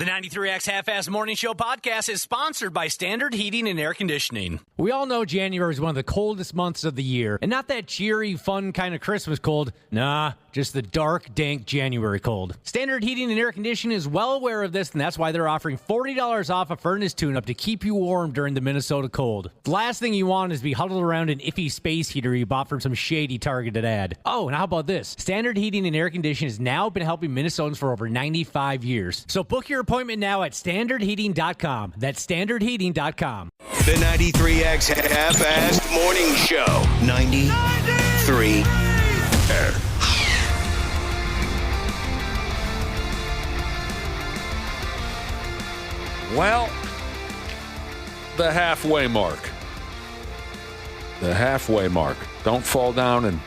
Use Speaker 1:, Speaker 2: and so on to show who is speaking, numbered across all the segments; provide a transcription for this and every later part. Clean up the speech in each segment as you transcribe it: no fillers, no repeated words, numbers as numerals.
Speaker 1: The 93X Half-Ass Morning Show podcast is sponsored by Standard Heating and Air Conditioning.
Speaker 2: We all know January is one of the coldest months of the year, and not that cheery, fun kind of Christmas cold. Nah, just the dark, dank January cold. Standard Heating and Air Conditioning is well aware of this, and that's why they're offering $40 off a furnace tune-up to keep you warm during the Minnesota cold. The last thing you want is to be huddled around an iffy space heater you bought from some shady targeted ad. Oh, and how about this? Standard Heating and Air Conditioning has now been helping Minnesotans for over 95 years. So book your appointment now at standardheating.com. That's standardheating.com.
Speaker 3: The 93X Half-Assed Morning Show. 93 Air.
Speaker 4: Well, the halfway mark. The halfway mark. Don't fall down and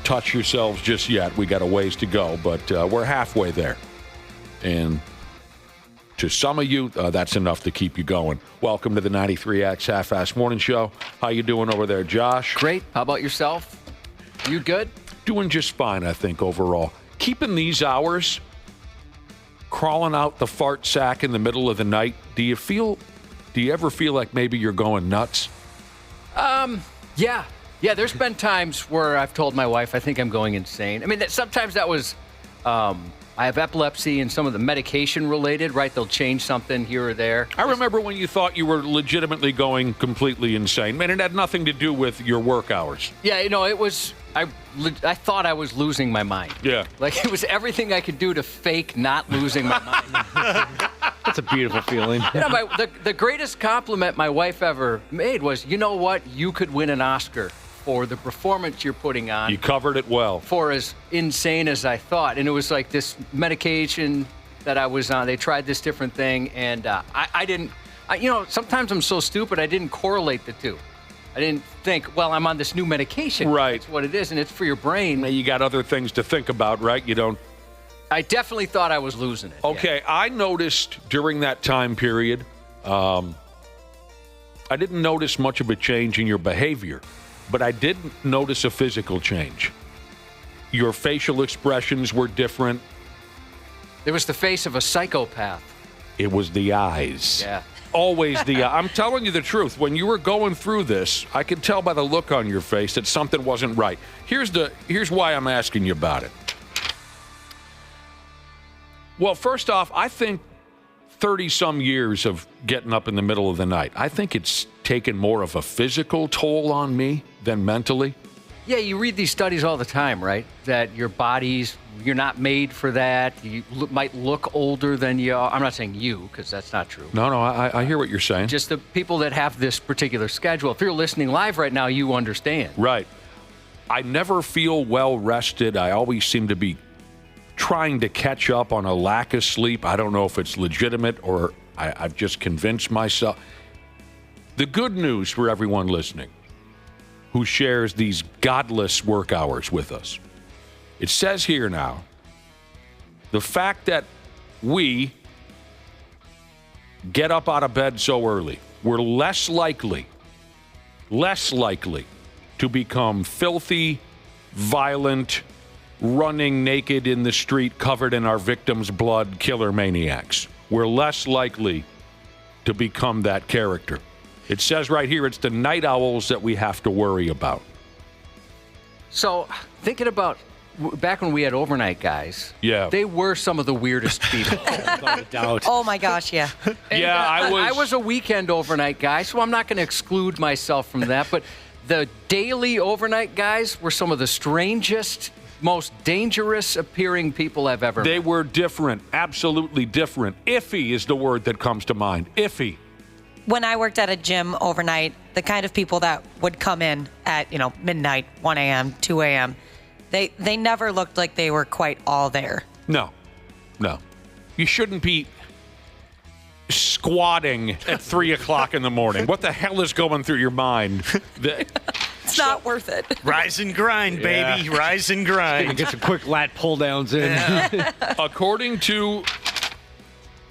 Speaker 4: touch yourselves just yet. We got a ways to go, but we're halfway there. And to some of you, that's enough to keep you going. Welcome to the 93X Half-Assed Morning Show. How you doing over there, Josh?
Speaker 5: Great. How about yourself? You good?
Speaker 4: Doing just fine, I think, overall. Keeping these hours, crawling out the fart sack in the middle of the night, do you ever feel like maybe you're going nuts?
Speaker 5: Yeah. Yeah, there's been times where I've told my wife I think I'm going insane. I mean, sometimes that was, I have epilepsy and some of the medication related, right? They'll change something here or there.
Speaker 4: I remember when you thought you were legitimately going completely insane. Man, it had nothing to do with your work hours.
Speaker 5: Yeah, you know, it was, I thought I was losing my mind.
Speaker 4: Yeah.
Speaker 5: Like, it was everything I could do to fake not losing my mind.
Speaker 2: That's a beautiful feeling.
Speaker 5: You know, the greatest compliment my wife ever made was, you know what? You could win an Oscar for the performance you're putting on.
Speaker 4: You covered it well.
Speaker 5: For as insane as I thought. And it was like this medication that I was on. They tried this different thing, and I didn't, you know, sometimes I'm so stupid I didn't correlate the two. I didn't think, well, I'm on this new medication.
Speaker 4: Right.
Speaker 5: That's what it is, and it's for your brain.
Speaker 4: You got other things to think about, right? You don't.
Speaker 5: I definitely thought I was losing it.
Speaker 4: Okay, yeah. I noticed during that time period, I didn't notice much of a change in your behavior, but I did notice a physical change. Your facial expressions were different.
Speaker 5: It was the face of a psychopath.
Speaker 4: It was the eyes.
Speaker 5: Yeah.
Speaker 4: Always the eye. I'm telling you the truth. When you were going through this, I could tell by the look on your face that something wasn't right. Here's why I'm asking you about it. Well, first off, I think 30-some years of getting up in the middle of the night, I think it's taken more of a physical toll on me than mentally.
Speaker 5: Yeah, you read these studies all the time, right? That your body's, you're not made for that. You might look older than you are. I'm not saying you, because that's not true.
Speaker 4: No, I hear what you're saying.
Speaker 5: Just the people that have this particular schedule. If you're listening live right now, you understand.
Speaker 4: Right. I never feel well rested. I always seem to be trying to catch up on a lack of sleep. I don't know if it's legitimate or I've just convinced myself. The good news for everyone listening who shares these godless work hours with us, it says here now, the fact that we get up out of bed so early, we're less likely to become filthy, violent, running naked in the street covered in our victims' blood killer maniacs. We're less likely to become that character. It says right here it's the night owls that we have to worry about.
Speaker 5: So thinking about back when we had overnight guys,
Speaker 4: yeah,
Speaker 5: they were some of the weirdest people.
Speaker 2: Without a doubt.
Speaker 6: Oh my gosh, yeah.
Speaker 5: And,
Speaker 4: yeah,
Speaker 5: I was a weekend overnight guy, so I'm not going to exclude myself from that. But the daily overnight guys were some of the strangest, most dangerous appearing people I've ever met.
Speaker 4: They were different, absolutely different. Iffy is the word that comes to mind. Iffy.
Speaker 6: When I worked at a gym overnight, the kind of people that would come in at, midnight, 1 a.m., 2 a.m., they never looked like they were quite all there.
Speaker 4: No. You shouldn't be squatting at 3 o'clock in the morning. What the hell is going through your mind?
Speaker 6: It's not worth it.
Speaker 1: Rise and grind, baby.
Speaker 4: Yeah.
Speaker 1: Rise and grind.
Speaker 2: Get some quick lat pull downs in.
Speaker 1: Yeah.
Speaker 4: According to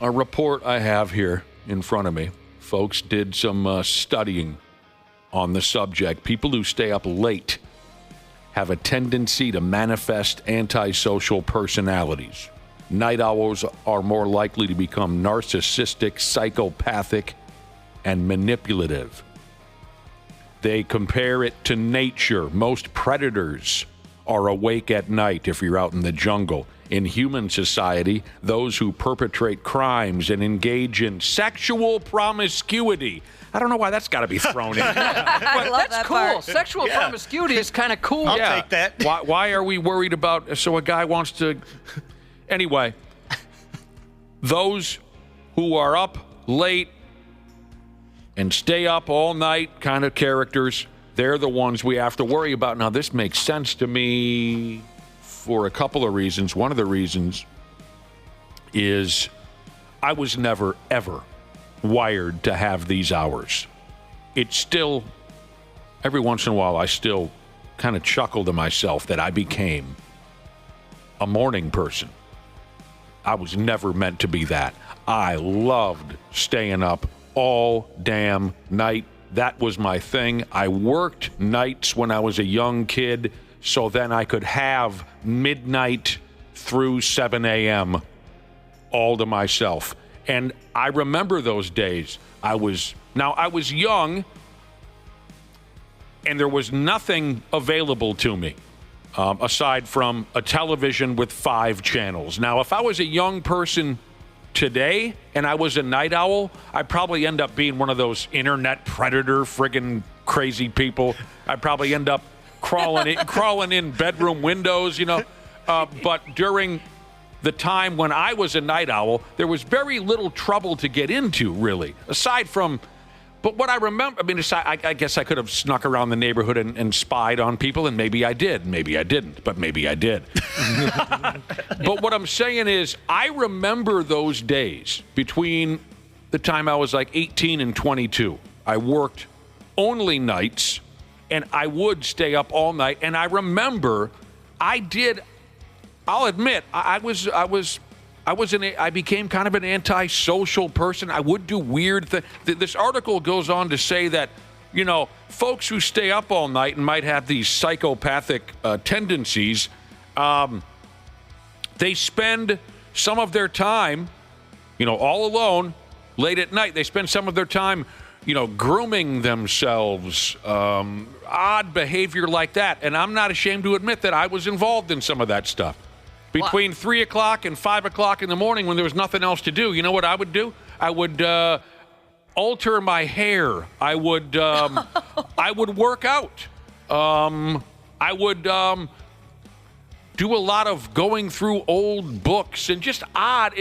Speaker 4: a report I have here in front of me, folks did some studying on the subject. People who stay up late have a tendency to manifest antisocial personalities. night owls are more likely to become narcissistic, psychopathic, and manipulative. They compare it to nature. Most predators are awake at night if you're out in the jungle. In human society, those who perpetrate crimes and engage in sexual promiscuity. I don't know why that's got to be thrown in.
Speaker 6: I love
Speaker 5: That's
Speaker 6: that
Speaker 5: cool.
Speaker 6: part.
Speaker 5: Sexual promiscuity is kind of cool.
Speaker 7: I'll take that.
Speaker 4: Why are we worried about, so a guy wants to... Anyway, those who are up late and stay up all night kind of characters, they're the ones we have to worry about. Now, this makes sense to me for a couple of reasons. One of the reasons is I was never, ever wired to have these hours. It's still, every once in a while, I still kind of chuckle to myself that I became a morning person. I was never meant to be that. I loved staying up all damn night. That was my thing. I worked nights when I was a young kid, so then I could have midnight through 7 a.m. all to myself. And I remember those days. I was young, and there was nothing available to me aside from a television with 5 channels. Now, if I was a young person today and I was a night owl, I'd probably end up being one of those internet predator friggin' crazy people. I'd probably end up crawling in bedroom windows, but during the time when I was a night owl, there was very little trouble to get into, really, aside from... But what I remember, I guess I could have snuck around the neighborhood and spied on people, and maybe I did. Maybe I didn't, but maybe I did. But what I'm saying is, I remember those days between the time I was like 18 and 22. I worked only nights, and I would stay up all night. And I remember I'll admit, I became kind of an antisocial person. I would do weird things. This article goes on to say that, folks who stay up all night and might have these psychopathic tendencies, they spend some of their time, all alone, late at night. They spend some of their time, grooming themselves, odd behavior like that. And I'm not ashamed to admit that I was involved in some of that stuff. Between 3 o'clock and 5 o'clock in the morning when there was nothing else to do, you know what I would do? I would alter my hair. I would work out. I would do a lot of going through old books and just odd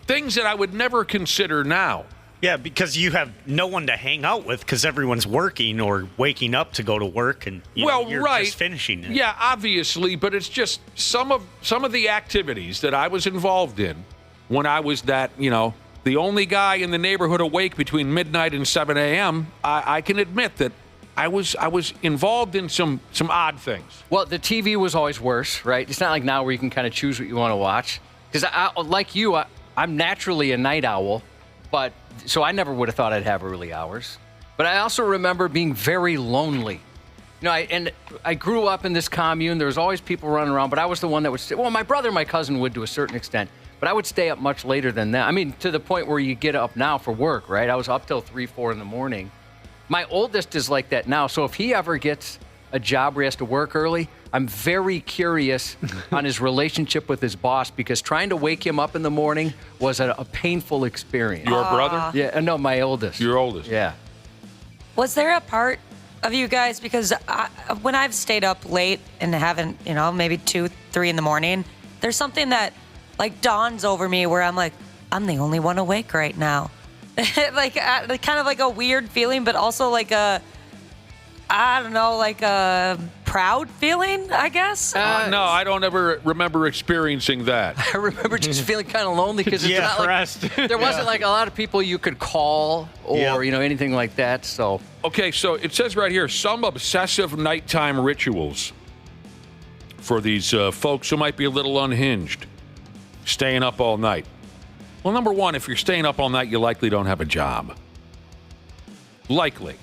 Speaker 4: things that I would never consider now.
Speaker 7: Yeah, because you have no one to hang out with because everyone's working or waking up to go to work, and you're just finishing it.
Speaker 4: Yeah, obviously, but it's just some of the activities that I was involved in when I was that, the only guy in the neighborhood awake between midnight and 7 a.m. I can admit that I was involved in some odd things.
Speaker 5: Well, the TV was always worse, right? It's not like now where you can kind of choose what you want to watch. Because like you, I'm naturally a night owl. But so I never would have thought I'd have early hours. But I also remember being very lonely. I grew up in this commune. There was always people running around, but I was the one that would stay. Well, my brother and my cousin would to a certain extent, but I would stay up much later than that. To the point where you get up now for work, right? I was up till 3, 4 in the morning. My oldest is like that now. So if he ever gets a job where he has to work early, I'm very curious on his relationship with his boss, because trying to wake him up in the morning was a painful experience.
Speaker 4: Your brother?
Speaker 5: Yeah, no, my oldest.
Speaker 4: Your oldest?
Speaker 5: Yeah.
Speaker 6: Was there a part of you guys, because when I've stayed up late and haven't, maybe 2, 3 in the morning, there's something that dawns over me where I'm like, I'm the only one awake right now. Kind of like a weird feeling, but also like a proud feeling, I guess.
Speaker 4: No, I don't ever remember experiencing that.
Speaker 5: I remember just feeling kind of lonely because it's not there wasn't a lot of people you could call or anything like that. So
Speaker 4: okay, so it says right here, some obsessive nighttime rituals for these folks who might be a little unhinged, staying up all night. Well, number one, if you're staying up all night, you likely don't have a job. Likely.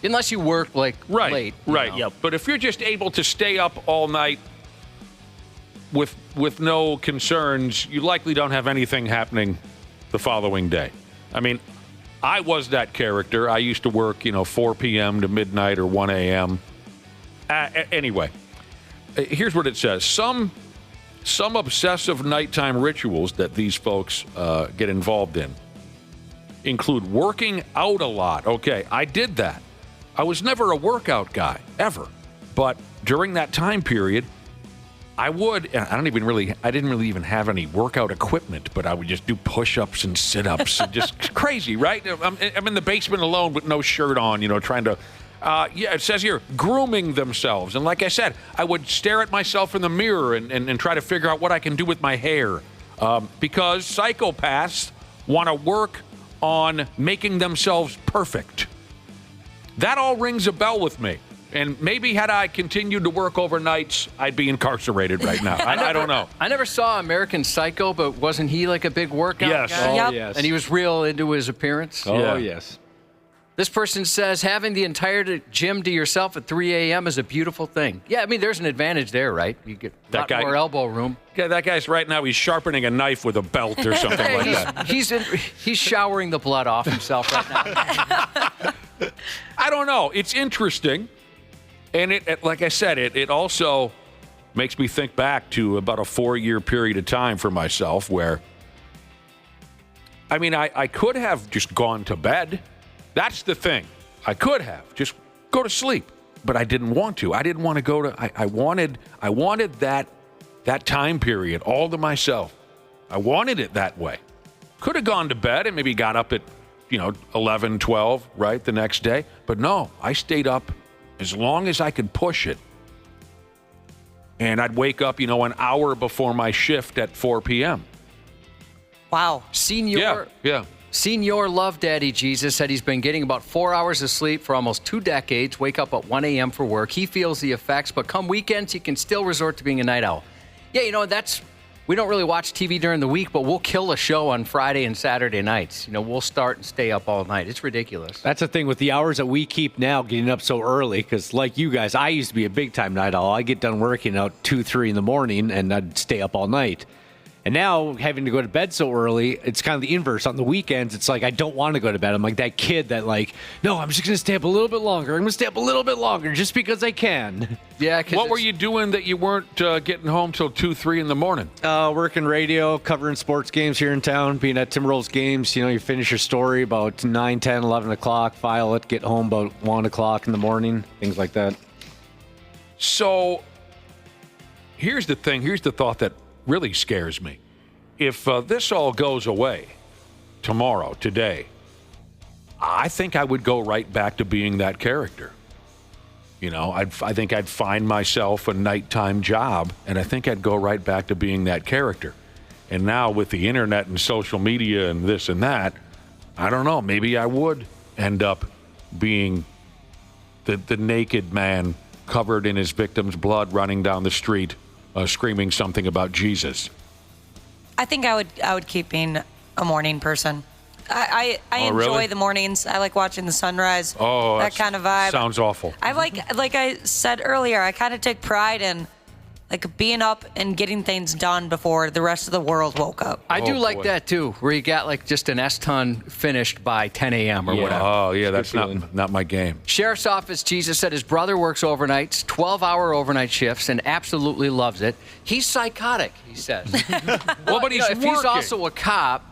Speaker 5: Unless you work late.
Speaker 4: Right. Yep. But if you're just able to stay up all night with no concerns, you likely don't have anything happening the following day. I mean, I was that character. I used to work, 4 p.m. to midnight or 1 a.m. Anyway, here's what it says. Some obsessive nighttime rituals that these folks get involved in include working out a lot. Okay, I did that. I was never a workout guy, ever. But during that time period, I would, and I didn't really even have any workout equipment, but I would just do push-ups and sit-ups and just crazy, right? I'm in the basement alone with no shirt on, trying to, it says here, grooming themselves. And like I said, I would stare at myself in the mirror and try to figure out what I can do with my hair. Because psychopaths want to work on making themselves perfect. That all rings a bell with me. And maybe had I continued to work overnights, I'd be incarcerated right now. I don't know.
Speaker 5: I never saw American Psycho, but wasn't he like a big workout guy?
Speaker 6: Yep.
Speaker 2: Yes.
Speaker 5: And he was real into his appearance?
Speaker 2: Yes.
Speaker 5: This person says having the entire gym to yourself at 3 a.m. is a beautiful thing. Yeah, I mean, there's an advantage there, right? You get a lot more elbow room.
Speaker 4: Yeah, that guy's right now, he's sharpening a knife with a belt or something like that.
Speaker 5: He's showering the blood off himself right now.
Speaker 4: I don't know. It's interesting. And it like I said, it also makes me think back to about a 4-year period of time for myself where, I mean, I could have just gone to bed. That's the thing. I could have just go to sleep, but I didn't want to. I didn't want to go to, I wanted that time period all to myself. I wanted it that way. Could have gone to bed and maybe got up at, 11, 12, right, the next day. But no, I stayed up as long as I could push it. And I'd wake up, an hour before my shift at 4 p.m.
Speaker 6: Wow.
Speaker 5: Senior Love Daddy Jesus said he's been getting about 4 hours of sleep for almost 2 decades, wake up at 1 a.m. for work. He feels the effects, but come weekends, he can still resort to being a night owl. Yeah, we don't really watch TV during the week, but we'll kill a show on Friday and Saturday nights. We'll start and stay up all night. It's ridiculous.
Speaker 2: That's the thing with the hours that we keep now, getting up so early, because like you guys, I used to be a big-time night owl. I get done working out 2, 3 in the morning, and I'd stay up all night. And now, having to go to bed so early, it's kind of the inverse. On the weekends, it's like, I don't want to go to bed. I'm like that kid that no, I'm just going to stay up a little bit longer. I'm going to stay up a little bit longer just because I can.
Speaker 5: Yeah.
Speaker 4: What were you doing that you weren't getting home till 2, 3 in the morning?
Speaker 2: Working radio, covering sports games here in town, being at Timberwolves games. You finish your story about 9, 10, 11 o'clock, file it, get home about 1 o'clock in the morning, things like that.
Speaker 4: So here's the thing. Here's the thought that really scares me. If this all goes away today, I think I would go right back to being that character. I think I'd find myself a nighttime job, and I think I'd go right back to being that character. And now with the internet and social media and this and that, I don't know, maybe I would end up being the naked man covered in his victim's blood running down the street screaming something about Jesus.
Speaker 6: I think I would keep being a morning person. I enjoy
Speaker 4: really?
Speaker 6: the mornings. I like watching the sunrise.
Speaker 4: Oh,
Speaker 6: that kind of vibe.
Speaker 4: Sounds awful.
Speaker 6: I like I said earlier, I kind of take pride in being up and getting things done before the rest of the world woke up.
Speaker 5: I do like that too, where you got just an S-ton finished by 10 a.m. or whatever.
Speaker 4: Oh, yeah, that's not my game.
Speaker 5: Sheriff's Office Jesus said his brother works overnights, 12-hour overnight shifts, and absolutely loves it. He's psychotic, he says.
Speaker 4: Well, but he's
Speaker 5: if he's also a cop,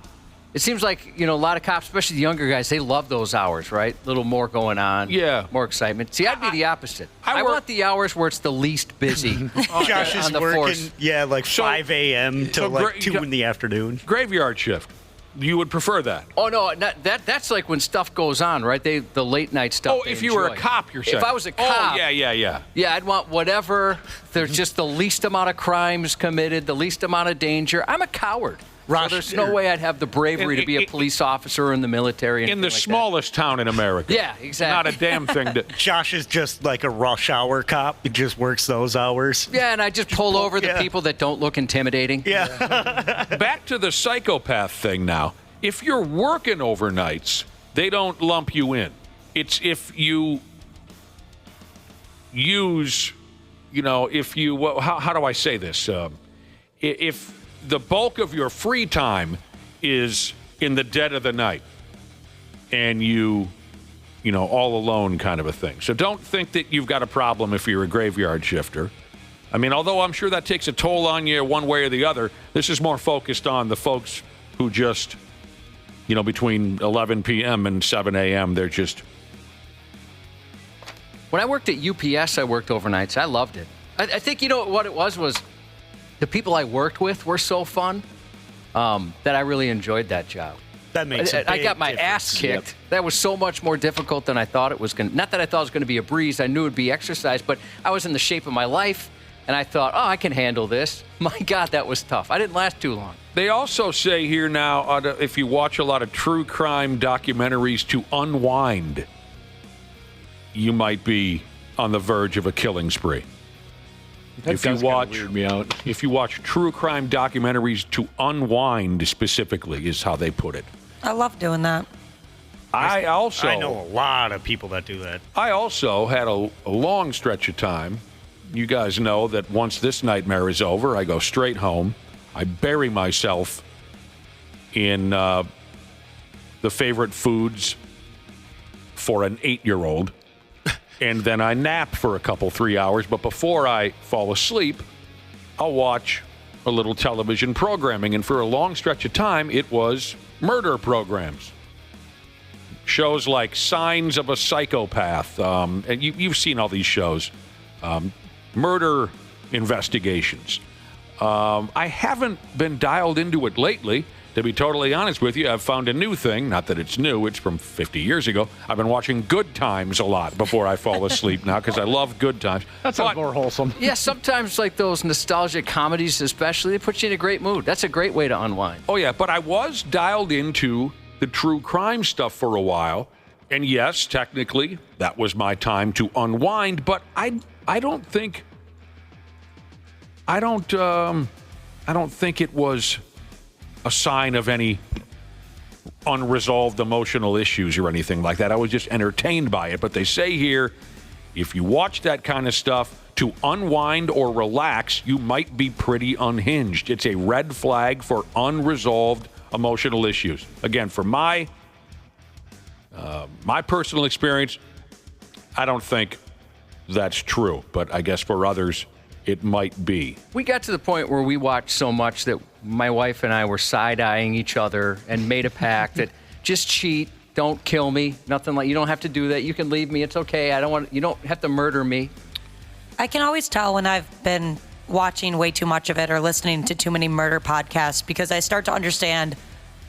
Speaker 5: it seems like, a lot of cops, especially the younger guys, they love those hours, right? A little more going on.
Speaker 4: Yeah.
Speaker 5: More excitement. See, I'd be the opposite. I want the hours where it's the least busy.
Speaker 7: Josh is working, 5 a.m. till 2 in the afternoon.
Speaker 4: Graveyard shift. You would prefer that?
Speaker 5: Oh, no, that's like when stuff goes on, right? The late night stuff.
Speaker 4: Oh, if you were a cop, you're saying.
Speaker 5: If I was a cop.
Speaker 4: Oh, yeah.
Speaker 5: Yeah, I'd want whatever. There's just the least amount of crimes committed, the least amount of danger. I'm a coward. So there's no way I'd have the bravery to be a police officer or in the military.
Speaker 4: In the smallest town in America.
Speaker 5: Yeah, exactly.
Speaker 4: Not a damn thing.
Speaker 7: Josh is just like a rush hour cop. He just works those hours.
Speaker 5: Yeah, and I just pull over the people that don't look intimidating.
Speaker 7: Yeah.
Speaker 4: Back to the psychopath thing now. If you're working overnights, they don't lump you in. It's if you use, how do I say this? if the bulk of your free time is in the dead of the night and you know, all alone kind of a thing. So don't think that you've got a problem if you're a graveyard shifter. I mean, although I'm sure that takes a toll on you one way or the other, this is more focused on the folks who just, you know, between 11 p.m. and 7 a.m., they're just...
Speaker 5: When I worked at UPS, I worked overnights. I loved it. I think, you know, what it was the people I worked with were so fun that I really enjoyed that job.
Speaker 7: That makes a big
Speaker 5: I got my ass kicked. Yep. That was so much more difficult than I thought it was going to. Not that I thought it was going to be a breeze. I knew it would be exercise, but I was in the shape of my life, and I thought, I can handle this. My God, that was tough. I didn't last too long.
Speaker 4: They also say here now, if you watch a lot of true crime documentaries to unwind, you might be on the verge of a killing spree. If you watch true crime documentaries to unwind specifically is how they put it.
Speaker 6: I love doing that.
Speaker 4: I know
Speaker 7: a lot of people that do that.
Speaker 4: I also had a long stretch of time. You guys know that once this nightmare is over, I go straight home. I bury myself in the favorite foods for an 8-year-old. And then I nap for 3 hours. But before I fall asleep, I'll watch a little television programming. And for a long stretch of time, it was murder programs. Shows like Signs of a Psychopath. And you've seen all these shows. Murder investigations. I haven't been dialed into it lately. To be totally honest with you, I've found a new thing. Not that it's new. It's from 50 years ago. I've been watching Good Times a lot before I fall asleep now because I love Good Times.
Speaker 2: That sounds more wholesome.
Speaker 5: Yeah, sometimes like those nostalgic comedies especially, they put you in a great mood. That's a great way to unwind.
Speaker 4: Oh, yeah, but I was dialed into the true crime stuff for a while. And yes, technically, that was my time to unwind. But I don't think it was a sign of any unresolved emotional issues or anything like that. I was just entertained by it. But they say here, if you watch that kind of stuff to unwind or relax, you might be pretty unhinged. It's a red flag for unresolved emotional issues. Again, for my personal experience, I don't think that's true. But I guess for others, it might be.
Speaker 5: We got to the point where we watched so much that my wife and I were side-eyeing each other and made a pact that just cheat, don't kill me, nothing like, you don't have to do that, you can leave me, it's okay, you don't have to murder me.
Speaker 6: I can always tell when I've been watching way too much of it or listening to too many murder podcasts because I start to understand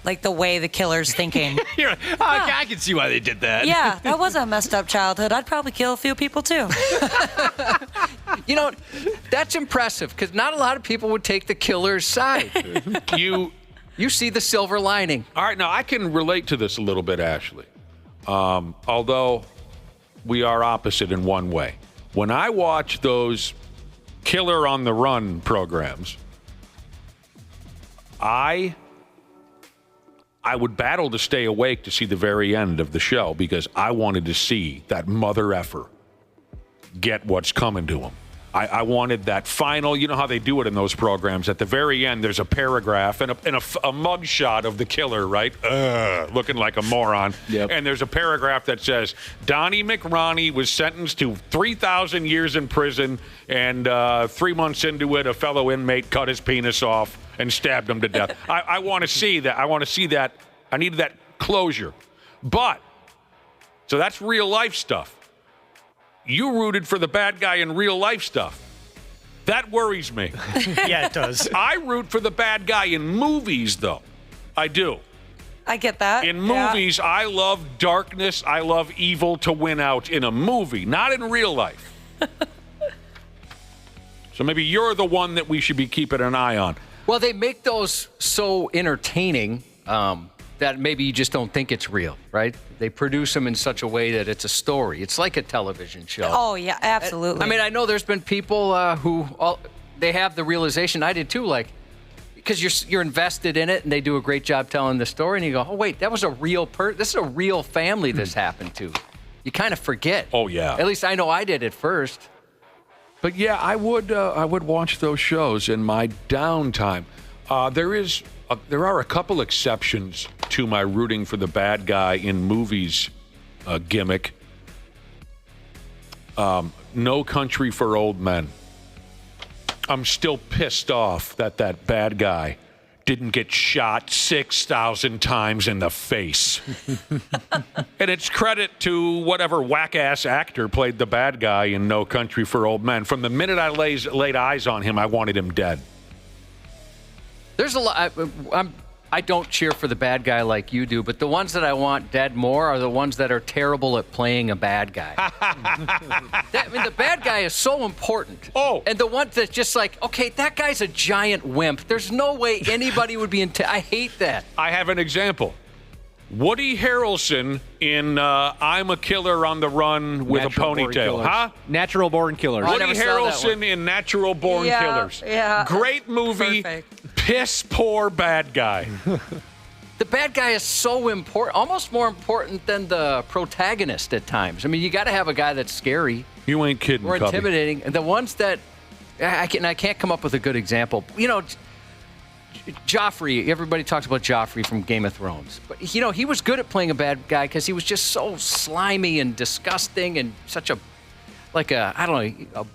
Speaker 6: like the way the killer's thinking.
Speaker 1: I can see why they did that.
Speaker 6: Yeah, that was a messed up childhood. I'd probably kill a few people too.
Speaker 5: You know, that's impressive because not a lot of people would take the killer's side. You see the silver lining.
Speaker 4: All right, now I can relate to this a little bit, Ashley. Although we are opposite in one way. When I watch those killer on the run programs, I would battle to stay awake to see the very end of the show because I wanted to see that mother effer get what's coming to him. I wanted that final, you know how they do it in those programs. At the very end, there's a paragraph and a mug shot of the killer, right? Looking like a moron.
Speaker 1: Yep.
Speaker 4: And there's a paragraph that says, Donnie McRonnie was sentenced to 3,000 years in prison, and 3 months into it, a fellow inmate cut his penis off and stabbed him to death. I want to see that. I want to see that. I needed that closure. But, so that's real life stuff. You rooted for the bad guy in real life stuff. That worries me.
Speaker 7: Yeah, it does.
Speaker 4: I root for the bad guy in movies, though. I do.
Speaker 6: I get that.
Speaker 4: In movies, yeah. I love darkness. I love evil to win out in a movie, not in real life. So maybe you're the one that we should be keeping an eye on.
Speaker 5: Well, they make those so entertaining that maybe you just don't think it's real, right? They produce them in such a way that it's a story. It's like a television show.
Speaker 6: Oh, yeah, absolutely.
Speaker 5: I mean, I know there's been people who they have the realization, I did too, like, because you're invested in it and they do a great job telling the story and you go, oh, wait, that was a real this is a real family this happened to. You kind of forget.
Speaker 4: Oh, yeah.
Speaker 5: At least I know I did at first.
Speaker 4: But yeah, I would watch those shows in my downtime. There are a couple exceptions to my rooting for the bad guy in movies gimmick. No Country for Old Men. I'm still pissed off that bad guy didn't get shot 6,000 times in the face. And it's credit to whatever whack-ass actor played the bad guy in No Country for Old Men. From the minute I laid eyes on him, I wanted him dead.
Speaker 5: There's a lot. I don't cheer for the bad guy like you do, but the ones that I want dead more are the ones that are terrible at playing a bad guy. The bad guy is so important.
Speaker 4: Oh.
Speaker 5: And the one that's just like, okay, that guy's a giant wimp. There's no way anybody would be I hate that.
Speaker 4: I have an example. Woody Harrelson in I'm a Killer on the Run with
Speaker 2: Natural
Speaker 4: a
Speaker 2: Born
Speaker 4: ponytail.
Speaker 2: Killers.
Speaker 4: Huh?
Speaker 2: Natural Born Killers.
Speaker 5: I
Speaker 4: Woody
Speaker 5: never saw that
Speaker 4: Harrelson
Speaker 5: one.
Speaker 4: in Natural Born Killers.
Speaker 6: Yeah.
Speaker 4: Great movie.
Speaker 6: Perfect.
Speaker 4: Piss poor bad guy.
Speaker 5: The bad guy is so important, almost more important than the protagonist at times. I mean, you got to have a guy that's scary
Speaker 4: You ain't kidding,
Speaker 5: or
Speaker 4: Cubby.
Speaker 5: intimidating. And the ones that I can't come up with a good example. You know, Joffrey, everybody talks about Joffrey from Game of Thrones. But, you know, he was good at playing a bad guy because he was just so slimy and disgusting and such a, I don't know,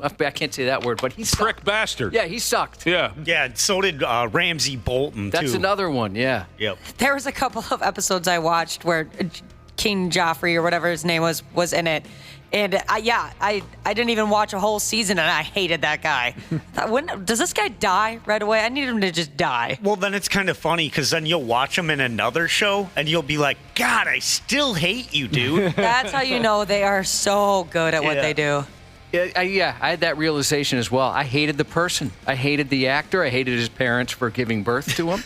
Speaker 5: I can't say that word, but he sucked.
Speaker 4: Prick bastard.
Speaker 5: Yeah, he sucked.
Speaker 4: Yeah.
Speaker 7: Yeah, and so did Ramsey Bolton, too.
Speaker 5: That's another one, yeah.
Speaker 7: Yep.
Speaker 6: There was a couple of episodes I watched where King Joffrey or whatever his name was in it. And I didn't even watch a whole season, and I hated that guy. Does this guy die right away? I need him to just die.
Speaker 7: Well, then it's kind of funny because then you'll watch him in another show and you'll be like, God, I still hate you, dude.
Speaker 6: That's how you know they are so good at what
Speaker 7: Yeah.
Speaker 6: they do.
Speaker 5: I had that realization as well. I hated the person. I hated the actor. I hated his parents for giving birth to him.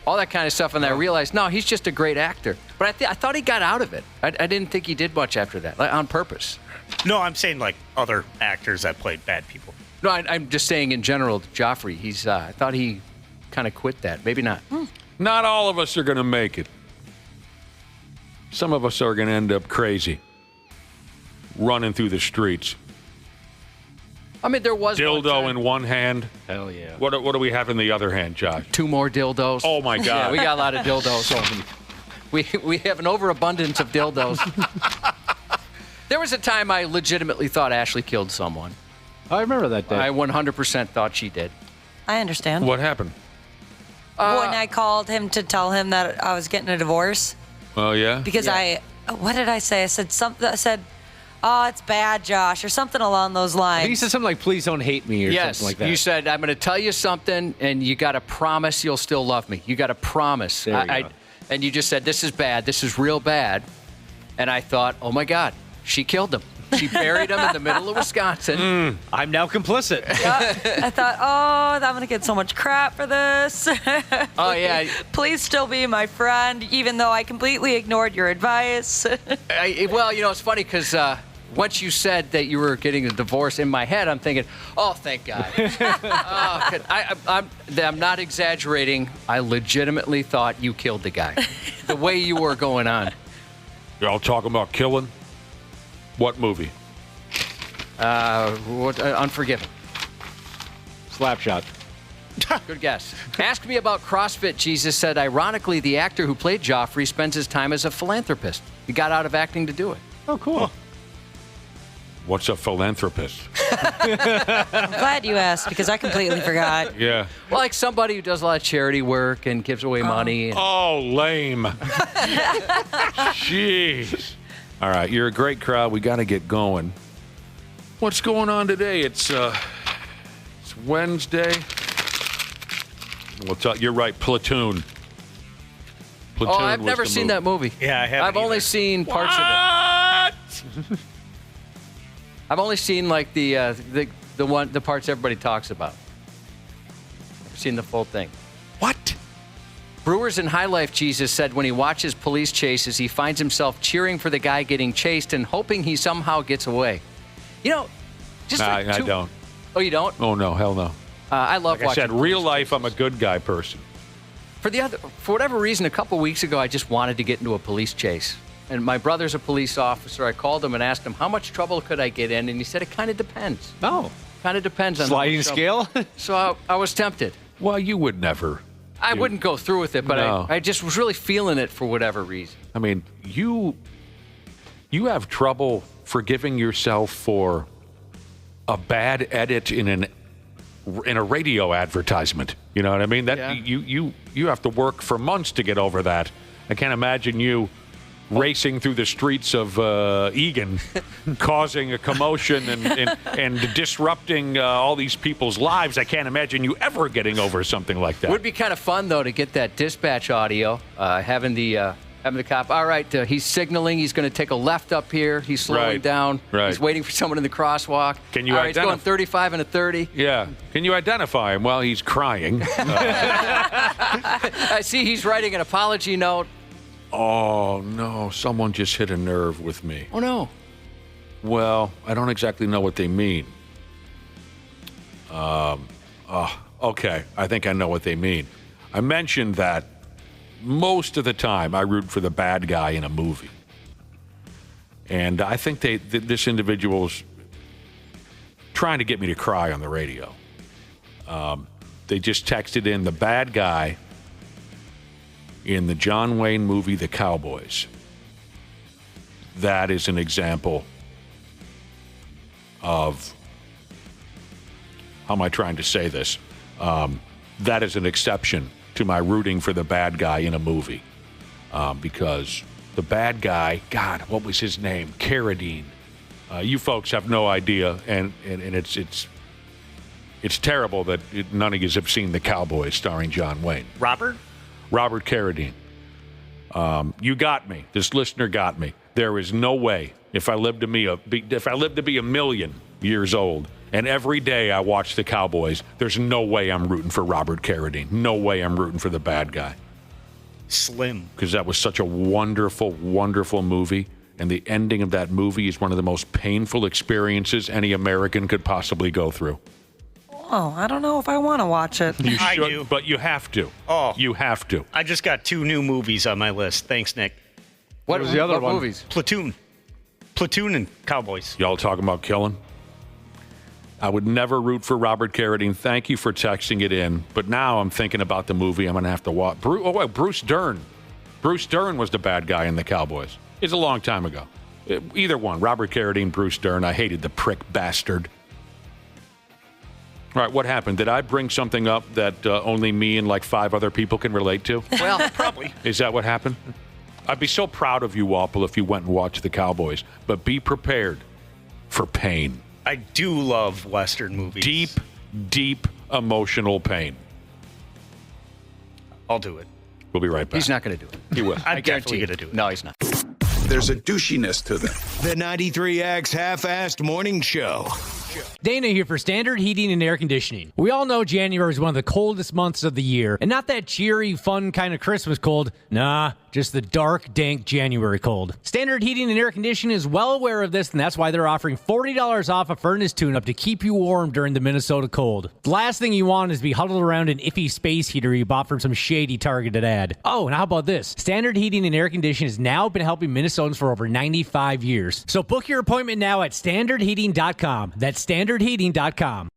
Speaker 5: All that kind of stuff. And I realized, no, he's just a great actor. But I thought he got out of it. I didn't think he did much after that, on purpose.
Speaker 7: No, I'm saying like other actors that played bad people.
Speaker 5: No, I'm just saying in general, Joffrey, I thought he kind of quit that. Maybe not.
Speaker 4: Not all of us are going to make it. Some of us are going to end up crazy, running through the streets.
Speaker 5: I mean, there was one
Speaker 4: Dildo
Speaker 5: time-
Speaker 4: in one hand.
Speaker 2: Hell yeah.
Speaker 4: What do we have in the other hand, Josh?
Speaker 5: 2 more dildos.
Speaker 4: Oh, my God.
Speaker 5: Yeah, we got a lot of dildos. We have an overabundance of dildos. There was a time I legitimately thought Ashley killed someone.
Speaker 2: I remember that day.
Speaker 5: I 100% thought she did.
Speaker 6: I understand.
Speaker 4: What happened?
Speaker 6: When I called him to tell him that I was getting a divorce,
Speaker 4: Oh, yeah?
Speaker 6: because what did I say? I said something. I said, "Oh, it's bad, Josh," or something along those
Speaker 2: I think he
Speaker 6: lines.
Speaker 2: said something like, please don't hate me or
Speaker 5: Yes,
Speaker 2: something like that.
Speaker 5: you said, I'm going to tell you something, and you got to promise you'll still love me. You got to promise.
Speaker 2: There you go.
Speaker 5: And you just said, this is bad. This is real bad. And I thought, oh, my God, she killed him. She buried him in the middle of Wisconsin.
Speaker 2: I'm now complicit.
Speaker 6: I thought, "Oh, I'm gonna get so much crap for this."
Speaker 5: Oh, yeah.
Speaker 6: Please still be my friend, even though I completely ignored your advice.
Speaker 5: Well, you know, it's funny because once you said that you were getting a divorce, in my head, I'm thinking, oh, thank God. Oh, good. I'm not exaggerating. I legitimately thought you killed the guy. The way you were going on.
Speaker 4: Y'all talking about killing? What movie?
Speaker 5: Unforgiven.
Speaker 2: Slapshot.
Speaker 5: Good guess. Ask me about CrossFit. Jesus said, ironically, the actor who played Joffrey spends his time as a philanthropist. He got out of acting to do it.
Speaker 2: Oh, cool.
Speaker 4: What's a philanthropist?
Speaker 6: I'm glad you asked because I completely forgot.
Speaker 4: Yeah.
Speaker 5: Well, like somebody who does a lot of charity work and gives away money.
Speaker 4: Oh, lame. Jeez. All right, you're a great crowd. We got to get going. What's going on today? It's Wednesday. You're right, Platoon.
Speaker 5: Oh, I've
Speaker 4: was
Speaker 5: never
Speaker 4: the
Speaker 5: seen
Speaker 4: movie.
Speaker 5: that movie.
Speaker 7: Yeah, I haven't
Speaker 5: I've only
Speaker 7: either.
Speaker 5: seen parts of it. I've only seen like the parts everybody talks about. I've seen the full thing.
Speaker 4: What?
Speaker 5: Brewers in High Life, Jesus said, when he watches police chases, he finds himself cheering for the guy getting chased and hoping he somehow gets away. You know, just
Speaker 4: Nah,
Speaker 5: like
Speaker 4: I don't.
Speaker 5: Oh, you don't?
Speaker 4: Oh, no, hell no.
Speaker 5: I love
Speaker 4: Like I
Speaker 5: watching.
Speaker 4: said, real
Speaker 5: police
Speaker 4: life, I'm a
Speaker 5: chases.
Speaker 4: good guy person.
Speaker 5: For whatever reason, a couple weeks ago, I just wanted to get into a police chase. And my brother's a police officer. I called him and asked him, how much trouble could I get in? And he said, it kind of depends.
Speaker 2: Oh.
Speaker 5: Kind of depends on
Speaker 2: sliding scale.
Speaker 5: So I was tempted.
Speaker 4: Well, you would never.
Speaker 5: I wouldn't go through with it, but
Speaker 4: No.
Speaker 5: I just was really feeling it for whatever reason.
Speaker 4: I mean, you have trouble forgiving yourself for a bad edit in a radio advertisement. You know what I mean? That
Speaker 5: Yeah.
Speaker 4: you have to work for months to get over that. I can't imagine you racing through the streets of Egan, causing a commotion and disrupting all these people's lives. I can't imagine you ever getting over something like that.
Speaker 5: Would be kind of fun, though, to get that dispatch audio, having the cop. All right, he's signaling. He's going to take a left up here. He's slowing down.
Speaker 4: Right.
Speaker 5: He's waiting for someone in the crosswalk.
Speaker 4: Can you
Speaker 5: All right, he's going 35 and a 30.
Speaker 4: Yeah. Can you identify him? Well, he's crying.
Speaker 5: I see he's writing an apology note.
Speaker 4: Oh, no. Someone just hit a nerve with me.
Speaker 5: Oh, no.
Speaker 4: Well, I don't exactly know what they mean. Okay. I think I know what they mean. I mentioned that most of the time I root for the bad guy in a movie. And I think this individual's trying to get me to cry on the radio. They just texted in the bad guy in the John Wayne movie, The Cowboys. That is an example of, how am I trying to say this? That is an exception to my rooting for the bad guy in a movie. Because the bad guy, God, what was his name? Carradine. You folks have no idea, and it's terrible that none of you have seen The Cowboys starring John Wayne.
Speaker 7: Robert
Speaker 4: Carradine. You got me. This listener got me. There is no way, if I lived to be a million years old, and every day I watch The Cowboys, there's no way I'm rooting for Robert Carradine. No way I'm rooting for the bad guy.
Speaker 7: Slim.
Speaker 4: Because that was such a wonderful, wonderful movie. And the ending of that movie is one of the most painful experiences any American could possibly go through.
Speaker 6: Oh, I don't know if I want to watch it.
Speaker 4: You
Speaker 7: I
Speaker 4: should,
Speaker 7: do.
Speaker 4: but you have to.
Speaker 7: Oh.
Speaker 4: You have to.
Speaker 7: I just got 2 new movies on my list. Thanks, Nick.
Speaker 5: What
Speaker 2: was the other one?
Speaker 5: Movies?
Speaker 7: Platoon and Cowboys.
Speaker 4: Y'all talking about killing? I would never root for Robert Carradine. Thank you for texting it in. But now I'm thinking about the movie I'm going to have to watch. Bruce Dern. Bruce Dern was the bad guy in The Cowboys. It's a long time ago. Either one. Robert Carradine, Bruce Dern. I hated the prick bastard. All right, what happened? Did I bring something up that only me and like 5 other people can relate to?
Speaker 5: Well,
Speaker 7: Probably.
Speaker 4: Is that what happened? I'd be so proud of you, Walpole, if you went and watched The Cowboys. But be prepared for pain.
Speaker 7: I do love Western movies.
Speaker 4: Deep, deep emotional pain.
Speaker 7: I'll do it.
Speaker 4: We'll be right back.
Speaker 5: he's not going to do it.
Speaker 4: He will.
Speaker 7: I'm
Speaker 5: I guarantee
Speaker 7: definitely going to do it.
Speaker 5: No, he's not.
Speaker 3: There's a douchiness to them. The 93X Half-Assed Morning Show.
Speaker 2: Dana here for Standard Heating and Air Conditioning. We all know January is one of the coldest months of the year, and not that cheery, fun kind of Christmas cold. Nah, just the dark, dank January cold. Standard Heating and Air Conditioning is well aware of this, and that's why they're offering $40 off a furnace tune-up to keep you warm during the Minnesota cold. The last thing you want is to be huddled around an iffy space heater you bought from some shady targeted ad. Oh, and how about this? Standard Heating and Air Conditioning has now been helping Minnesotans for over 95 years. So book your appointment now at standardheating.com. That's standardheating.com.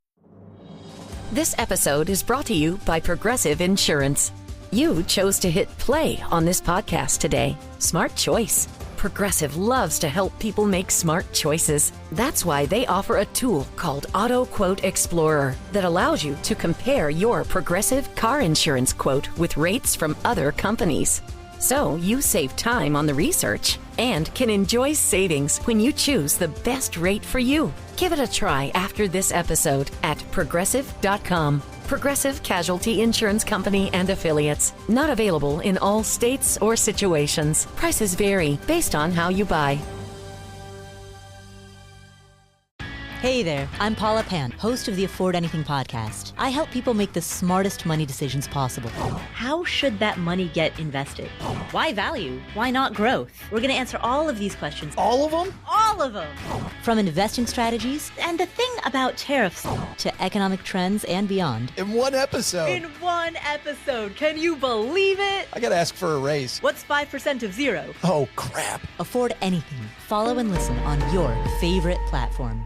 Speaker 8: This episode is brought to you by Progressive Insurance. You chose to hit play on this podcast today. Smart choice. Progressive loves to help people make smart choices. That's why they offer a tool called Auto Quote Explorer that allows you to compare your Progressive car insurance quote with rates from other companies. So you save time on the research and can enjoy savings when you choose the best rate for you. Give it a try after this episode at Progressive.com. Progressive Casualty Insurance Company and Affiliates. Not available in all states or situations. Prices vary based on how you buy.
Speaker 9: Hey there, I'm Paula Pan, host of the Afford Anything podcast. I help people make the smartest money decisions possible.
Speaker 10: How should that money get invested? Why value? Why not growth? We're going to answer all of these questions.
Speaker 11: All of them?
Speaker 10: All of them!
Speaker 9: From investing strategies
Speaker 10: And the thing about tariffs.
Speaker 9: to economic trends and beyond.
Speaker 11: In one episode.
Speaker 10: In one episode. Can you believe it?
Speaker 11: I gotta ask for a raise.
Speaker 10: What's 5% of zero?
Speaker 11: Oh, crap.
Speaker 9: Afford Anything. Follow and listen on your favorite platform.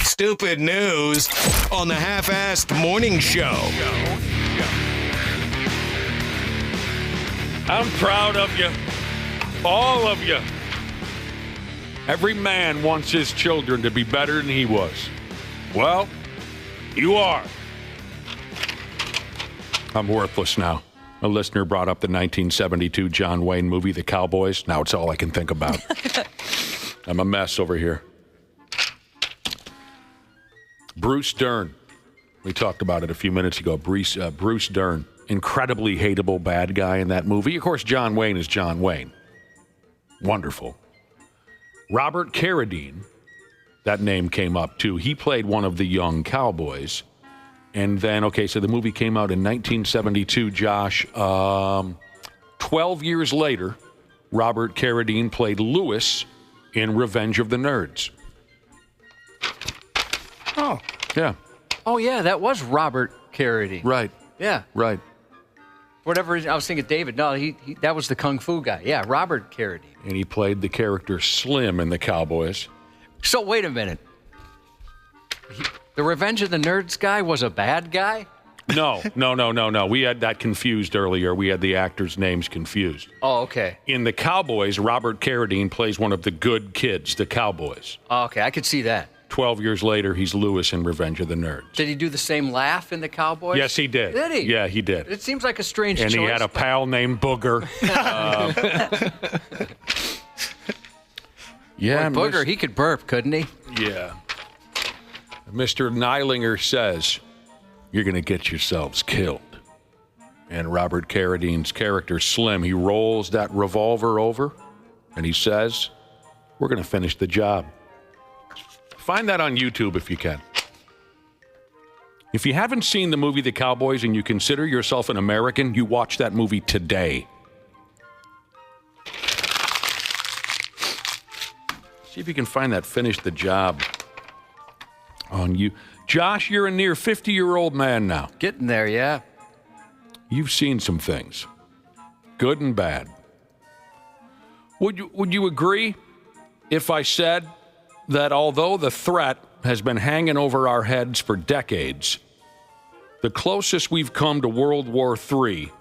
Speaker 3: Stupid news on the Half-Assed Morning Show.
Speaker 4: I'm proud of you. All of you. Every man wants his children to be better than he was. Well, you are. I'm worthless now. A listener brought up the 1972 John Wayne movie, The Cowboys. Now it's all I can think about. I'm a mess over here. Bruce Dern. We talked about it a few minutes ago. Bruce Dern. Incredibly hateable bad guy in that movie. Of course, John Wayne is John Wayne. Wonderful. Robert Carradine. That name came up, too. He played one of the young cowboys. And then, okay, so the movie came out in 1972, Josh. 12 years later, Robert Carradine played Lewis in Revenge of the Nerds.
Speaker 5: Oh.
Speaker 4: Yeah.
Speaker 5: Oh, yeah, that was Robert Carradine.
Speaker 4: Right.
Speaker 5: Yeah.
Speaker 4: Right.
Speaker 5: Whatever, I was thinking David. No, he that was the Kung Fu guy. Yeah, Robert Carradine.
Speaker 4: And he played the character Slim in The Cowboys.
Speaker 5: So, wait a minute. The Revenge of the Nerds guy was a bad guy?
Speaker 4: No. We had that confused earlier. We had the actors' names confused.
Speaker 5: Oh, okay.
Speaker 4: In The Cowboys, Robert Carradine plays one of the good kids, the Cowboys.
Speaker 5: Oh, okay, I could see that.
Speaker 4: 12 years later, he's Lewis in Revenge of the Nerds.
Speaker 5: Did he do the same laugh in The Cowboys?
Speaker 4: Yes, he did.
Speaker 5: Did he?
Speaker 4: Yeah, he did.
Speaker 5: It seems like a strange choice.
Speaker 4: And he had a pal named Booger. Yeah,
Speaker 5: Boy, Booger, he could burp, couldn't he?
Speaker 4: Yeah. Mr. Neilinger says, you're going to get yourselves killed. And Robert Carradine's character, Slim, he rolls that revolver over, and he says, we're going to finish the job. Find that on YouTube if you can. If you haven't seen the movie The Cowboys and you consider yourself an American, you watch that movie today. See if you can find that finish the job on you. Josh, you're a near 50-year-old man now.
Speaker 5: Getting there, yeah.
Speaker 4: You've seen some things, good and bad. Would you agree if I said that although the threat has been hanging over our heads for decades, the closest we've come to World War III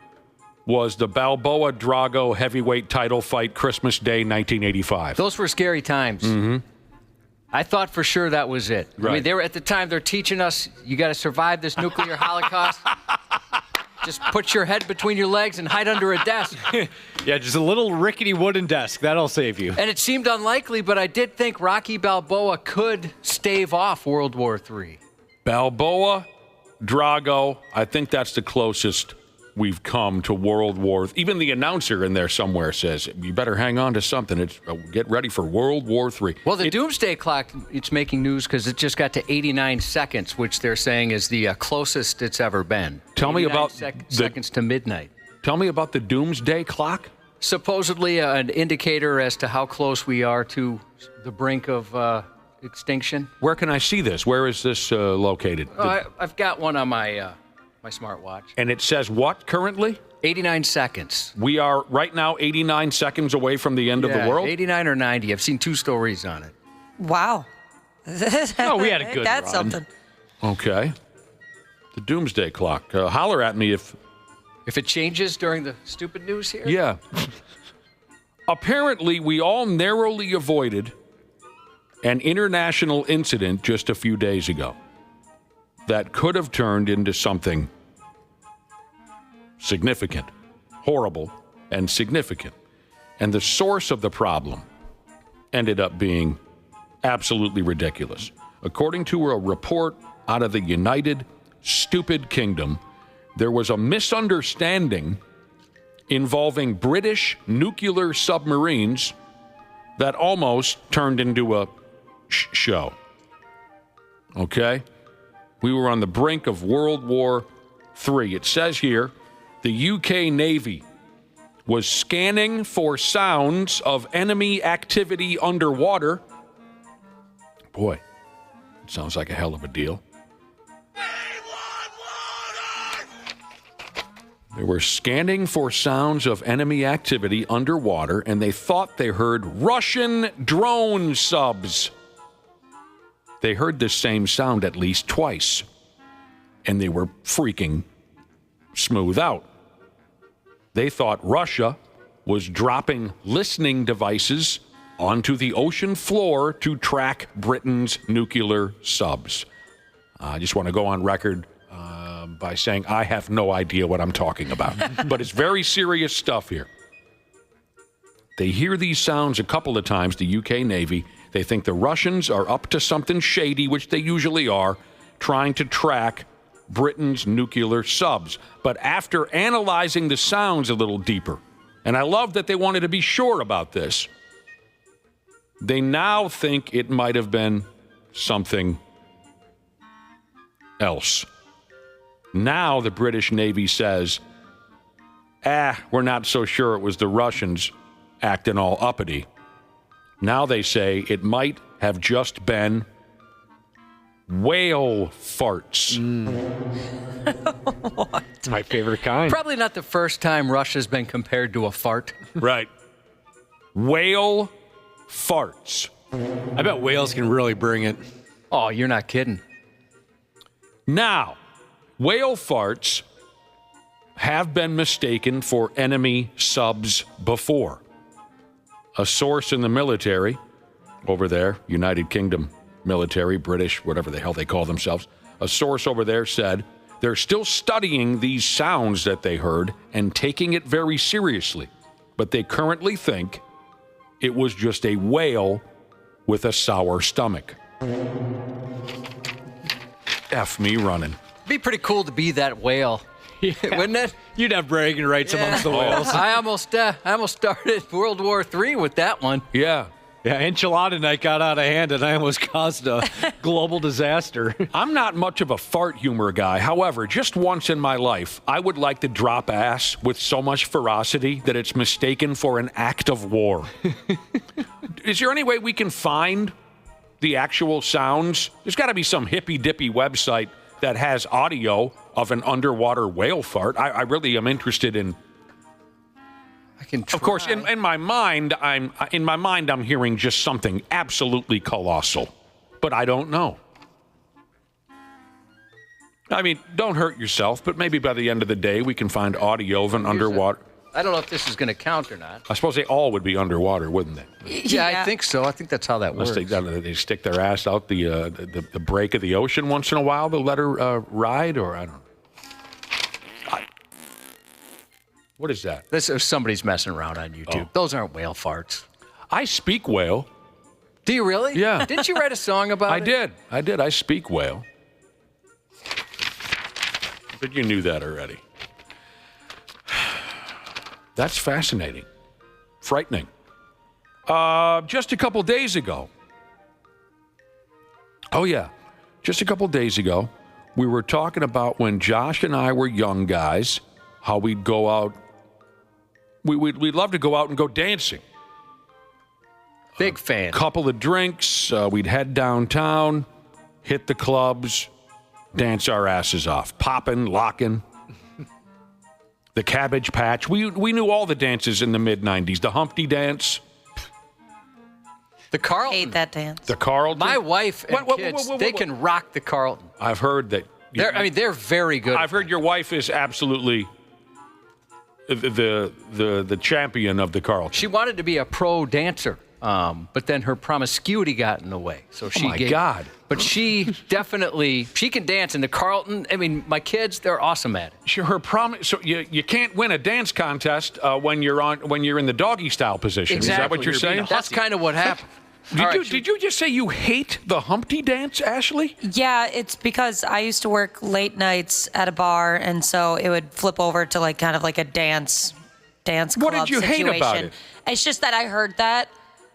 Speaker 4: was the Balboa-Drago heavyweight title fight Christmas Day, 1985.
Speaker 5: Those were scary times.
Speaker 4: Mm-hmm.
Speaker 5: I thought for sure that was it.
Speaker 4: Right.
Speaker 5: I mean, they were at the time, they're teaching us, you got to survive this nuclear holocaust. Just put your head between your legs and hide under a desk.
Speaker 2: Yeah, just a little rickety wooden desk. That'll save you.
Speaker 5: And it seemed unlikely, but I did think Rocky Balboa could stave off World War III.
Speaker 4: Balboa, Drago, I think that's the closest we've come to World War. Even the announcer in there somewhere says, you better hang on to something. It's get ready for World War III.
Speaker 5: Well, the Doomsday Clock, it's making news because it just got to 89 seconds, which they're saying is the closest it's ever been.
Speaker 4: Tell me about
Speaker 5: seconds to midnight.
Speaker 4: Tell me about the Doomsday Clock.
Speaker 5: Supposedly an indicator as to how close we are to the brink of extinction.
Speaker 4: Where can I see this? Where is this located?
Speaker 5: I've got one on my smartwatch.
Speaker 4: And it says what currently?
Speaker 5: 89 seconds.
Speaker 4: We are right now 89 seconds away from the end of the world?
Speaker 5: 89 or 90. I've seen 2 stories on it.
Speaker 6: Wow.
Speaker 2: Oh, we had a good
Speaker 6: That's
Speaker 2: run.
Speaker 6: something.
Speaker 4: Okay. The Doomsday Clock. Holler at me if
Speaker 5: it changes during the stupid news here?
Speaker 4: Yeah. Apparently, we all narrowly avoided an international incident just a few days ago that could have turned into something significant, horrible, and significant. And the source of the problem ended up being absolutely ridiculous. According to a report out of the United Stupid Kingdom, there was a misunderstanding involving British nuclear submarines that almost turned into a show. Okay? We were on the brink of World War III. It says here the UK Navy was scanning for sounds of enemy activity underwater. Boy, it sounds like a hell of a deal. They were scanning for sounds of enemy activity underwater, and they thought they heard Russian drone subs. They heard the same sound at least twice, and they were freaking smooth out. They thought Russia was dropping listening devices onto the ocean floor to track Britain's nuclear subs. I just want to go on record by saying I have no idea what I'm talking about. But it's very serious stuff here. They hear these sounds a couple of times, the UK Navy. They think the Russians are up to something shady, which they usually are, trying to track Britain's nuclear subs. But after analyzing the sounds a little deeper, and I love that they wanted to be sure about this, they now think it might have been something else. Now the British Navy says, we're not so sure it was the Russians acting all uppity. Now they say it might have just been whale farts.
Speaker 2: What? It's my favorite kind.
Speaker 5: Probably not the first time Russia's been compared to a fart.
Speaker 4: Right. Whale farts.
Speaker 2: I bet whales can really bring it.
Speaker 5: Oh, you're not kidding.
Speaker 4: Now, whale farts have been mistaken for enemy subs before. A source in the military over there, United Kingdom military, British, whatever the hell they call themselves, a source over there said they're still studying these sounds that they heard and taking it very seriously. But they currently think it was just a whale with a sour stomach. F me running.
Speaker 5: It'd be pretty cool to be that whale, wouldn't it?
Speaker 2: You'd have bragging rights amongst the whales.
Speaker 5: I almost started World War III with that one.
Speaker 4: Yeah.
Speaker 2: Yeah, enchilada night got out of hand, and I almost caused a global disaster.
Speaker 4: I'm not much of a fart humor guy. However, just once in my life, I would like to drop ass with so much ferocity that it's mistaken for an act of war. Is there any way we can find the actual sounds? There's got to be some hippy-dippy website that has audio of an underwater whale fart. I really am interested in.
Speaker 5: I can try.
Speaker 4: Of course, in my mind, I'm hearing just something absolutely colossal, but I don't know. I mean, don't hurt yourself, but maybe by the end of the day, we can find audio of an underwater.
Speaker 5: I don't know if this is going to count or not.
Speaker 4: I suppose they all would be underwater, wouldn't they?
Speaker 5: Yeah, I think so. I think that's how that works.
Speaker 4: They stick their ass out the break of the ocean once in a while to let her ride, or I don't know. What is that?
Speaker 5: This is somebody's messing around on YouTube. Those aren't whale farts.
Speaker 4: I speak whale.
Speaker 5: Do you really?
Speaker 4: Yeah.
Speaker 5: Didn't you write a song about it?
Speaker 4: I did. I speak whale. But you knew that already. That's fascinating. Frightening. Just a couple days ago. Oh, yeah. Just a couple days ago, we were talking about when Josh and I were young guys, how we'd go out. We'd love to go out and go dancing.
Speaker 5: Big fan.
Speaker 4: Couple of drinks. We'd head downtown, hit the clubs, dance our asses off. Popping, locking. The Cabbage Patch. We knew all the dances in the mid-'90s. The Humpty Dance.
Speaker 5: The Carlton.
Speaker 6: Hate that dance.
Speaker 4: The Carlton.
Speaker 5: My wife and kids, they can rock the Carlton.
Speaker 4: I've heard that.
Speaker 5: They're very good.
Speaker 4: I've heard your wife is absolutely the champion of the Carlton.
Speaker 5: She wanted to be a pro dancer, but then her promiscuity got in the way. So she
Speaker 4: God.
Speaker 5: But she can dance in the Carlton. I mean, my kids, they're awesome at it.
Speaker 4: Her promise. So you can't win a dance contest when you're in the doggy style position.
Speaker 5: Exactly.
Speaker 4: Is that what you're saying?
Speaker 5: That's kind of what happened.
Speaker 4: Did you just say you hate the Humpty Dance, Ashley?
Speaker 6: Yeah, it's because I used to work late nights at a bar, and so it would flip over to like kind of like a dance club
Speaker 4: What did you
Speaker 6: situation.
Speaker 4: hate about it?
Speaker 6: It's just that I heard that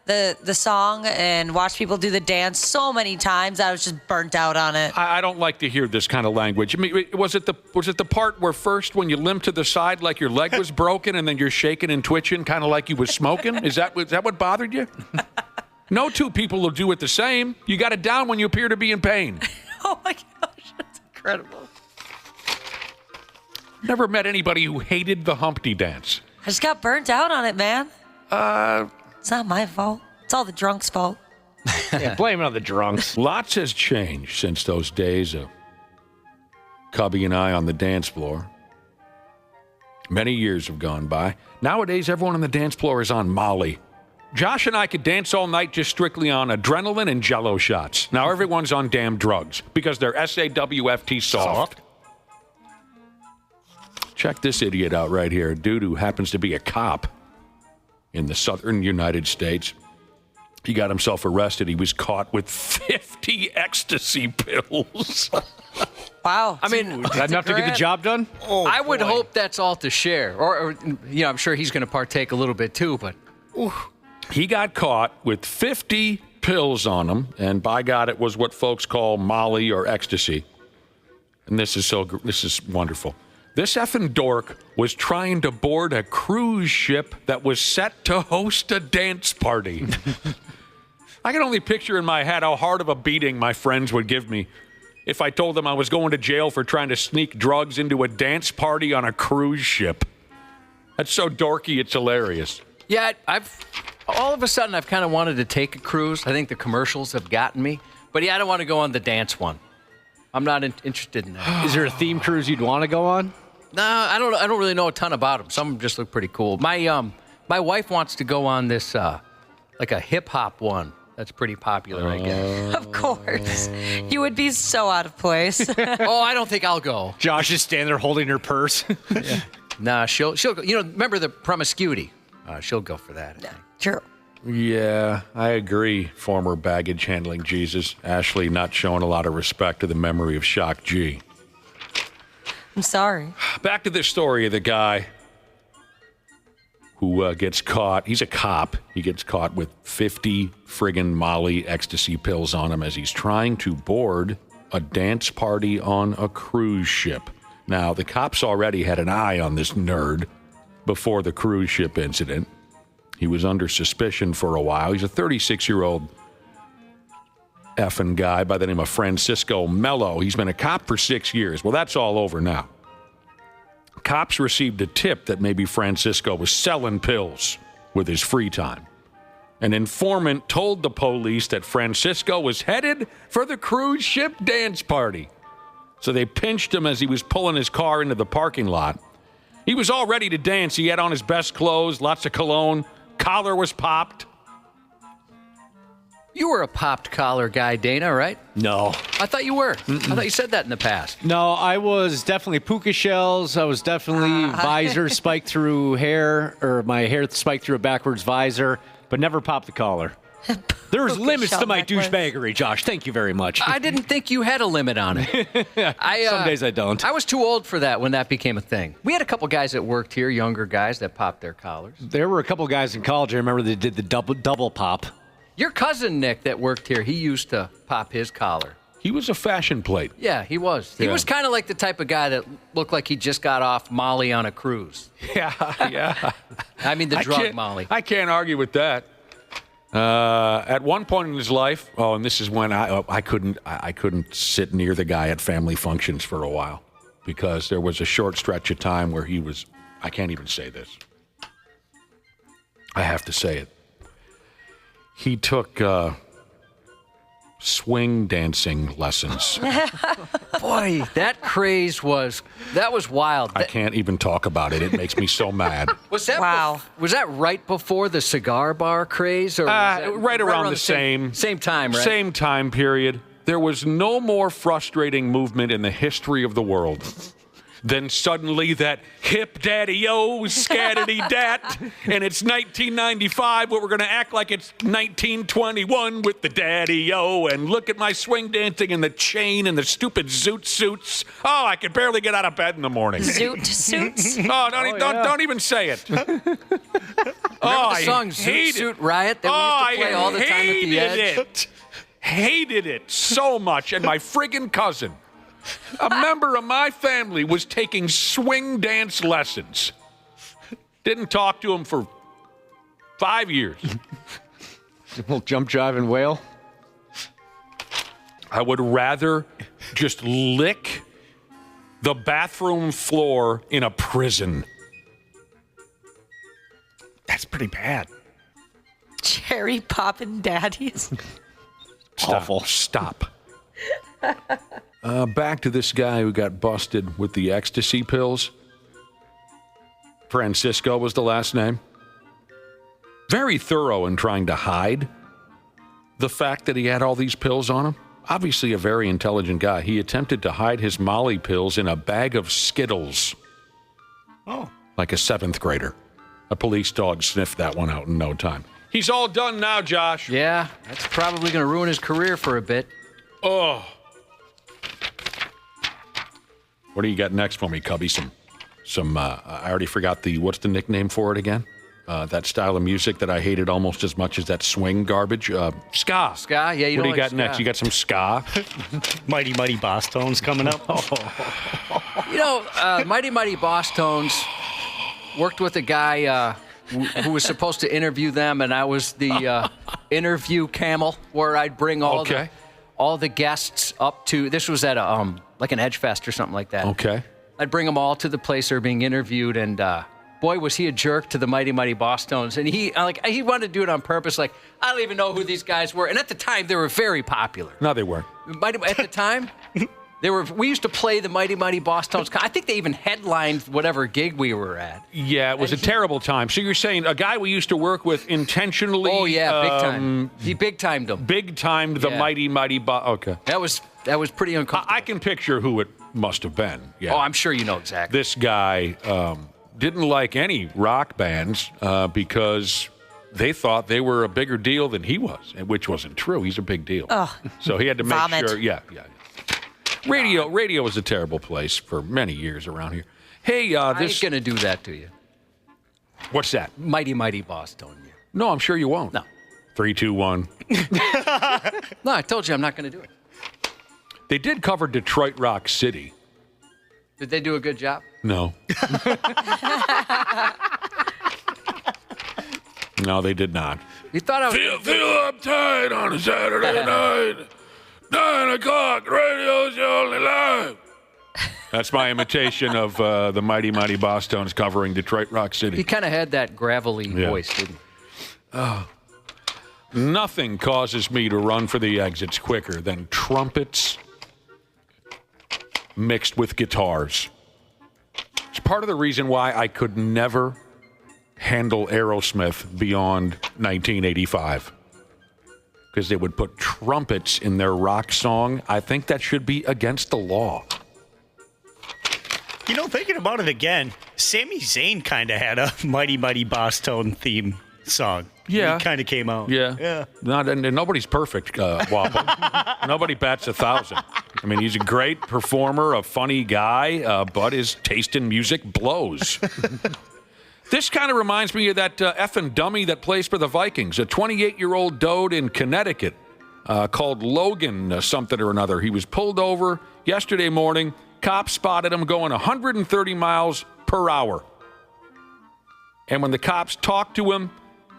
Speaker 6: the song and watched people do the dance so many times. I was just burnt out on it.
Speaker 4: I don't like to hear this kind of language. I mean, was it the part where first when you limp to the side like your leg was broken and then you're shaking and twitching kind of like you was smoking? Is that what bothered you? No two people will do it the same. You got it down when you appear to be in pain.
Speaker 6: Oh my gosh, that's incredible.
Speaker 4: Never met anybody who hated the Humpty dance.
Speaker 6: I just got burnt out on it, man. It's not my fault. It's all the drunks' fault.
Speaker 2: Yeah, blame it on the drunks.
Speaker 4: Lots has changed since those days of Cubby and I on the dance floor. Many years have gone by. Nowadays, everyone on the dance floor is on Molly. Josh and I could dance all night just strictly on adrenaline and Jell-O shots. Now everyone's on damn drugs because they're SAWFT soft. Check this idiot out right here. A dude who happens to be a cop in the southern United States. He got himself arrested. He was caught with 50 ecstasy pills.
Speaker 5: Wow. I mean,
Speaker 2: is that enough to get the job done?
Speaker 5: Oh, I would hope that's all to share. Or I'm sure he's going to partake a little bit too, but.
Speaker 4: Ooh. He got caught with 50 pills on him, and by God, it was what folks call Molly or ecstasy. And this is wonderful. This effing dork was trying to board a cruise ship that was set to host a dance party. I can only picture in my head how hard of a beating my friends would give me if I told them I was going to jail for trying to sneak drugs into a dance party on a cruise ship. That's so dorky, it's hilarious.
Speaker 5: Yeah, all of a sudden I've kind of wanted to take a cruise. I think the commercials have gotten me. But yeah, I don't want to go on the dance one. I'm not interested in that.
Speaker 2: Is there a theme cruise you'd want to go on?
Speaker 5: No, I don't really know a ton about them. Some of them just look pretty cool. My wife wants to go on this like a hip hop one. That's pretty popular, I guess.
Speaker 6: Of course. You would be so out of place.
Speaker 5: Oh, I don't think I'll go.
Speaker 2: Josh is standing there holding her purse.
Speaker 5: Yeah. Nah, she'll go. You know, remember the promiscuity? She'll go for that.
Speaker 6: Yeah, true.
Speaker 4: Yeah, I agree. Former baggage handling Jesus. Ashley not showing a lot of respect to the memory of Shock G.
Speaker 6: I'm sorry.
Speaker 4: Back to this story of the guy who gets caught. He's a cop. He gets caught with 50 friggin' Molly ecstasy pills on him as he's trying to board a dance party on a cruise ship. Now, the cops already had an eye on this nerd before the cruise ship incident. He was under suspicion for a while. He's a 36-year-old effing guy by the name of Francisco Mello. He's been a cop for 6 years. Well, that's all over now. Cops received a tip that maybe Francisco was selling pills with his free time. An informant told the police that Francisco was headed for the cruise ship dance party. So they pinched him as he was pulling his car into the parking lot. He was all ready to dance. He had on his best clothes, lots of cologne. Collar was popped.
Speaker 5: You were a popped collar guy, Dana, right?
Speaker 2: No.
Speaker 5: I thought you were. I thought you said that in the past.
Speaker 2: No, I was definitely puka shells. I was definitely visor spiked through hair, or my hair spiked through a backwards visor, but never popped the collar. There's limits to my douchebaggery, Josh. Thank you very much.
Speaker 5: I didn't think you had a limit on it.
Speaker 2: Some days I don't.
Speaker 5: I was too old for that when that became a thing. We had a couple guys that worked here, younger guys, that popped their collars.
Speaker 2: There were a couple guys in college, I remember, that did the double pop.
Speaker 5: Your cousin, Nick, that worked here, he used to pop his collar.
Speaker 4: He was a fashion plate.
Speaker 5: Yeah, he was. He was kind of like the type of guy that looked like he just got off Molly on a cruise.
Speaker 4: Yeah.
Speaker 5: I mean, the drug Molly.
Speaker 4: I can't argue with that. At one point in his life, and this is when I couldn't sit near the guy at family functions for a while because there was a short stretch of time where he was, I can't even say this. I have to say it. He took swing dancing lessons.
Speaker 5: Boy, that craze was wild.
Speaker 4: I can't even talk about it. It makes me so mad.
Speaker 5: Was that was that right before the cigar bar craze, or was that
Speaker 4: right around the same
Speaker 5: time, right?
Speaker 4: Same time period. There was no more frustrating movement in the history of the world than suddenly that hip daddy-o, scattity-dat, and it's 1995, but we're going to act like it's 1921 with the daddy-o, and look at my swing dancing and the chain and the stupid zoot suits. Oh, I could barely get out of bed in the morning.
Speaker 6: Zoot suits?
Speaker 4: Oh, don't even say it.
Speaker 5: Remember the song Zoot Suit Riot that we used to play all the time at the Edge?
Speaker 4: Hated it so much. And my friggin' cousin, a member of my family, was taking swing dance lessons. Didn't talk to him for 5 years.
Speaker 2: A little jump, jive, and wail.
Speaker 4: I would rather just lick the bathroom floor in a prison.
Speaker 7: That's pretty bad.
Speaker 6: Cherry poppin' daddies.
Speaker 4: Awful. Stop. Back to this guy who got busted with the ecstasy pills. Francisco was the last name. Very thorough in trying to hide the fact that he had all these pills on him. Obviously a very intelligent guy. He attempted to hide his Molly pills in a bag of Skittles.
Speaker 7: Oh.
Speaker 4: Like a 7th grader. A police dog sniffed that one out in no time. He's all done now, Josh.
Speaker 5: Yeah, that's probably going to ruin his career for a bit.
Speaker 4: Oh. What do you got next for me, Cubby? I already forgot what's the nickname for it again? That style of music that I hated almost as much as that swing garbage. Ska.
Speaker 5: Ska? Yeah, you
Speaker 4: what
Speaker 5: don't
Speaker 4: do you
Speaker 5: like
Speaker 4: got
Speaker 5: ska.
Speaker 4: next? You got some ska?
Speaker 7: Mighty Mighty Boss Tones coming up.
Speaker 5: You know, Mighty Mighty Boss Tones worked with a guy who was supposed to interview them, and I was the interview camel, where I'd bring all the guests up to. This was at like an Edge Fest or something like that.
Speaker 4: Okay.
Speaker 5: I'd bring them all to the place they're being interviewed, and boy, was he a jerk to the Mighty Mighty Boss Tones. And he wanted to do it on purpose. Like, I don't even know who these guys were. And at the time, they were very popular.
Speaker 4: No, they weren't.
Speaker 5: At the time, we used to play the Mighty Mighty Boss Tones. I think they even headlined whatever gig we were at.
Speaker 4: Yeah, it was a terrible time. So you're saying a guy we used to work with intentionally...
Speaker 5: Oh, yeah, big time. He big-timed them.
Speaker 4: Big-timed the Mighty Mighty Boss... Okay.
Speaker 5: That was pretty uncomfortable.
Speaker 4: I can picture who it must have been. Yeah.
Speaker 5: Oh, I'm sure you know exactly.
Speaker 4: This guy didn't like any rock bands because they thought they were a bigger deal than he was, which wasn't true. He's a big deal.
Speaker 6: Oh,
Speaker 4: so he had to make
Speaker 6: vomit.
Speaker 4: sure. Yeah. Radio was a terrible place for many years around here. Hey,
Speaker 5: I ain't going to do that to you.
Speaker 4: What's that?
Speaker 5: Mighty Mighty Boss Tone you.
Speaker 4: No, I'm sure you won't.
Speaker 5: No.
Speaker 4: 3, 2, 1.
Speaker 5: No, I told you I'm not going to do it.
Speaker 4: They did cover Detroit Rock City.
Speaker 5: Did they do a good job?
Speaker 4: No. No, they did not.
Speaker 5: You thought I was...
Speaker 4: Feel uptight on a Saturday night. 9 o'clock, radio's the only live. That's my imitation of the Mighty Mighty Boss Tones covering Detroit Rock City.
Speaker 5: He kind of had that gravelly voice, didn't he?
Speaker 4: Nothing causes me to run for the exits quicker than trumpets mixed with guitars. It's part of the reason why I could never handle Aerosmith beyond 1985. Because they would put trumpets in their rock song. I think that should be against the law.
Speaker 7: You know, thinking about it again, Sami Zayn kind of had a Mighty Mighty Boss Tone theme song.
Speaker 4: Yeah.
Speaker 7: He kind of came out.
Speaker 4: Yeah. And nobody's perfect, Wapple. Nobody bats 1,000. I mean, he's a great performer, a funny guy, but his taste in music blows. This kind of reminds me of that effing dummy that plays for the Vikings, a 28-year-old dude in Connecticut called Logan something or another. He was pulled over yesterday morning. Cops spotted him going 130 miles per hour. And when the cops talked to him,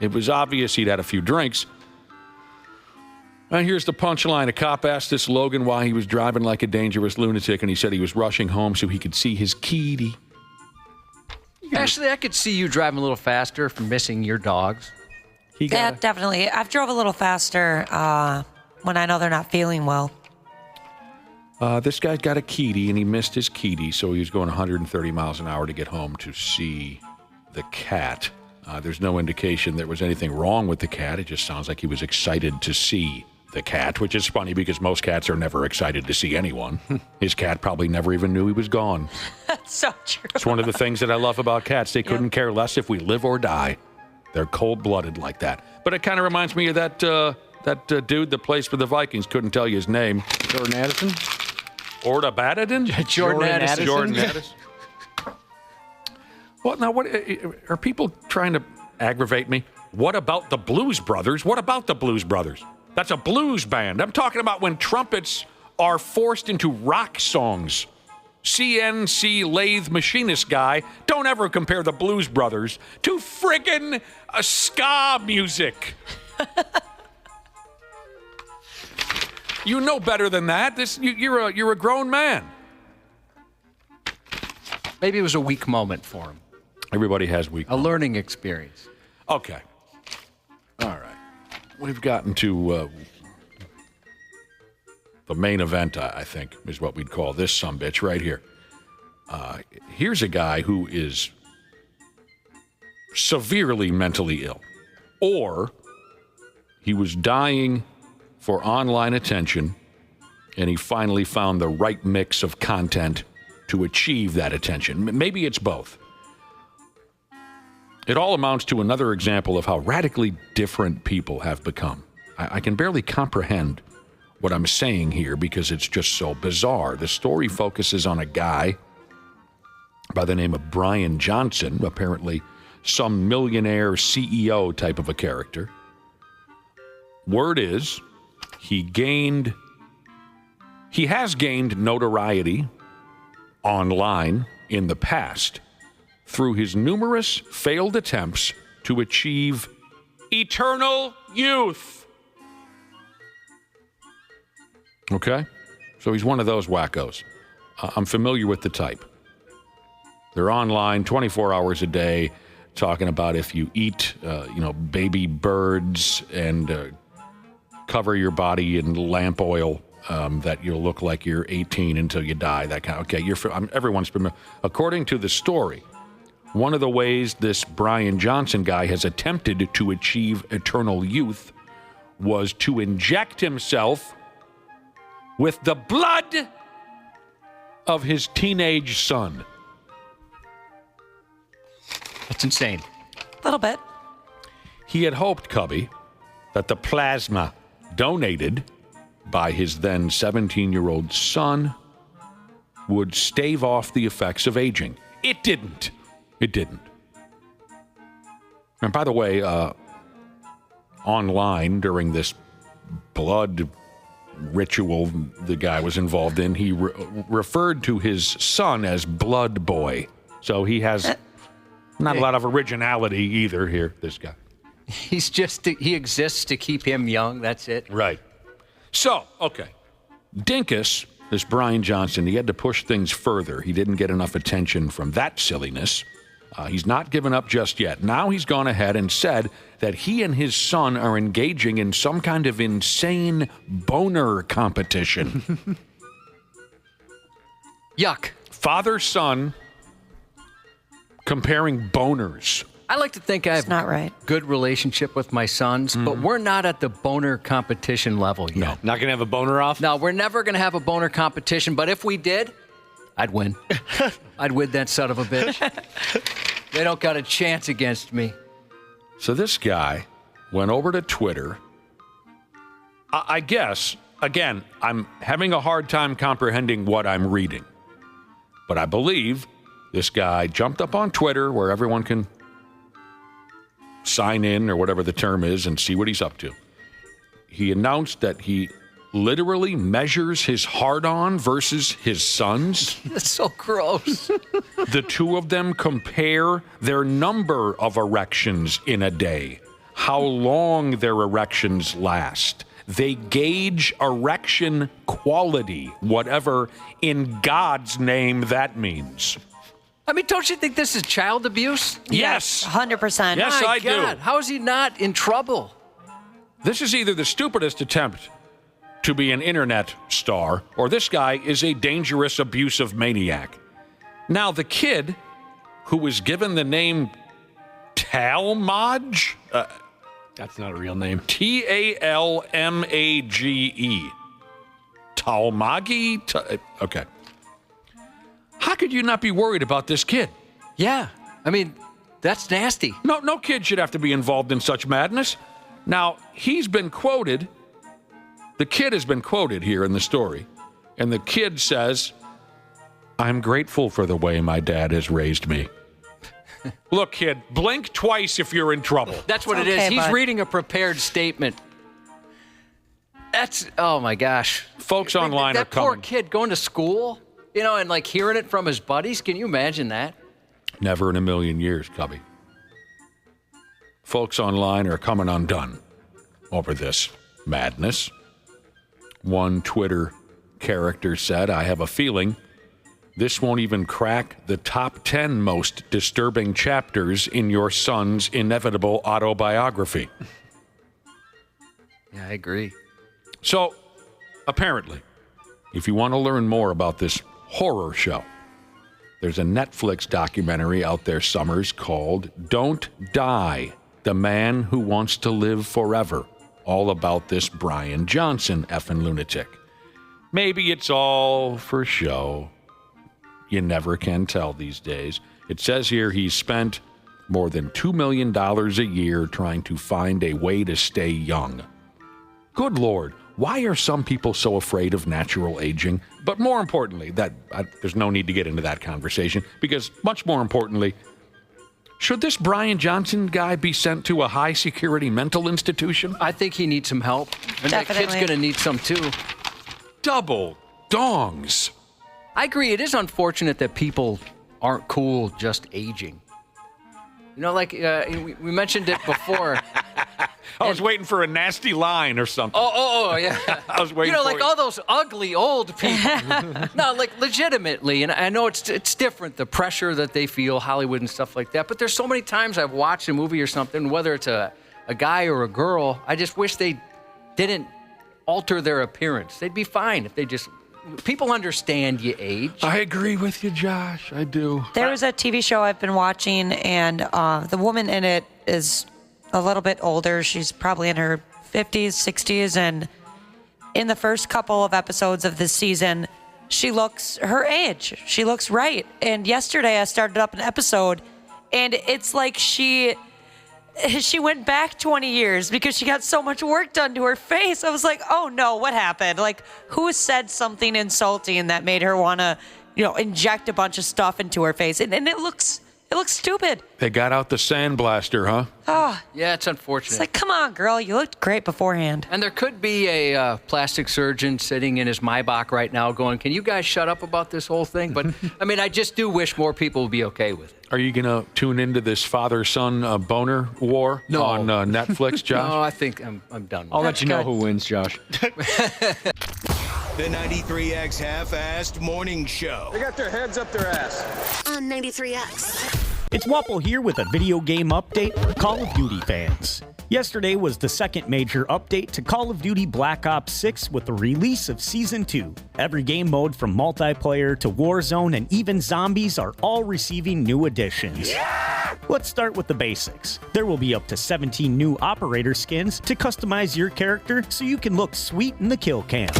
Speaker 4: it was obvious he'd had a few drinks. And here's the punchline. A cop asked this Logan why he was driving like a dangerous lunatic, and he said he was rushing home so he could see his kitty.
Speaker 5: Actually, I could see you driving a little faster for missing your dogs.
Speaker 6: Yeah, definitely. I've drove a little faster when I know they're not feeling well.
Speaker 4: This guy's got a kitty, and he missed his kitty, so he was going 130 miles an hour to get home to see the cat. There's no indication there was anything wrong with the cat. It just sounds like he was excited to see the cat, which is funny because most cats are never excited to see anyone. His cat probably never even knew he was gone.
Speaker 6: That's so true.
Speaker 4: It's one of the things that I love about cats. They couldn't care less if we live or die. They're cold-blooded like that. But it kind of reminds me of that dude that plays for the Vikings. Couldn't tell you his name.
Speaker 2: Jordan Addison?
Speaker 4: Orta Badadin?
Speaker 5: Jordan Addison.
Speaker 4: Jordan Addison. Well, now, what are people trying to aggravate me? What about the Blues Brothers? What about the Blues Brothers? That's a blues band. I'm talking about when trumpets are forced into rock songs. CNC lathe machinist guy, don't ever compare the Blues Brothers to friggin' ska music. You know better than that. You're a grown man.
Speaker 5: Maybe it was a weak moment for him.
Speaker 4: Everybody has weak moments.
Speaker 5: A learning experience.
Speaker 4: Okay. All right. We've gotten to the main event, I think, is what we'd call this sumbitch right here. Here's a guy who is severely mentally ill, or he was dying for online attention, and he finally found the right mix of content to achieve that attention. Maybe it's both. It all amounts to another example of how radically different people have become. I can barely comprehend what I'm saying here because it's just so bizarre. The story focuses on a guy by the name of Brian Johnson, apparently some millionaire CEO type of a character. Word is he has gained notoriety online in the past through his numerous failed attempts to achieve eternal youth. Okay? So he's one of those wackos. I'm familiar with the type. They're online 24 hours a day talking about if you eat, baby birds and cover your body in lamp oil, that you'll look like you're 18 until you die. That kind of, okay, everyone's familiar. According to the story, one of the ways this Brian Johnson guy has attempted to achieve eternal youth was to inject himself with the blood of his teenage son.
Speaker 5: That's insane.
Speaker 6: A little bit.
Speaker 4: He had hoped, Cubby, that the plasma donated by his then 17-year-old son would stave off the effects of aging. It didn't. It didn't. And by the way, online during this blood ritual the guy was involved in, he referred to his son as Blood Boy. So he has not a lot of originality either here, this guy.
Speaker 5: He exists to keep him young, that's it.
Speaker 4: Right. So, okay. Dinkus, this Brian Johnson, he had to push things further. He didn't get enough attention from that silliness. He's not given up just yet. Now he's gone ahead and said that he and his son are engaging in some kind of insane boner competition.
Speaker 5: Yuck.
Speaker 4: Father-son comparing boners.
Speaker 5: I like to think I have
Speaker 6: not right.
Speaker 5: Good relationship with my sons, but we're not at the boner competition level yet.
Speaker 2: No. Not going to have a boner off?
Speaker 5: No, we're never going to have a boner competition, but if we did, I'd win. I'd win that son of a bitch. They don't got a chance against me.
Speaker 4: So this guy went over to Twitter. I guess, again, I'm having a hard time comprehending what I'm reading. But I believe this guy jumped up on Twitter where everyone can sign in or whatever the term is and see what he's up to. He announced that he literally measures his hard-on versus his son's.
Speaker 5: That's so gross.
Speaker 4: The two of them compare their number of erections in a day, how long their erections last. They gauge erection quality, whatever in God's name that means.
Speaker 5: I mean, don't you think this is child abuse?
Speaker 4: Yes.
Speaker 6: 100%.
Speaker 4: Yes,
Speaker 5: My
Speaker 4: I
Speaker 5: God,
Speaker 4: do.
Speaker 5: how is he not in trouble?
Speaker 4: This is either the stupidest attempt to be an internet star, or this guy is a dangerous, abusive maniac. Now, the kid who was given the name Talmage,
Speaker 2: that's not a real name.
Speaker 4: Talmage. Talmage? Okay. How could you not be worried about this kid?
Speaker 5: Yeah. I mean, that's nasty.
Speaker 4: No kid should have to be involved in such madness. Now, he's been quoted. The kid has been quoted here in the story. And the kid says, "I'm grateful for the way my dad has raised me." Look, kid, blink twice if you're in trouble.
Speaker 5: That's what it is. He's reading a prepared statement. Oh my gosh.
Speaker 4: Folks online are coming.
Speaker 5: That poor kid going to school, and like hearing it from his buddies. Can you imagine that?
Speaker 4: Never in a million years, Cubby. Folks online are coming undone over this madness. One Twitter character said, I have a feeling this won't even crack the top 10 most disturbing chapters in your son's inevitable autobiography.
Speaker 5: Yeah, I agree.
Speaker 4: So, apparently, if you want to learn more about this horror show, there's a Netflix documentary out there, Summers, called Don't Die, The Man Who Wants to Live Forever, all about this Brian Johnson effing lunatic. Maybe it's all for show. You never can tell these days. It says here he's spent more than $2 million a year trying to find a way to stay young. Good Lord, why are some people so afraid of natural aging? But more importantly, there's no need to get into that conversation, because much more importantly, should this Brian Johnson guy be sent to a high-security mental institution?
Speaker 5: I think he needs some help. And that kid's going to need some, too.
Speaker 4: Double dongs.
Speaker 5: I agree. It is unfortunate that people aren't cool just aging. We mentioned it before.
Speaker 4: I was waiting for a nasty line or something.
Speaker 5: Oh, yeah.
Speaker 4: I was waiting for
Speaker 5: all those ugly old people. No, legitimately. And I know it's different, the pressure that they feel, Hollywood and stuff like that. But there's so many times I've watched a movie or something, whether it's a guy or a girl, I just wish they didn't alter their appearance. They'd be fine if they just... People understand you age.
Speaker 4: I agree with you, Josh. I do.
Speaker 6: There was a TV show I've been watching, and the woman in it is a little bit older. She's probably in her 50s, 60s, and in the first couple of episodes of this season, she looks her age. She looks right. And yesterday I started up an episode, and it's like she went back 20 years because she got so much work done to her face. I was like, oh no, what happened? Like, who said something insulting that made her want to, inject a bunch of stuff into her face? And it looks stupid.
Speaker 4: They got out the sandblaster, huh?
Speaker 6: Oh.
Speaker 5: Yeah, it's unfortunate.
Speaker 6: It's like, come on, girl. You looked great beforehand.
Speaker 5: And there could be a plastic surgeon sitting in his Maybach right now going, can you guys shut up about this whole thing? But, I just do wish more people would be okay with it.
Speaker 4: Are you going to tune into this father-son boner war on Netflix, Josh?
Speaker 5: No, I think I'm done.
Speaker 2: I'll let you know who wins, Josh.
Speaker 3: The 93X Half-Assed Morning Show.
Speaker 12: They got their heads up their ass.
Speaker 13: On 93X.
Speaker 14: It's Wupple here with a video game update for Call of Duty fans. Yesterday was the second major update to Call of Duty Black Ops 6 with the release of Season 2. Every game mode from multiplayer to Warzone and even zombies are all receiving new additions. Yeah! Let's start with the basics. There will be up to 17 new operator skins to customize your character so you can look sweet in the kill cam.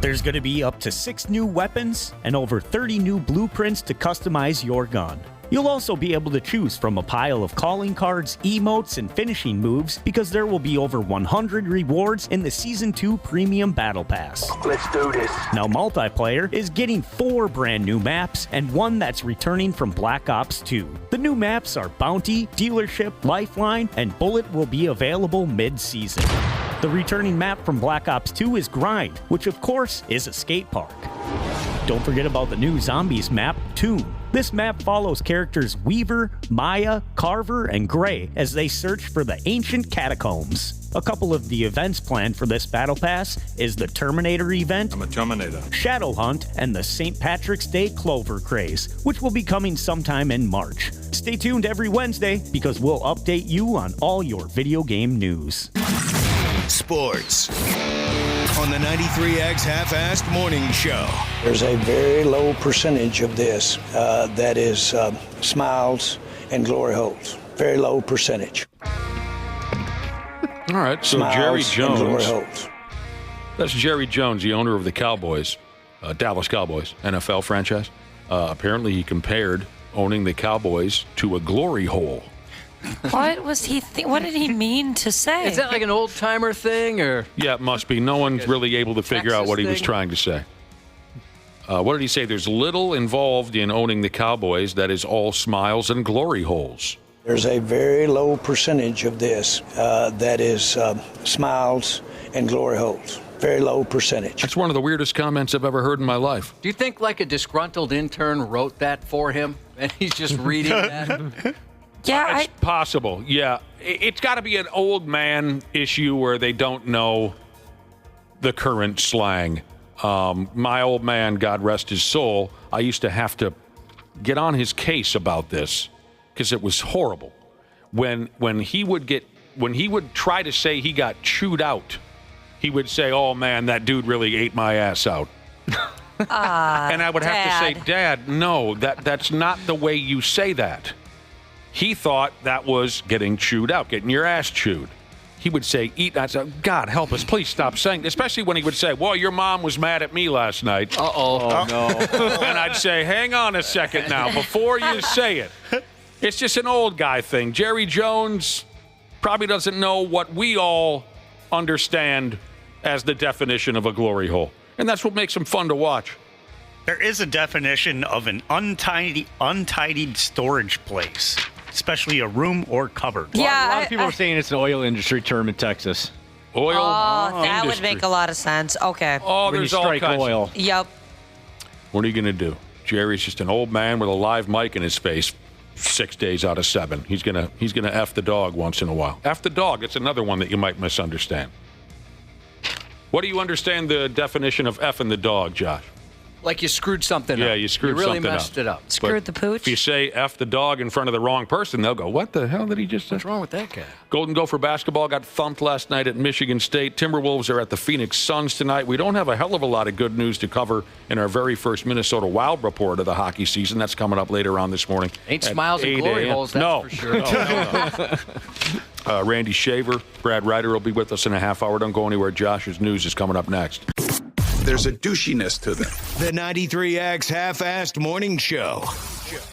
Speaker 14: There's going to be up to 6 new weapons and over 30 new blueprints to customize your gun. You'll also be able to choose from a pile of calling cards, emotes, and finishing moves because there will be over 100 rewards in the Season 2 Premium Battle Pass.
Speaker 12: Let's do this.
Speaker 14: Now multiplayer is getting 4 brand new maps and 1 that's returning from Black Ops 2. The new maps are Bounty, Dealership, Lifeline, and Bullet will be available mid-season. The returning map from Black Ops 2 is Grind, which of course is a skate park. Don't forget about the new Zombies map, Tomb. This map follows characters Weaver, Maya, Carver, and Gray as they search for the ancient catacombs. A couple of the events planned for this Battle Pass is the Terminator event,
Speaker 15: I'm a Terminator,
Speaker 14: Shadow Hunt, and the St. Patrick's Day Clover Craze, which will be coming sometime in March. Stay tuned every Wednesday because we'll update you on all your video game news.
Speaker 3: Sports on the 93X Half-Assed Morning Show.
Speaker 16: There's a very low percentage of this that is smiles and glory holes. Very low percentage.
Speaker 4: All right, so
Speaker 16: smiles
Speaker 4: Jerry Jones.
Speaker 16: And glory holes.
Speaker 4: That's Jerry Jones, the owner of the Cowboys, Dallas Cowboys, NFL franchise. Apparently he compared owning the Cowboys to a glory hole.
Speaker 6: What was he? What did he mean to say?
Speaker 5: Is that like an old timer thing, or?
Speaker 4: Yeah, it must be. No one's really able to figure out what he was trying to say. What did he say? There's little involved in owning the Cowboys that is all smiles and glory holes.
Speaker 16: There's a very low percentage of this that is smiles and glory holes. Very low percentage.
Speaker 4: That's one of the weirdest comments I've ever heard in my life.
Speaker 5: Do you think like a disgruntled intern wrote that for him and he's just reading that?
Speaker 6: Yeah,
Speaker 4: it's possible. Yeah, it's got to be an old man issue where they don't know the current slang. My old man, God rest his soul, I used to have to get on his case about this because it was horrible. When he would try to say he got chewed out, he would say, "Oh man, that dude really ate my ass out." And I would have to say, "Dad, no, that's not the way you say that." He thought that was getting chewed out, getting your ass chewed. He would say, "Eat." I'd say, "God help us, please stop saying." Especially when he would say, "Well, your mom was mad at me last night."
Speaker 5: Oh no!
Speaker 4: And I'd say, "Hang on a second now, before you say it." It's just an old guy thing. Jerry Jones probably doesn't know what we all understand as the definition of a glory hole. And that's what makes him fun to watch.
Speaker 7: There is a definition of an untidied storage place, especially a room or cupboard.
Speaker 2: Yeah, a lot of people are saying it's an oil industry term in Texas.
Speaker 4: Oil
Speaker 6: that
Speaker 4: industry.
Speaker 6: would make a lot of sense. Okay.
Speaker 4: Oh,
Speaker 2: When
Speaker 4: there's
Speaker 2: you
Speaker 4: all
Speaker 2: strike
Speaker 4: kinds.
Speaker 2: oil.
Speaker 6: Yep.
Speaker 4: What are you going to do? Jerry's just an old man with a live mic in his face 6 days out of 7. He's gonna F the dog once in a while. F the dog, it's another one that you might misunderstand. What do you understand the definition of F and the dog, Josh?
Speaker 5: Like you screwed something up.
Speaker 4: Yeah, you screwed something up.
Speaker 5: You really messed it up.
Speaker 6: Screwed the pooch.
Speaker 4: If you say F the dog in front of the wrong person, they'll go, "What the hell did he just say?"
Speaker 5: What's wrong with that guy?
Speaker 4: Golden Gopher basketball got thumped last night at Michigan State. Timberwolves are at the Phoenix Suns tonight. We don't have a hell of a lot of good news to cover in our very first Minnesota Wild report of the hockey season. That's coming up later on this morning.
Speaker 5: Ain't smiles and glory holes, that's for sure.
Speaker 4: No. Randy Shaver, Brad Ryder will be with us in a half hour. Don't go anywhere. Josh's news is coming up next.
Speaker 3: There's a douchiness to them. The 93X Half-Assed Morning Show.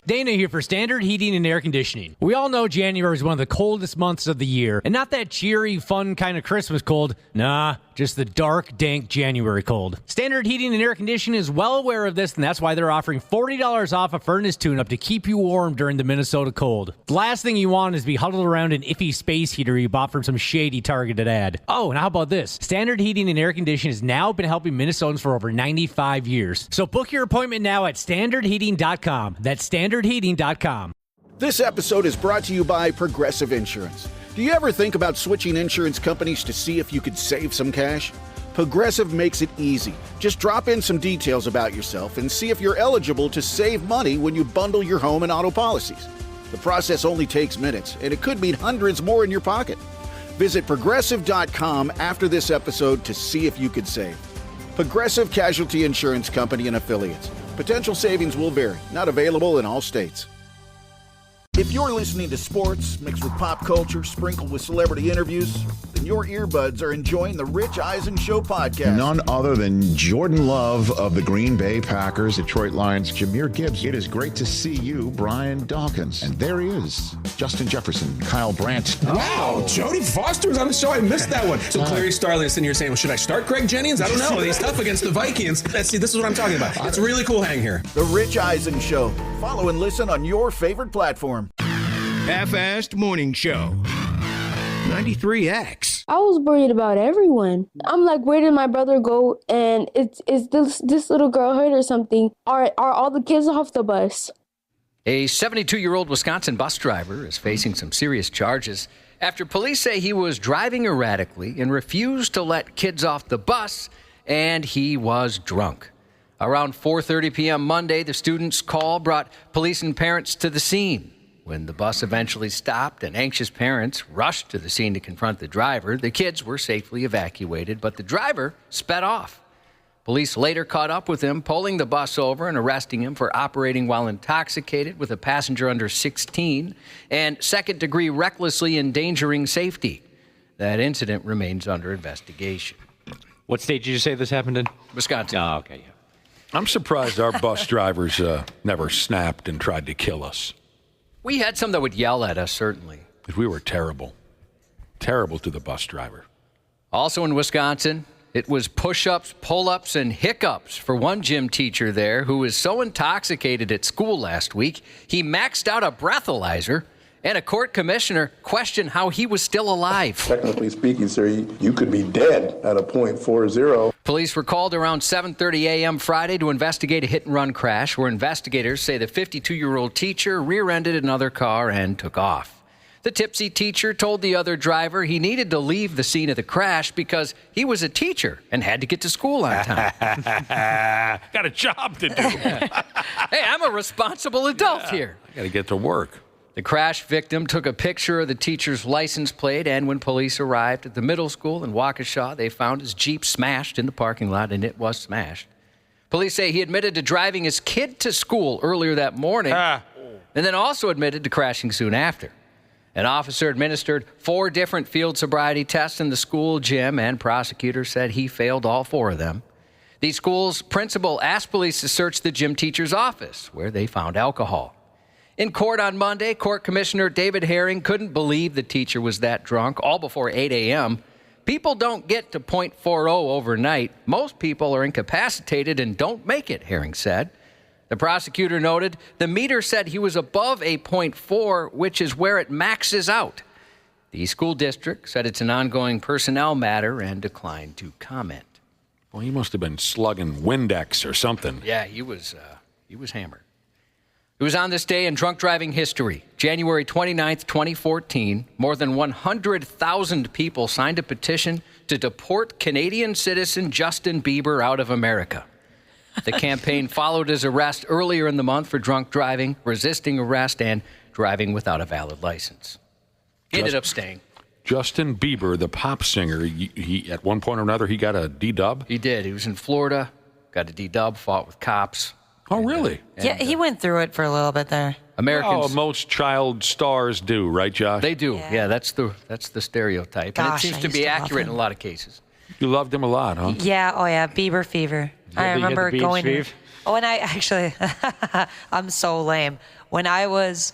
Speaker 2: Dana here for Standard Heating and Air Conditioning. We all know January is one of the coldest months of the year, and not that cheery, fun kind of Christmas cold. Nah, just the dark, dank January cold. Standard Heating and Air Conditioning is well aware of this, and that's why they're offering $40 off a furnace tune-up to keep you warm during the Minnesota cold. The last thing you want is to be huddled around an iffy space heater you bought from some shady targeted ad. Oh, and how about this? Standard Heating and Air Conditioning has now been helping Minnesotans for over 95 years. So book your appointment now at standardheating.com. That's standardheating.com.
Speaker 13: This episode is brought to you by Progressive Insurance. Do you ever think about switching insurance companies to see if you could save some cash? Progressive makes it easy. Just drop in some details about yourself and see if you're eligible to save money when you bundle your home and auto policies. The process only takes minutes, and it could mean hundreds more in your pocket. Visit Progressive.com after this episode to see if you could save. Progressive Casualty Insurance Company and Affiliates. Potential savings will vary. Not available in all states. If you're listening to sports mixed with pop culture, sprinkled with celebrity interviews, then your earbuds are enjoying the Rich Eisen Show podcast.
Speaker 15: None other than Jordan Love of the Green Bay Packers, Detroit Lions, Jahmyr Gibbs. It is great to see you, Brian Dawkins. And there he is, Justin Jefferson, Kyle Brandt.
Speaker 17: Wow, Jodie Foster was on the show. I missed that one. So Clary Starling is sitting here saying, well, should I start Greg Jennings? I don't know. He's tough against the Vikings. See, this is what I'm talking about. It's a really cool hang here.
Speaker 13: The Rich Eisen Show. Follow and listen on your favorite platform.
Speaker 3: Half-Assed Morning Show. 93X.
Speaker 18: I was worried about everyone. I'm like, where did my brother go? And is this little girl hurt or something? Are all the kids off the bus?
Speaker 5: A 72-year-old Wisconsin bus driver is facing some serious charges after police say he was driving erratically and refused to let kids off the bus, and he was drunk. Around 4:30 p.m. Monday, the student's call brought police and parents to the scene. When the bus eventually stopped and anxious parents rushed to the scene to confront the driver, the kids were safely evacuated, but the driver sped off. Police later caught up with him, pulling the bus over and arresting him for operating while intoxicated with a passenger under 16 and second-degree recklessly endangering safety. That incident remains under investigation.
Speaker 2: What state did you say this happened in?
Speaker 5: Wisconsin.
Speaker 2: Oh, okay, yeah.
Speaker 4: I'm surprised our bus drivers never snapped and tried to kill us.
Speaker 5: We had some that would yell at us, certainly.
Speaker 4: We were terrible. Terrible to the bus driver.
Speaker 5: Also in Wisconsin, It was push-ups, pull-ups, and hiccups for one gym teacher there who was so intoxicated at school last week, he maxed out a breathalyzer, and a court commissioner questioned how he was still alive.
Speaker 12: Technically speaking, sir, you could be dead at a .40.
Speaker 5: Police were called around 7:30 a.m. Friday to investigate a hit-and-run crash where investigators say the 52-year-old teacher rear-ended another car and took off. The tipsy teacher told the other driver he needed to leave the scene of the crash because he was a teacher and had to get to school on time.
Speaker 4: Got a job to do.
Speaker 5: Hey, I'm a responsible adult here.
Speaker 4: I got to get to work.
Speaker 5: The crash victim took a picture of the teacher's license plate, and when police arrived at the middle school in Waukesha, they found his Jeep smashed in the parking lot, and it was smashed. Police say he admitted to driving his kid to school earlier that morning, and then also admitted to crashing soon after. An officer administered 4 different field sobriety tests in the school gym, and prosecutors said he failed all 4 of them. The school's principal asked police to search the gym teacher's office, where they found alcohol. In court on Monday, Court Commissioner David Herring couldn't believe the teacher was that drunk, all before 8 a.m. People don't get to .40 overnight. Most people are incapacitated and don't make it, Herring said. The prosecutor noted the meter said he was above a .4, which is where it maxes out. The school district said it's an ongoing personnel matter and declined to comment.
Speaker 4: Well, he must have been slugging Windex or something.
Speaker 5: Yeah, he was hammered. It was on this day in drunk driving history, January 29th, 2014. More than 100,000 people signed a petition to deport Canadian citizen Justin Bieber out of America. The campaign followed his arrest earlier in the month for drunk driving, resisting arrest, and driving without a valid license. He ended up staying.
Speaker 4: Justin Bieber, the pop singer, he at one point or another, he got a D-dub?
Speaker 5: He did. He was in Florida, got a D-dub, fought with cops.
Speaker 4: Oh, really?
Speaker 6: Yeah, he went through it for a little bit there.
Speaker 5: Americans.
Speaker 4: Oh, most child stars do, right, Josh?
Speaker 5: They do. Yeah, that's the stereotype.
Speaker 6: Gosh,
Speaker 5: and it seems to be accurate in a lot of cases.
Speaker 4: You loved him a lot, huh?
Speaker 6: Yeah, oh yeah, Bieber fever. I remember going to... Oh, and I actually... I'm so lame. When I was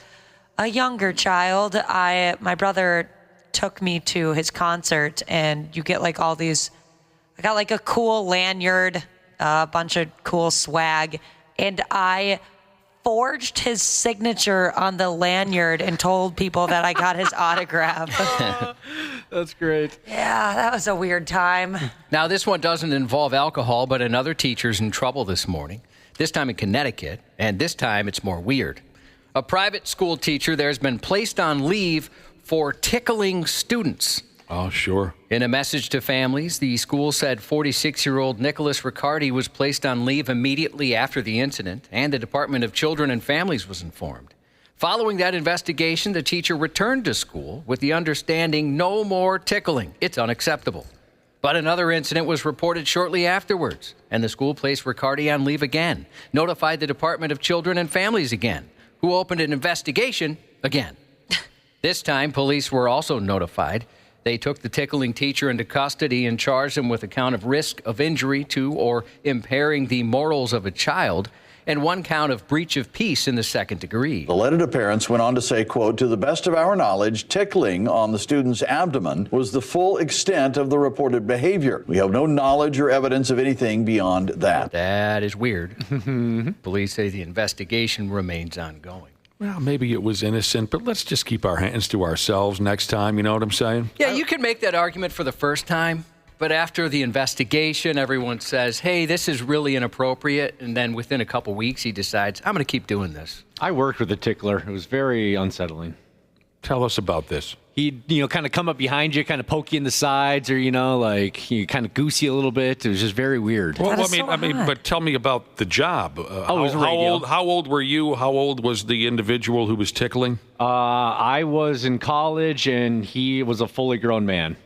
Speaker 6: a younger child, my brother took me to his concert, and you get like all these... I got like a cool lanyard, a bunch of cool swag, and I forged his signature on the lanyard and told people that I got his autograph.
Speaker 2: That's great.
Speaker 6: Yeah, that was a weird time.
Speaker 5: Now, this one doesn't involve alcohol, but another teacher's in trouble this morning, this time in Connecticut, and this time it's more weird. A private school teacher there has been placed on leave for tickling students.
Speaker 4: Oh, sure.
Speaker 5: In a message to families, the school said 46-year-old Nicholas Riccardi was placed on leave immediately after the incident, and the Department of Children and Families was informed. Following that investigation, the teacher returned to school with the understanding no more tickling. It's unacceptable. But another incident was reported shortly afterwards, and the school placed Riccardi on leave again, notified the Department of Children and Families again, who opened an investigation again. This time, police were also notified. They took the tickling teacher into custody and charged him with a count of risk of injury to or impairing the morals of a child, and 1 count of breach of peace in the 2nd degree.
Speaker 19: The letter to parents went on to say, quote, "To the best of our knowledge, tickling on the student's abdomen was the full extent of the reported behavior. We have no knowledge or evidence of anything beyond that."
Speaker 5: That is weird. Police say the investigation remains ongoing.
Speaker 4: Well, maybe it was innocent, but let's just keep our hands to ourselves next time, you know what I'm saying?
Speaker 5: Yeah, you can make that argument for the first time, but after the investigation, everyone says, hey, this is really inappropriate, and then within a couple weeks, he decides, I'm going to keep doing this.
Speaker 2: I worked with a tickler. It was very unsettling.
Speaker 4: Tell us about this.
Speaker 2: He'd, kind of come up behind you, kind of poke you in the sides, or, like he kind of goose you a little bit. It was just very weird.
Speaker 4: Well, I mean, but tell me about the job.
Speaker 2: It was radio.
Speaker 4: How old were you? How old was the individual who was tickling?
Speaker 2: I was in college, and he was a fully grown man.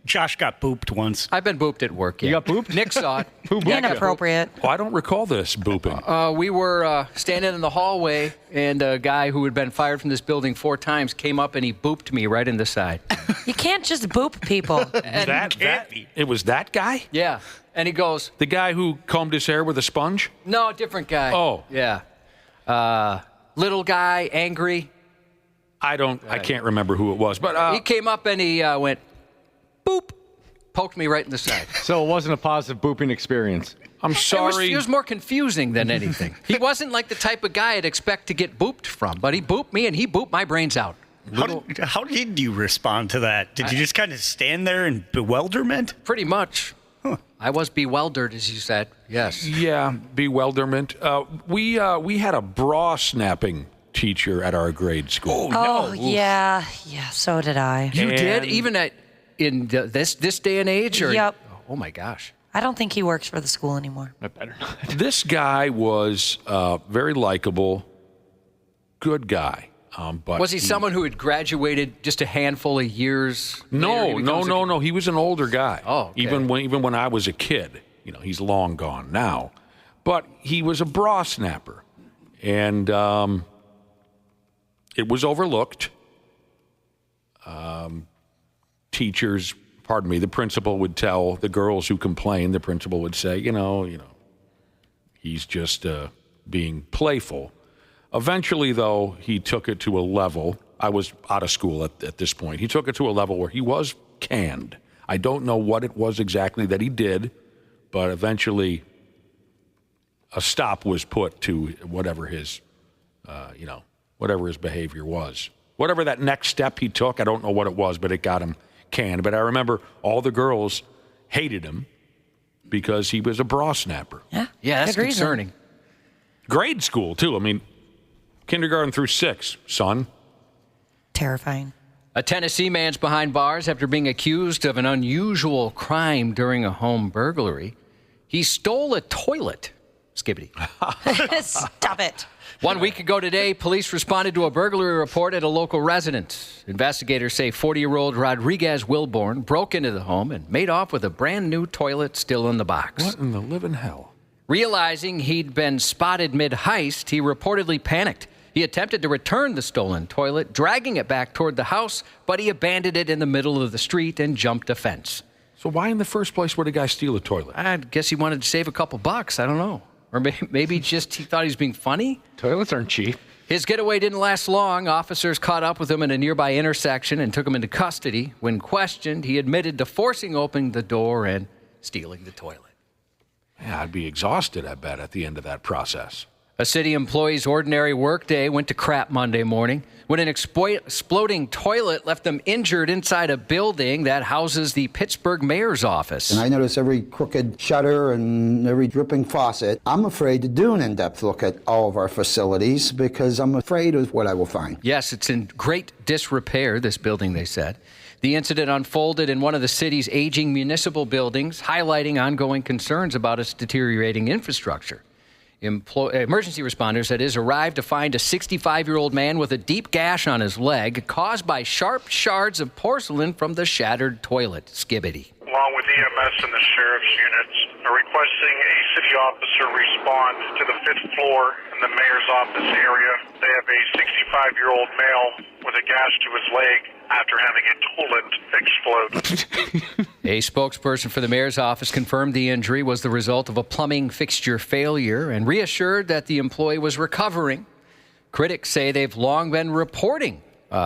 Speaker 7: Josh got booped once.
Speaker 5: I've been booped at work, yeah.
Speaker 2: You got booped?
Speaker 5: Nick saw it.
Speaker 2: Who booped you?
Speaker 6: Inappropriate.
Speaker 4: Well, I don't recall this booping.
Speaker 5: We were standing in the hallway, and a guy who had been fired from this building 4 times came up and he booped me right in the side.
Speaker 6: You can't just boop people.
Speaker 4: It was that guy?
Speaker 5: Yeah. And he goes...
Speaker 4: The guy who combed his hair with a sponge?
Speaker 5: No, different guy.
Speaker 4: Oh.
Speaker 5: Yeah. Little guy, angry.
Speaker 4: I can't remember who it was, but...
Speaker 5: he came up and he went... Boop. poked me right in the side.
Speaker 2: So it wasn't a positive booping experience.
Speaker 4: I'm sorry.
Speaker 5: It was more confusing than anything. He wasn't like the type of guy I'd expect to get booped from, but he booped me, and he booped my brains out.
Speaker 7: How did you respond to that? Did you just kind of stand there in bewilderment?
Speaker 5: Pretty much. Huh. I was bewildered, as you said. Yes.
Speaker 4: Yeah, bewilderment. We had a bra snapping teacher at our grade school.
Speaker 6: Oh, yeah. So did I.
Speaker 5: You did, even in this day and age, or?
Speaker 6: Yep.
Speaker 5: Oh my gosh.
Speaker 6: I don't think he works for the school anymore.
Speaker 2: I better not.
Speaker 4: This guy was very likable, good guy. But
Speaker 5: was he someone who had graduated just a handful of years?
Speaker 4: No. He was an older guy.
Speaker 5: Oh, okay.
Speaker 4: Even when I was a kid. He's long gone now. But he was a bra snapper. And it was overlooked. Teachers, the principal would tell the girls who complained, the principal would say, he's just being playful. Eventually, though, he took it to a level. I was out of school at this point. He took it to a level where he was canned. I don't know what it was exactly that he did, but eventually a stop was put to whatever his behavior was. Whatever that next step he took, I don't know what it was, but it got him canned. But I remember all the girls hated him because he was a bra snapper.
Speaker 5: Yeah, that's concerning.
Speaker 4: Grade school, too. I mean, kindergarten through 6, son.
Speaker 6: Terrifying.
Speaker 5: A Tennessee man's behind bars after being accused of an unusual crime during a home burglary. He stole a toilet. Skibbity.
Speaker 6: Stop it.
Speaker 5: 1 week ago today, police responded to a burglary report at a local residence. Investigators say 40-year-old Rodriguez Wilborn broke into the home and made off with a brand new toilet still in the box.
Speaker 4: What in the living hell?
Speaker 5: Realizing he'd been spotted mid-heist, he reportedly panicked. He attempted to return the stolen toilet, dragging it back toward the house, but he abandoned it in the middle of the street and jumped a fence.
Speaker 4: So why in the first place would a guy steal a toilet?
Speaker 5: I guess he wanted to save a couple bucks. I don't know. Or maybe just he thought he was being funny.
Speaker 2: Toilets aren't cheap.
Speaker 5: His getaway didn't last long. Officers caught up with him in a nearby intersection and took him into custody. When questioned, he admitted to forcing open the door and stealing the toilet.
Speaker 4: Yeah, I'd be exhausted, I bet, at the end of that process.
Speaker 5: A city employee's ordinary workday went to crap Monday morning when an exploding toilet left them injured inside a building that houses the Pittsburgh mayor's office.
Speaker 20: And I notice every crooked shutter and every dripping faucet. I'm afraid to do an in-depth look at all of our facilities because I'm afraid of what I will find.
Speaker 5: Yes, it's in great disrepair, this building, they said. The incident unfolded in one of the city's aging municipal buildings, highlighting ongoing concerns about its deteriorating infrastructure. Emergency responders, that is, arrived to find a 65-year-old man with a deep gash on his leg caused by sharp shards of porcelain from the shattered toilet. Skibbity.
Speaker 21: Along with EMS and the sheriff's units, are requesting a city officer respond to the 5th floor in the mayor's office area. They have a 65-year-old male with a gash to his leg after having a toilet explode.
Speaker 5: A spokesperson for the mayor's office confirmed the injury was the result of a plumbing fixture failure and reassured that the employee was recovering. Critics say they've long been reporting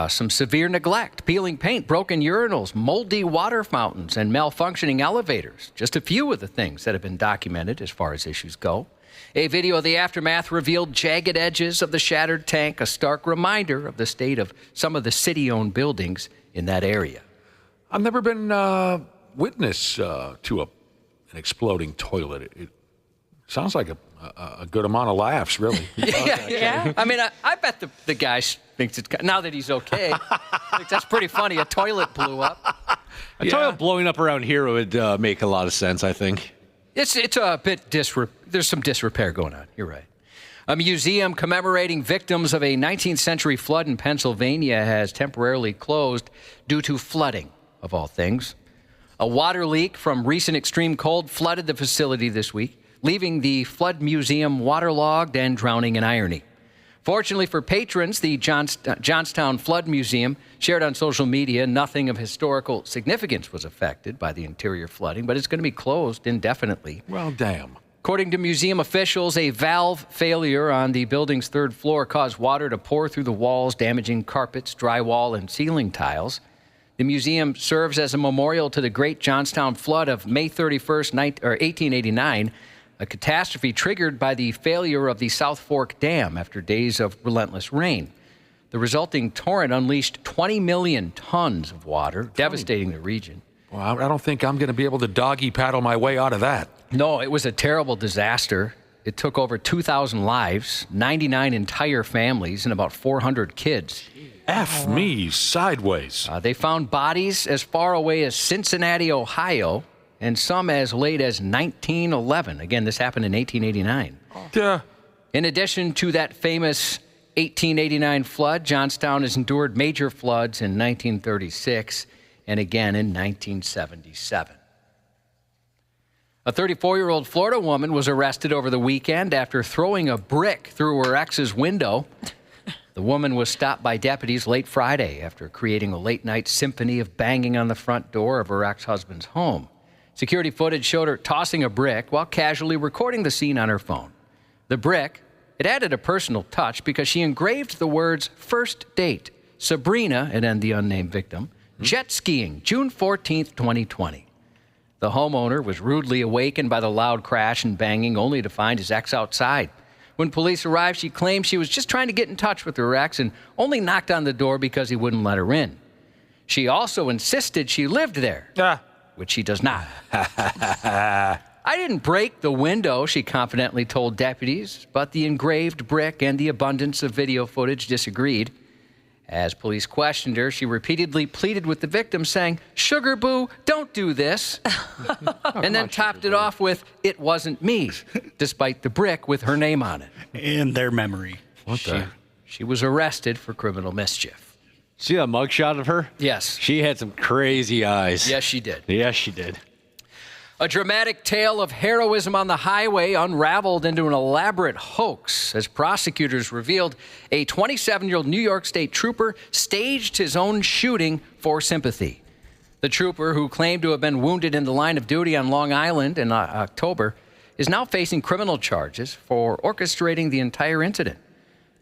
Speaker 5: some severe neglect, peeling paint, broken urinals, moldy water fountains, and malfunctioning elevators. Just a few of the things that have been documented as far as issues go. A video of the aftermath revealed jagged edges of the shattered tank, a stark reminder of the state of some of the city-owned buildings in that area.
Speaker 4: I've never been witness to an exploding toilet. It sounds like a good amount of laughs, really.
Speaker 5: Yeah. I mean, I bet the guy thinks it's, now that he's okay, I think that's pretty funny. A toilet blew up.
Speaker 2: A toilet blowing up around here would make a lot of sense, I think.
Speaker 5: It's a bit there's some disrepair going on. You're right. A museum commemorating victims of a 19th century flood in Pennsylvania has temporarily closed due to flooding, of all things. A water leak from recent extreme cold flooded the facility this week, leaving the Flood Museum waterlogged and drowning in irony. Fortunately for patrons, the Johnstown Flood Museum shared on social media nothing of historical significance was affected by the interior flooding, but it's going to be closed indefinitely.
Speaker 4: Well, damn.
Speaker 5: According to museum officials, a valve failure on the building's 3rd floor caused water to pour through the walls, damaging carpets, drywall, and ceiling tiles. The museum serves as a memorial to the Great Johnstown Flood of May 31st, 1889, a catastrophe triggered by the failure of the South Fork Dam after days of relentless rain. The resulting torrent unleashed 20 million tons of water, devastating the region.
Speaker 4: Well, I don't think I'm going to be able to doggy paddle my way out of that.
Speaker 5: No, it was a terrible disaster. It took over 2,000 lives, 99 entire families, and about 400 kids.
Speaker 4: F me sideways.
Speaker 5: They found bodies as far away as Cincinnati, Ohio, and some as late as 1911. Again, this happened in 1889. In addition to that famous 1889 flood, Johnstown has endured major floods in 1936 and again in 1977. A 34-year-old Florida woman was arrested over the weekend after throwing a brick through her ex's window. The woman was stopped by deputies late Friday after creating a late-night symphony of banging on the front door of her ex-husband's home. Security footage showed her tossing a brick while casually recording the scene on her phone. The brick, it added a personal touch because she engraved the words "First Date, Sabrina," and then the unnamed victim, jet skiing, June 14th, 2020. The homeowner was rudely awakened by the loud crash and banging, only to find his ex outside. When police arrived, she claimed she was just trying to get in touch with her ex and only knocked on the door because he wouldn't let her in. She also insisted she lived there, which she does not. "I didn't break the window," she confidently told deputies, but the engraved brick and the abundance of video footage disagreed. As police questioned her, she repeatedly pleaded with the victim, saying, "Sugar boo, don't do this." And then topped it off with, "It wasn't me," despite the brick with her name on it.
Speaker 14: In their memory.
Speaker 5: She was arrested for criminal mischief.
Speaker 2: See that mugshot of her?
Speaker 5: Yes.
Speaker 2: She had some crazy eyes.
Speaker 5: Yes, she did.
Speaker 2: Yes, she did.
Speaker 5: A dramatic tale of heroism on the highway unraveled into an elaborate hoax as prosecutors revealed a 27-year-old New York State trooper staged his own shooting for sympathy. The trooper, who claimed to have been wounded in the line of duty on Long Island in October, is now facing criminal charges for orchestrating the entire incident.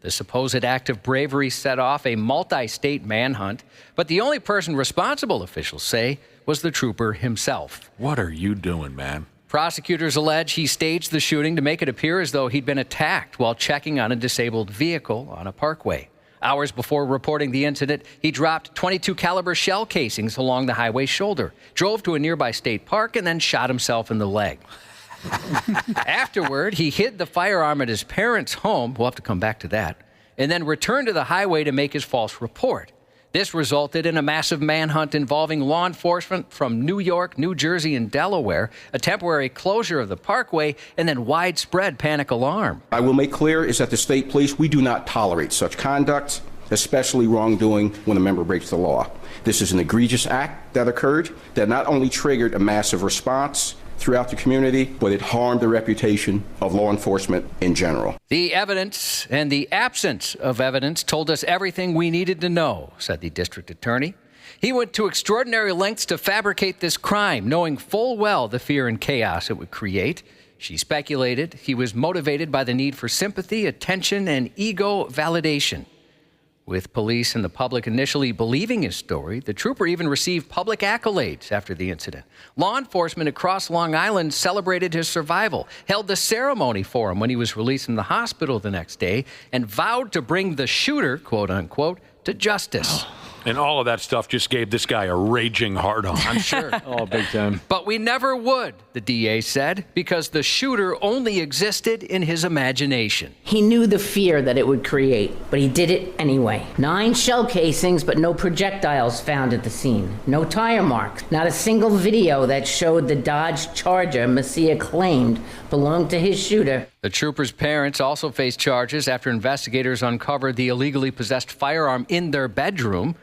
Speaker 5: The supposed act of bravery set off a multi-state manhunt, but the only person responsible, officials say, was the trooper himself.
Speaker 4: What are you doing, man?
Speaker 5: Prosecutors allege he staged the shooting to make it appear as though he'd been attacked while checking on a disabled vehicle on a parkway. Hours before reporting the incident, he dropped .22 caliber shell casings along the highway shoulder, drove to a nearby state park, and then shot himself in the leg. Afterward, he hid the firearm at his parents' home, we'll have to come back to that, and then returned to the highway to make his false report. This resulted in a massive manhunt involving law enforcement from New York, New Jersey, and Delaware, a temporary closure of the parkway, and then widespread panic alarm.
Speaker 1: I will make clear is that the state police, we do not tolerate such conduct, especially wrongdoing when a member breaks the law. This is an egregious act that occurred that not only triggered a massive response throughout the community, but it harmed the reputation of law enforcement in general.
Speaker 5: The evidence and the absence of evidence told us everything we needed to know, said the district attorney. He went to extraordinary lengths to fabricate this crime, knowing full well the fear and chaos it would create. She speculated he was motivated by the need for sympathy, attention, and ego validation. With police and the public initially believing his story, the trooper even received public accolades after the incident. Law enforcement across Long Island celebrated his survival, held the ceremony for him when he was released from the hospital the next day, and vowed to bring the shooter, quote unquote, to justice.
Speaker 4: And all of that stuff just gave this guy a raging hard-on.
Speaker 5: I'm sure.
Speaker 2: Oh, big time.
Speaker 5: But we never would, the DA said, because the shooter only existed in his imagination.
Speaker 22: He knew the fear that it would create, but he did it anyway. 9 shell casings, but no projectiles found at the scene. No tire marks. Not a single video that showed the Dodge Charger Messiah claimed belonged to his shooter.
Speaker 5: The trooper's parents also faced charges after investigators uncovered the illegally possessed firearm in their bedroom.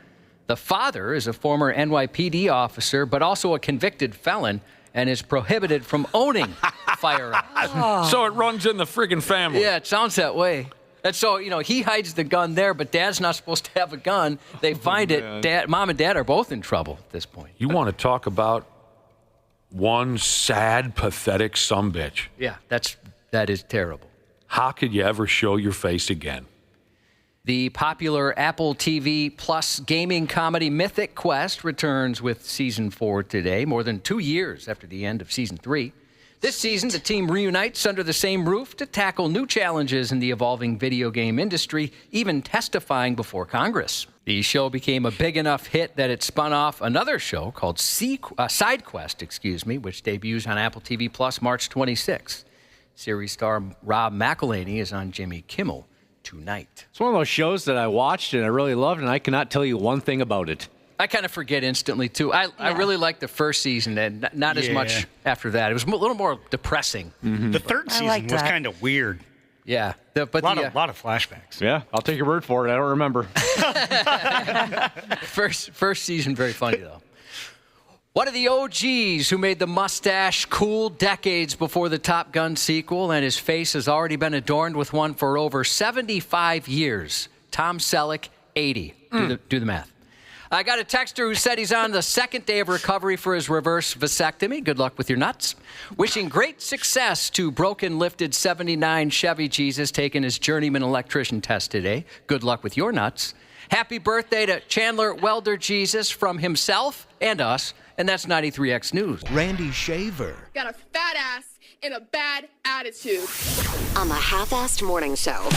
Speaker 5: The father is a former NYPD officer, but also a convicted felon, and is prohibited from owning firearms.
Speaker 4: So it runs in the friggin' family.
Speaker 5: Yeah, it sounds that way. And so, he hides the gun there, but Dad's not supposed to have a gun. They find it. Mom and Dad are both in trouble at this point.
Speaker 4: You want to talk about one sad, pathetic sumbitch?
Speaker 5: Yeah, that is terrible.
Speaker 4: How could you ever show your face again?
Speaker 5: The popular Apple TV Plus gaming comedy Mythic Quest returns with Season 4 today, more than 2 years after the end of Season 3. This season, the team reunites under the same roof to tackle new challenges in the evolving video game industry, even testifying before Congress. The show became a big enough hit that it spun off another show called Side Quest, which debuts on Apple TV Plus March 26th. Series star Rob McElhenney is on Jimmy Kimmel tonight.
Speaker 2: It's one of those shows that I watched and I really loved, and I cannot tell you one thing about it.
Speaker 5: I kind of forget instantly, too. I really liked the first season and not as much after that. It was a little more depressing.
Speaker 7: Mm-hmm. The third season was kind of weird.
Speaker 5: Yeah.
Speaker 7: A lot of flashbacks.
Speaker 2: Yeah, I'll take your word for it. I don't remember.
Speaker 5: First season, very funny, though. One of the OGs who made the mustache cool decades before the Top Gun sequel, and his face has already been adorned with one for over 75 years. Tom Selleck, 80. Do the math. I got a texter who said he's on the second day of recovery for his reverse vasectomy. Good luck with your nuts. Wishing great success to broken lifted 79 Chevy Jesus taking his journeyman electrician test today. Good luck with your nuts. Happy birthday to Chandler Welder Jesus from himself and us. And that's 93X News.
Speaker 3: Randy Shaver.
Speaker 8: Got a fat ass and a bad attitude.
Speaker 10: On the Half-Assed Morning Show.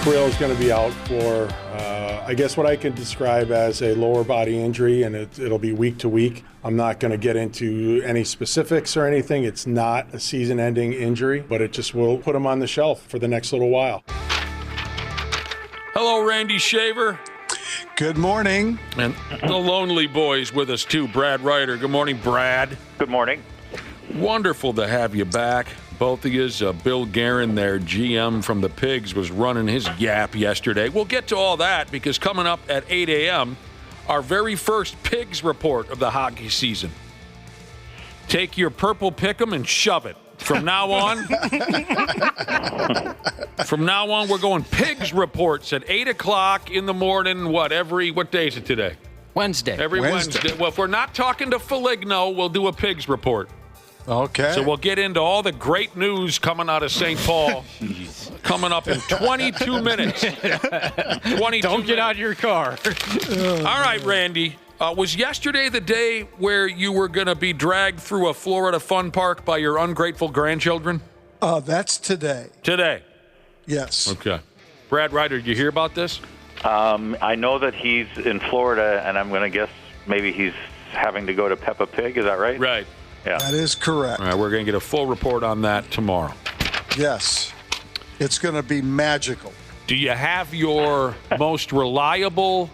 Speaker 12: Krill is going to be out for, I guess what I can describe as a lower body injury, and it'll be week to week. I'm not going to get into any specifics or anything. It's not a season-ending injury, but it just will put him on the shelf for the next little while.
Speaker 4: Hello, Randy Shaver.
Speaker 23: Good morning.
Speaker 4: And the Lonely Boys with us, too. Brad Ryder. Good morning, Brad.
Speaker 24: Good morning.
Speaker 4: Wonderful to have you back. Both of yous. Bill Guerin, their GM from the Pigs, was running his yap yesterday. We'll get to all that because coming up at 8 a.m., our very first Pigs report of the hockey season. Take your purple pick'em and shove it. From now on, we're going Pigs reports at 8 o'clock in the morning. What day is it today?
Speaker 5: Wednesday.
Speaker 4: Every Wednesday. Well, if we're not talking to Foligno, we'll do a Pigs report.
Speaker 23: Okay.
Speaker 4: So we'll get into all the great news coming out of St. Paul. Coming up in 22 minutes.
Speaker 2: Don't get out of your car.
Speaker 4: All right, Randy. Was yesterday the day where you were going to be dragged through a Florida fun park by your ungrateful grandchildren?
Speaker 23: That's today.
Speaker 4: Today?
Speaker 23: Yes.
Speaker 4: Okay. Brad Ryder, did you hear about this?
Speaker 24: I know that he's in Florida, and I'm going to guess maybe he's having to go to Peppa Pig. Is that right?
Speaker 4: Right.
Speaker 24: Yeah.
Speaker 23: That is correct.
Speaker 4: All right, we're going to get a full report on that tomorrow.
Speaker 23: Yes. It's going to be magical.
Speaker 4: Do you have your most reliable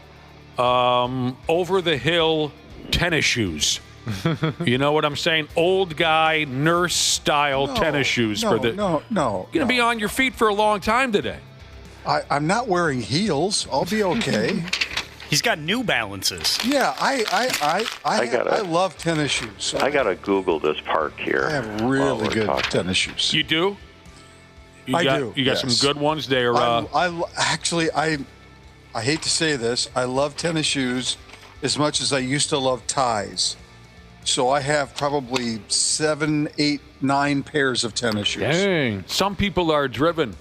Speaker 4: over-the-hill tennis shoes? You know what I'm saying? Old guy, nurse-style tennis shoes.
Speaker 23: No.
Speaker 4: You're going to be on your feet for a long time today.
Speaker 23: I'm not wearing heels. I'll be okay.
Speaker 7: He's got New Balances.
Speaker 23: Yeah, I love tennis shoes.
Speaker 24: I got to Google this park here.
Speaker 23: I have really good tennis shoes.
Speaker 4: You do?
Speaker 23: I do.
Speaker 4: You got some good ones there.
Speaker 23: I hate to say this. I love tennis shoes as much as I used to love ties. So I have probably 7, 8, 9 pairs of tennis shoes.
Speaker 4: Dang. Some people are drawn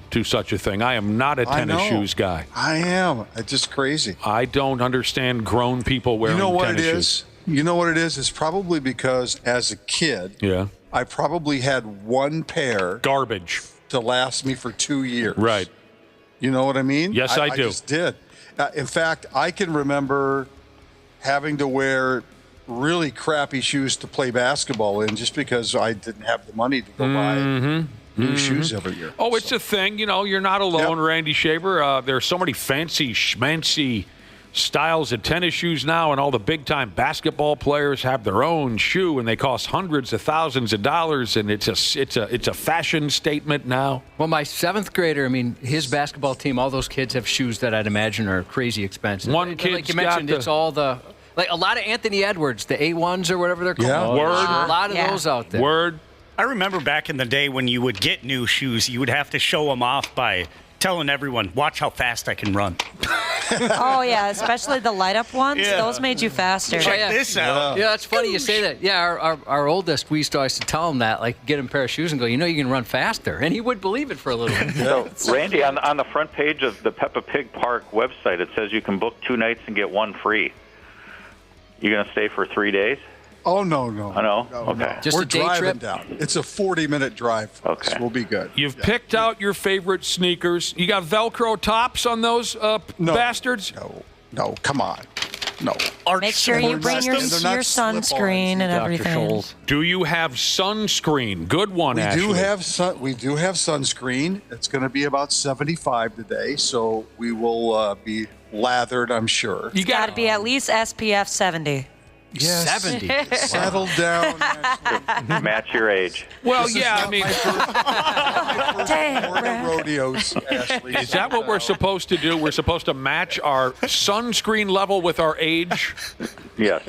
Speaker 4: to such a thing. I am not a tennis shoes guy.
Speaker 23: I am. It's just crazy.
Speaker 4: I don't understand grown people wearing tennis shoes.
Speaker 23: You know what it is? It's probably because as a kid, I probably had one pair.
Speaker 4: Garbage.
Speaker 23: To last me for 2 years.
Speaker 4: Right.
Speaker 23: You know what I mean?
Speaker 4: Yes, I do.
Speaker 23: I just did. In fact, I can remember having to wear really crappy shoes to play basketball in just because I didn't have the money to go buy new shoes every year.
Speaker 4: Oh, it's a thing. You know, you're not alone, Randy Shaver. There's so many fancy, schmancy styles of tennis shoes now, and all the big-time basketball players have their own shoe, and they cost hundreds of thousands of dollars, and it's a fashion statement now.
Speaker 5: Well, my 7th grader, I mean, his basketball team, all those kids have shoes that I'd imagine are crazy expensive. Like you mentioned, it's all the... Like a lot of Anthony Edwards, the A1s or whatever they're called.
Speaker 23: Yeah.
Speaker 4: Word.
Speaker 5: A lot of those out there.
Speaker 4: Word.
Speaker 7: I remember back in the day when you would get new shoes, you would have to show them off by telling everyone, watch how fast I can run.
Speaker 6: Oh, yeah, especially the light-up ones.
Speaker 7: Yeah.
Speaker 6: Those made you faster.
Speaker 7: Check this out.
Speaker 5: Yeah, it's funny you say that. Yeah, our oldest, we used to always tell him that, like, get him a pair of shoes and go, you can run faster. And he would believe it for a little bit.
Speaker 24: So, Randy, on the front page of the Peppa Pig Park website, it says you can book 2 nights and get 1 free. You going to stay for 3 days?
Speaker 23: Oh, no.
Speaker 24: Oh, no? Okay.
Speaker 5: Just
Speaker 23: We're
Speaker 5: a day
Speaker 23: driving
Speaker 5: trip?
Speaker 23: down. It's a 40-minute drive.
Speaker 24: Okay.
Speaker 23: So we'll be good.
Speaker 4: You've picked out your favorite sneakers. You got Velcro tops on those bastards?
Speaker 23: No, come on. No.
Speaker 6: Make sure you bring your sunscreen and everything.
Speaker 4: Do you have sunscreen? Good one,
Speaker 23: We
Speaker 4: Ashley.
Speaker 23: do have sunscreen. It's going to be about 75 today, so we will be lathered, I'm sure.
Speaker 6: You got to be at least SPF 70.
Speaker 23: Yes.
Speaker 5: 70.
Speaker 23: Settle down.
Speaker 24: Match your age.
Speaker 4: Well, yeah, I mean,
Speaker 23: rodeos, Ashley.
Speaker 4: is that what we're supposed to do? We're supposed to match our sunscreen level with our age?
Speaker 24: Yes.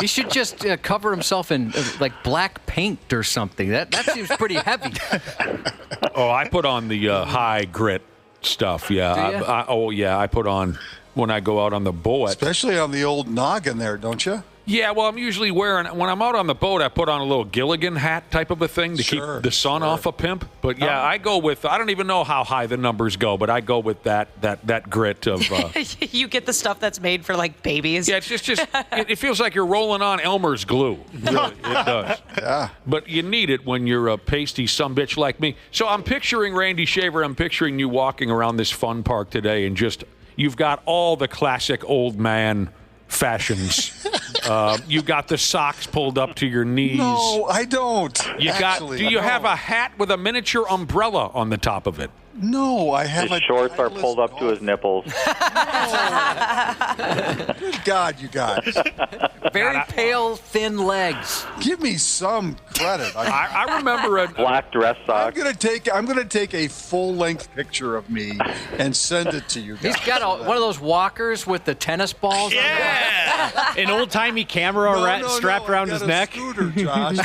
Speaker 5: He should just cover himself in like black paint or something. That seems pretty heavy.
Speaker 4: Oh, I put on the high grit stuff. Yeah.
Speaker 5: Do ya?
Speaker 4: I put on when I go out on the boat.
Speaker 23: Especially on the old noggin there, don't you?
Speaker 4: Yeah, well, I'm usually wearing, when I'm out on the boat, I put on a little Gilligan hat type of a thing to keep the sun off a pimp. But yeah, I go with, I don't even know how high the numbers go, but I go with that grit of.
Speaker 6: You get the stuff that's made for like babies.
Speaker 4: Yeah, it's just it feels like you're rolling on Elmer's glue. Really, it does.
Speaker 23: Yeah.
Speaker 4: But you need it when you're a pasty sumbitch like me. So I'm picturing Randy Shaver, I'm picturing you walking around this fun park today and just, you've got all the classic old man fashions. You got the socks pulled up to your knees.
Speaker 23: No, I don't.
Speaker 4: Do you have a hat with a miniature umbrella on the top of it?
Speaker 23: No, I have
Speaker 24: His shorts are pulled up to his nipples.
Speaker 23: Good God, you guys.
Speaker 5: Very pale, thin legs.
Speaker 23: Give me some credit.
Speaker 4: I remember a
Speaker 24: black dress socks.
Speaker 23: I'm gonna take a full-length picture of me and send it to you guys.
Speaker 5: He's got one of those walkers with the tennis balls.
Speaker 2: Yeah. An old-timey camera strapped around his neck.
Speaker 23: Scooter, Josh.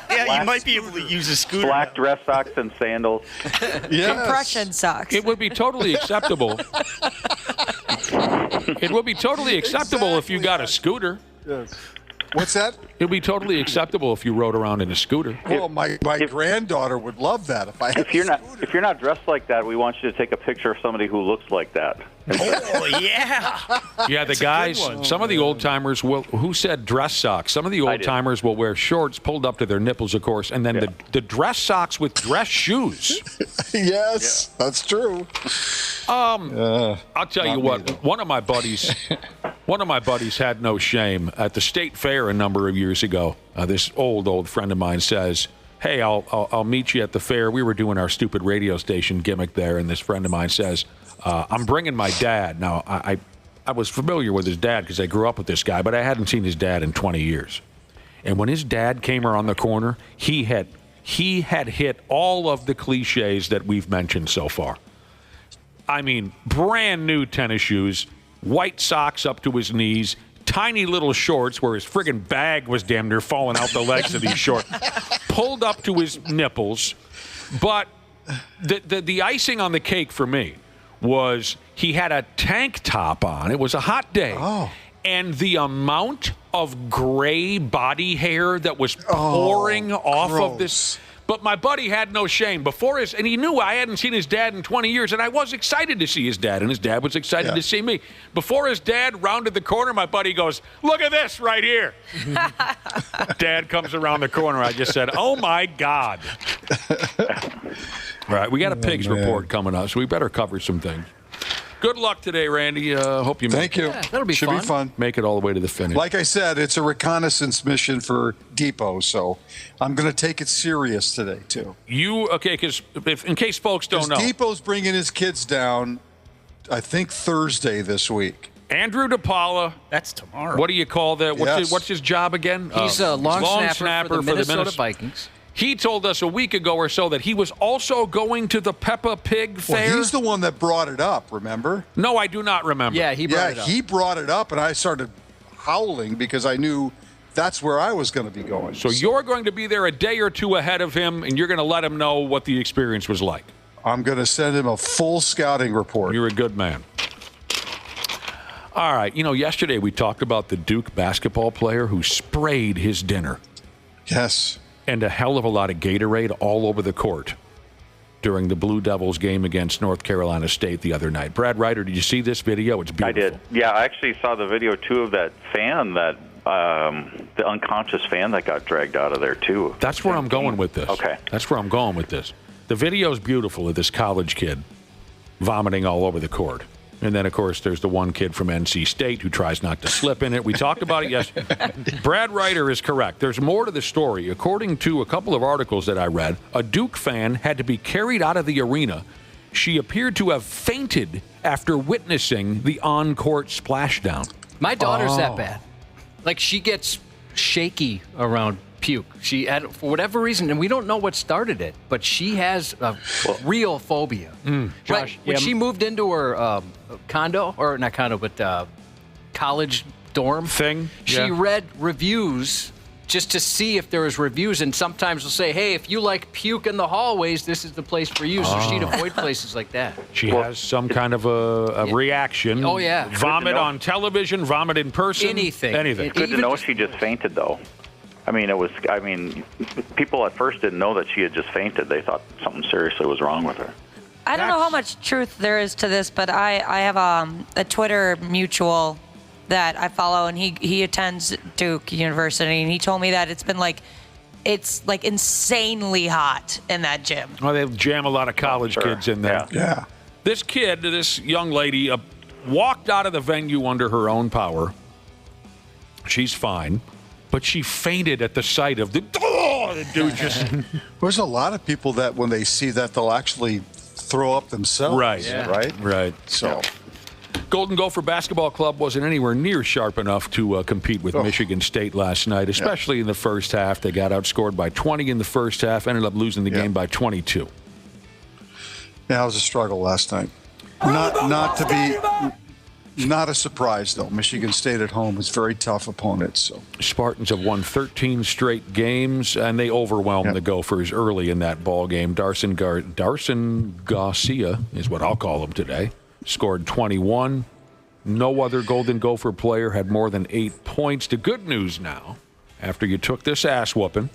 Speaker 7: Yeah, you might be able to use a scooter.
Speaker 24: Black dress socks and sandals.
Speaker 23: Yes.
Speaker 6: Compression socks.
Speaker 4: It would be totally acceptable. It would be totally acceptable if you got a scooter.
Speaker 23: Yes. What's that?
Speaker 4: It would be totally acceptable if you rode around in a scooter.
Speaker 23: Well, my granddaughter would love that if I had
Speaker 24: If you're not dressed like that, we want you to take a picture of somebody who looks like that.
Speaker 7: Oh, yeah.
Speaker 4: Yeah, the guys, some of the old timers will, who said dress socks? Some of the old timers will wear shorts pulled up to their nipples, of course, and then the dress socks with dress shoes.
Speaker 23: Yes, that's true.
Speaker 4: I'll tell you what, one of my buddies had no shame at the state fair a number of years ago. This old friend of mine says, hey, I'll meet you at the fair. We were doing our stupid radio station gimmick there, and this friend of mine says, I'm bringing my dad. Now, I was familiar with his dad because I grew up with this guy, but I hadn't seen his dad in 20 years. And when his dad came around the corner, he had hit all of the cliches that we've mentioned so far. I mean, brand new tennis shoes, white socks up to his knees, tiny little shorts where his friggin' bag was damn near falling out the legs of these shorts, pulled up to his nipples. But the icing on the cake for me was he had a tank top on. It was a hot day.
Speaker 23: Oh.
Speaker 4: And the amount of gray body hair that was pouring off of this. But my buddy had no shame. And he knew I hadn't seen his dad in 20 years, and I was excited to see his dad, and his dad was excited to see me. Before his dad rounded the corner, my buddy goes, look at this right here. Dad comes around the corner. I just said, oh, my God. All right, we got a pigs report coming up, so we better cover some things. Good luck today, Randy. Hope you
Speaker 23: Thank you.
Speaker 5: Yeah, that'll be
Speaker 23: Should
Speaker 5: fun.
Speaker 23: be fun.
Speaker 4: make it all the way to the finish.
Speaker 23: Like I said, it's a reconnaissance mission for Depot, so I'm going to take it serious today, too.
Speaker 4: Because in case folks don't know.
Speaker 23: Depot's bringing his kids down, I think, Thursday this week.
Speaker 4: Andrew DePaula.
Speaker 7: That's tomorrow.
Speaker 4: What do you call that?
Speaker 23: Yes.
Speaker 4: What's his job again?
Speaker 5: He's a long snapper for the Minnesota Vikings.
Speaker 4: He told us a week ago or so that he was also going to the Peppa Pig fair.
Speaker 23: Well, he's the one that brought it up, remember?
Speaker 4: No, I do not remember.
Speaker 5: Yeah, he brought it up.
Speaker 23: He brought it up, and I started howling because I knew that's where I was going to be going.
Speaker 4: So you're going to be there a day or two ahead of him, and you're going to let him know what the experience was like.
Speaker 23: I'm going to send him a full scouting report.
Speaker 4: You're a good man. All right. Yesterday we talked about the Duke basketball player who sprayed his dinner.
Speaker 23: Yes.
Speaker 4: And a hell of a lot of Gatorade all over the court during the Blue Devils game against North Carolina State the other night. Brad Ryder, did you see this video? It's beautiful.
Speaker 24: I did. Yeah, I actually saw the video, too, of that fan, the unconscious fan that got dragged out of there, too.
Speaker 4: That's where I'm going with this.
Speaker 24: Okay.
Speaker 4: That's where I'm going with this. The video's beautiful of this college kid vomiting all over the court. And then, of course, there's the one kid from NC State who tries not to slip in it. We talked about it yesterday. Brad Ryder is correct. There's more to the story. According to a couple of articles that I read, a Duke fan had to be carried out of the arena. She appeared to have fainted after witnessing the on-court splashdown.
Speaker 5: My daughter's that bad. Like, she gets shaky around puke. She had, for whatever reason, and we don't know what started it, but she has a real phobia.
Speaker 4: Josh,
Speaker 5: when she moved into her condo, or not condo, but college dorm
Speaker 4: thing,
Speaker 5: she read reviews just to see if there was reviews, and sometimes they'll say, hey, if you like puke in the hallways, this is the place for you. So she'd avoid places like that.
Speaker 4: She has some kind of a reaction.
Speaker 5: Oh, yeah.
Speaker 4: Vomit on television, vomit in person.
Speaker 5: Anything.
Speaker 4: Anything.
Speaker 24: Good to know she just fainted, though. People at first didn't know that she had just fainted. They thought something seriously was wrong with her.
Speaker 6: I don't know how much truth there is to this, but I have a Twitter mutual that I follow, and he attends Duke University, and he told me that it's insanely hot in that gym.
Speaker 4: Well, they jam a lot of college kids in there.
Speaker 23: Yeah.
Speaker 4: This young lady, walked out of the venue under her own power. She's fine. But she fainted at the sight of the dude just...
Speaker 23: There's a lot of people that when they see that, they'll actually throw up themselves.
Speaker 4: Right.
Speaker 23: Yeah.
Speaker 4: Right.
Speaker 23: So...
Speaker 4: Golden Gopher Basketball Club wasn't anywhere near sharp enough to compete with Michigan State last night, especially in the first half. They got outscored by 20 in the first half, ended up losing the game by 22.
Speaker 23: Yeah, it was a struggle last night. Not a surprise, though. Michigan State at home is a very tough opponent. So
Speaker 4: Spartans have won 13 straight games, and they overwhelmed the Gophers early in that ball game. Darson Garcia is what I'll call him today. Scored 21. No other Golden Gopher player had more than 8 points. The good news now, after you took this ass whooping,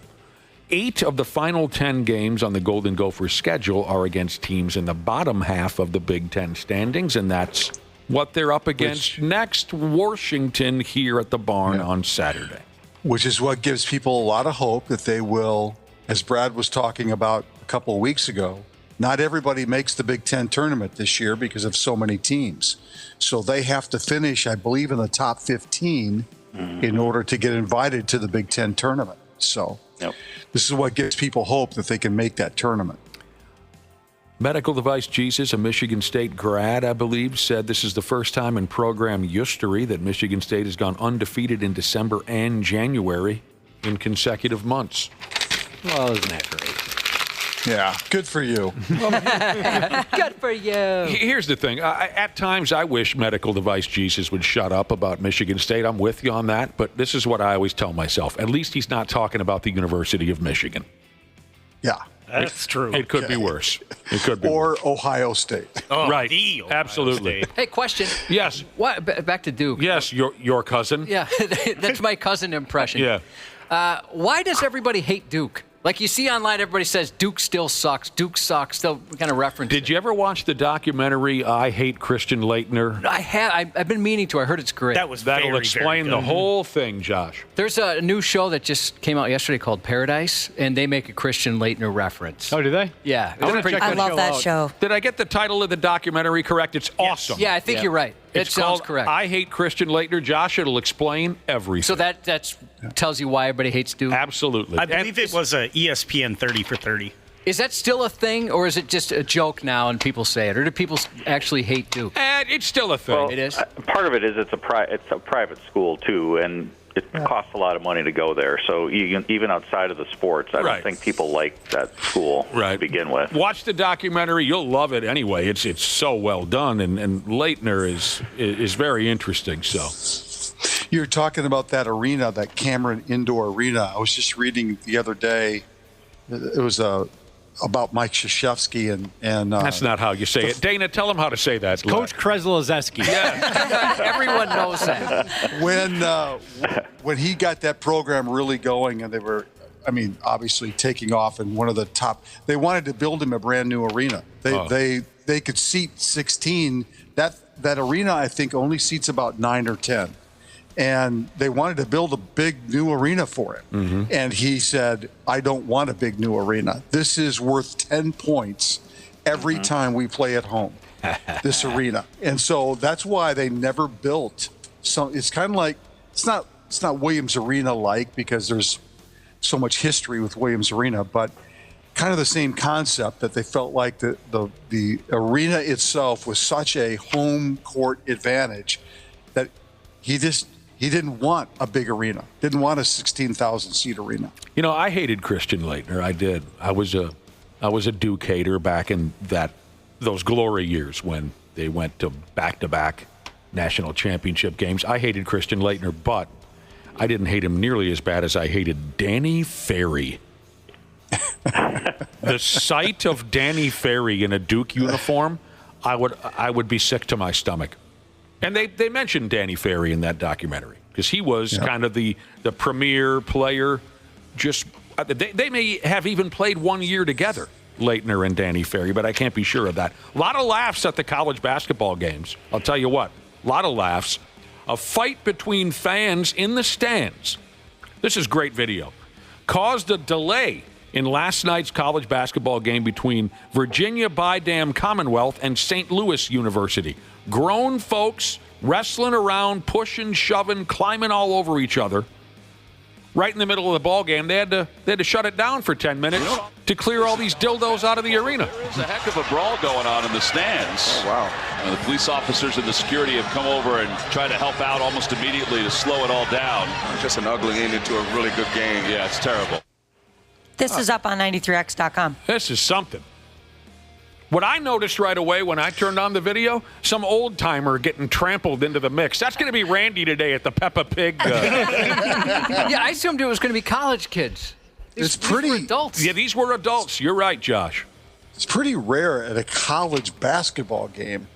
Speaker 4: 8 of the final 10 games on the Golden Gopher schedule are against teams in the bottom half of the Big Ten standings, and that's what they're up against next. Washington here at the barn on Saturday.
Speaker 23: Which is what gives people a lot of hope that they will, as Brad was talking about a couple of weeks ago, not everybody makes the Big Ten tournament this year because of so many teams. So they have to finish, I believe, in the top 15 in order to get invited to the Big Ten tournament. So this is what gives people hope that they can make that tournament.
Speaker 4: Medical Device Jesus, a Michigan State grad, I believe, said this is the first time in program history that Michigan State has gone undefeated in December and January in consecutive months.
Speaker 2: Well, isn't that great?
Speaker 23: Yeah, good for you.
Speaker 5: Good for you.
Speaker 4: Here's the thing. At times, I wish Medical Device Jesus would shut up about Michigan State. I'm with you on that, but this is what I always tell myself. At least he's not talking about the University of Michigan.
Speaker 23: Yeah.
Speaker 7: That's true.
Speaker 4: It could be worse. It could be
Speaker 23: or Ohio State.
Speaker 7: Oh,
Speaker 4: right.
Speaker 7: the Ohio
Speaker 4: Absolutely.
Speaker 7: State.
Speaker 5: Hey, question.
Speaker 4: Yes.
Speaker 5: What? Back to Duke.
Speaker 4: Yes, your cousin.
Speaker 5: Yeah, that's my cousin impression.
Speaker 4: Yeah.
Speaker 5: Why does everybody hate Duke? Like you see online, everybody says Duke still sucks. Duke sucks. They'll kind of reference.
Speaker 4: Did you ever watch the documentary I Hate Christian Leitner?
Speaker 5: I have. I've been meaning to. I heard it's great.
Speaker 4: That'll explain the whole thing, Josh.
Speaker 5: There's a new show that just came out yesterday called Paradise, and they make a Christian Leitner reference.
Speaker 2: Oh, do they?
Speaker 5: Yeah.
Speaker 6: I love that show.
Speaker 4: Did I get the title of the documentary correct? It's awesome.
Speaker 5: Yeah, I think you're right.
Speaker 4: It
Speaker 5: sounds
Speaker 4: called
Speaker 5: correct.
Speaker 4: I Hate Christian Leitner. Josh, it'll explain everything.
Speaker 5: So that tells you why everybody hates Duke?
Speaker 4: Absolutely.
Speaker 7: I believe it was a ESPN 30 for 30.
Speaker 5: Is that still a thing, or is it just a joke now and people say it? Or do people actually hate Duke?
Speaker 4: It's still a thing.
Speaker 24: Well,
Speaker 5: it is?
Speaker 24: Part of it is it's a private school, too, and it costs a lot of money to go there. So even outside of the sports, I don't think people like that school to begin with.
Speaker 4: Watch the documentary. You'll love it anyway. It's so well done, and Leitner is very interesting. So
Speaker 23: You're talking about that arena, that Cameron Indoor Arena. I was just reading the other day. It was a about Mike Krzyzewski and
Speaker 4: that's not how you say it. Dana, tell him how to say that.
Speaker 2: Coach Kreslowski.
Speaker 4: Yeah.
Speaker 5: Everyone knows that.
Speaker 23: When he got that program really going, and they were, obviously taking off, and one of the top, they wanted to build him a brand new arena. They could seat 16. That arena, I think, only seats about 9 or 10. And they wanted to build a big new arena for him. Mm-hmm. And he said, I don't want a big new arena. This is worth 10 points every time we play at home, this arena. And so that's why they never built it's kind of like, it's not Williams Arena like, because there's so much history with Williams Arena, but kind of the same concept, that they felt like the arena itself was such a home court advantage that he didn't want a big arena, didn't want a 16,000 seat arena.
Speaker 4: I hated Christian Laettner. I did. I was a Duke hater back in those glory years when they went to back-to-back national championship games. I hated Christian Laettner, but I didn't hate him nearly as bad as I hated Danny Ferry. The sight of Danny Ferry in a Duke uniform, I would be sick to my stomach. And they mentioned Danny Ferry in that documentary because he was kind of the premier player. Just they may have even played 1 year together, Laettner and Danny Ferry, but I can't be sure of that. A lot of laughs at the college basketball games. I'll tell you what, a lot of laughs. A fight between fans in the stands. This is great video. Caused a delay in last night's college basketball game between Virginia by Dam Commonwealth and St. Louis University. Grown folks wrestling around, pushing, shoving, climbing all over each other. Right in the middle of the ball game, they had to shut it down for 10 minutes to clear all these dildos out of the arena.
Speaker 9: There's a heck of a brawl going on in the stands.
Speaker 23: Oh, wow.
Speaker 9: The police officers and the security have come over and tried to help out almost immediately to slow it all down.
Speaker 23: Just an ugly ending to a really good game.
Speaker 9: Yeah, it's terrible.
Speaker 6: This is up on 93x.com.
Speaker 4: This is something. What I noticed right away when I turned on the video, some old-timer getting trampled into the mix. That's going to be Randy today at the Peppa Pig.
Speaker 5: Yeah, I assumed it was going to be college kids. These were adults.
Speaker 4: Yeah, these were adults. You're right, Josh.
Speaker 23: It's pretty rare at a college basketball game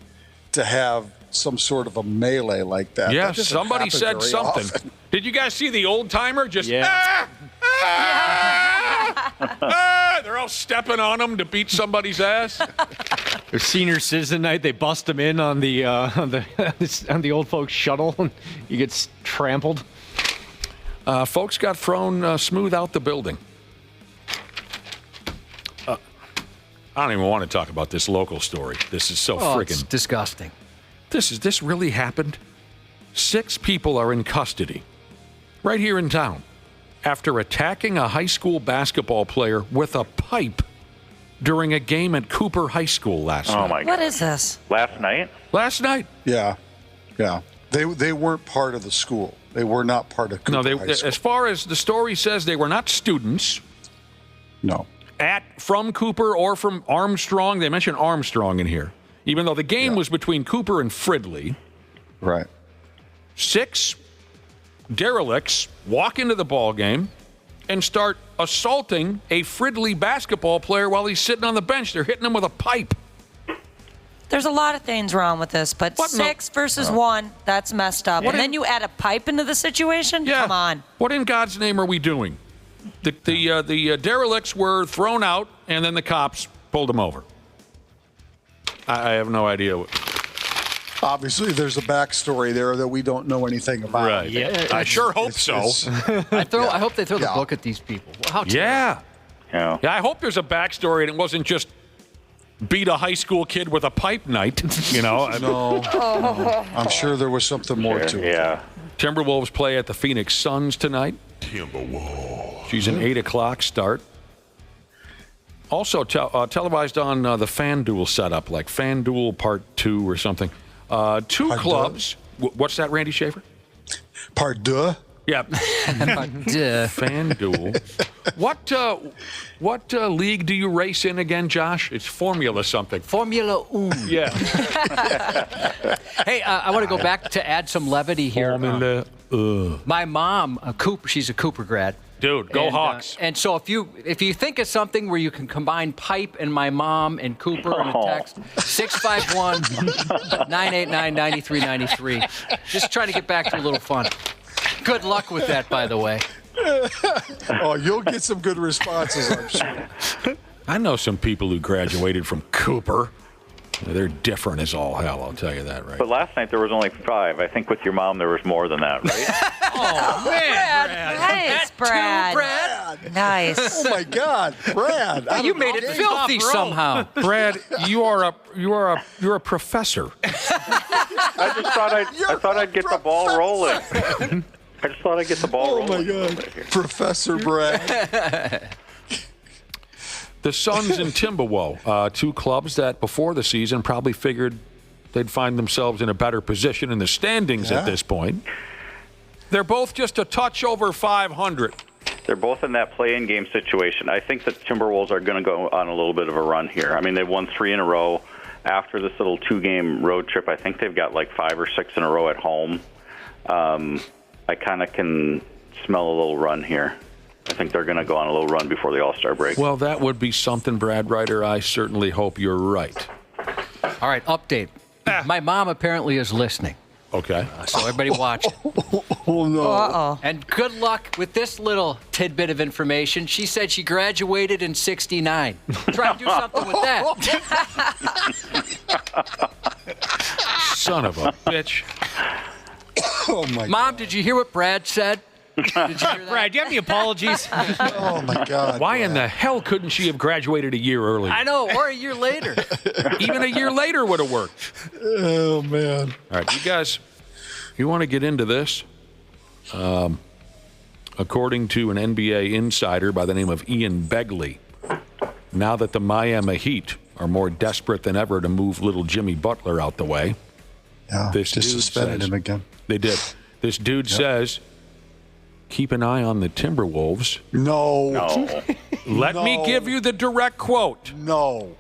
Speaker 23: to have some sort of a melee like that.
Speaker 4: Yeah,
Speaker 23: that
Speaker 4: somebody said something.
Speaker 23: Often.
Speaker 4: Did you guys see the old-timer just... They're all stepping on them to beat somebody's ass.
Speaker 2: Their senior citizen night, they bust them in on the old folks shuttle, and you get trampled.
Speaker 4: Folks got thrown smooth out the building. I don't even want to talk about this local story. This is so freaking
Speaker 5: it's disgusting.
Speaker 4: This really happened? 6 people are in custody right here in town after attacking a high school basketball player with a pipe during a game at Cooper High School last night.
Speaker 24: Oh, my God.
Speaker 6: What is this?
Speaker 24: Last night?
Speaker 4: Last night.
Speaker 23: Yeah. They weren't part of the school. They were not part of Cooper High School.
Speaker 4: As far as the story says, they were not students.
Speaker 23: No.
Speaker 4: From Cooper or from Armstrong. They mentioned Armstrong in here, even though the game was between Cooper and Fridley.
Speaker 23: Right.
Speaker 4: 6 derelicts walk into the ball game and start assaulting a Fridley basketball player while he's sitting on the bench. They're hitting him with a pipe.
Speaker 6: There's a lot of things wrong with this, but 6 versus 1, that's messed up. And then you add a pipe into the situation?
Speaker 4: Yeah.
Speaker 6: Come on.
Speaker 4: What in God's name are we doing? The derelicts were thrown out, and then the cops pulled them over. I have no idea.
Speaker 23: Obviously, there's a backstory there that we don't know anything about.
Speaker 4: Right. Yeah. I sure hope so.
Speaker 5: I hope they throw the book at these people. How
Speaker 4: Yeah, I hope there's a backstory and it wasn't just beat a high school kid with a pipe night.
Speaker 23: No. I'm sure there was something more to it.
Speaker 24: Yeah.
Speaker 4: Timberwolves play at the Phoenix Suns tonight.
Speaker 23: Timberwolves.
Speaker 4: She's an 8 o'clock start. Also televised on the FanDuel setup, like FanDuel Part 2 or something. 2 clubs. What's that, Randy Schaefer?
Speaker 23: Part 2?
Speaker 4: Yeah. FanDuel. What league do you race in again, Josh? It's Formula something.
Speaker 5: Formula 1.
Speaker 4: Yeah.
Speaker 5: Hey, I want to go back to add some levity here. My mom, she's a Cooper grad.
Speaker 4: Dude, go Hawks.
Speaker 5: And so if you think of something where you can combine pipe and my mom and Cooper in a text, 651-989-9393. Just trying to get back to a little fun. Good luck with that, by the way.
Speaker 23: Oh, you'll get some good responses, I'm sure.
Speaker 4: I know some people who graduated from Cooper. They're different as all hell, I'll tell you that, right?
Speaker 24: But last night there was only 5. I think with your mom there was more than that, right?
Speaker 5: Oh, man.
Speaker 6: Nice, Brad.
Speaker 5: Brad.
Speaker 6: Nice.
Speaker 23: Oh, my God. Brad.
Speaker 5: Well, you made it filthy somehow.
Speaker 4: Brad, you are a professor.
Speaker 24: I just thought I'd get the ball rolling. I just thought I'd get the ball rolling.
Speaker 23: Oh, my God. Professor Brad.
Speaker 4: The Suns and Timberwolves, two clubs that before the season probably figured they'd find themselves in a better position in the standings at this point. They're both just a touch over 500.
Speaker 24: They're both in that play-in game situation. I think the Timberwolves are going to go on a little bit of a run here. I mean, they've won 3 in a row. After this little 2-game road trip, I think they've got like 5 or 6 in a row at home. I kind of can smell a little run here. I think they're going to go on a little run before the All-Star break.
Speaker 4: Well, that would be something, Brad Ryder. I certainly hope you're right.
Speaker 5: All right, update. My mom apparently is listening.
Speaker 4: Okay.
Speaker 5: So everybody watch.
Speaker 23: Oh, no.
Speaker 6: Uh-oh.
Speaker 5: And good luck with this little tidbit of information. She said she graduated in 69. Try to do something with that.
Speaker 4: Son of a bitch.
Speaker 23: Oh, my God.
Speaker 5: Mom, did you hear what Brad said? Did you hear that?
Speaker 2: Brad, do you have any apologies?
Speaker 23: Oh, my God.
Speaker 4: Why in the hell couldn't she have graduated a year earlier?
Speaker 5: I know, or a year later.
Speaker 4: Even a year later would have worked.
Speaker 23: Oh, man.
Speaker 4: All right, you guys, you want to get into this? According to an NBA insider by the name of Ian Begley, now that the Miami Heat are more desperate than ever to move little Jimmy Butler out the way, this
Speaker 23: just
Speaker 4: dude
Speaker 23: suspended him again.
Speaker 4: They did. This dude says, keep an eye on the Timberwolves.
Speaker 23: No.
Speaker 4: Let me give you the direct quote.
Speaker 23: No.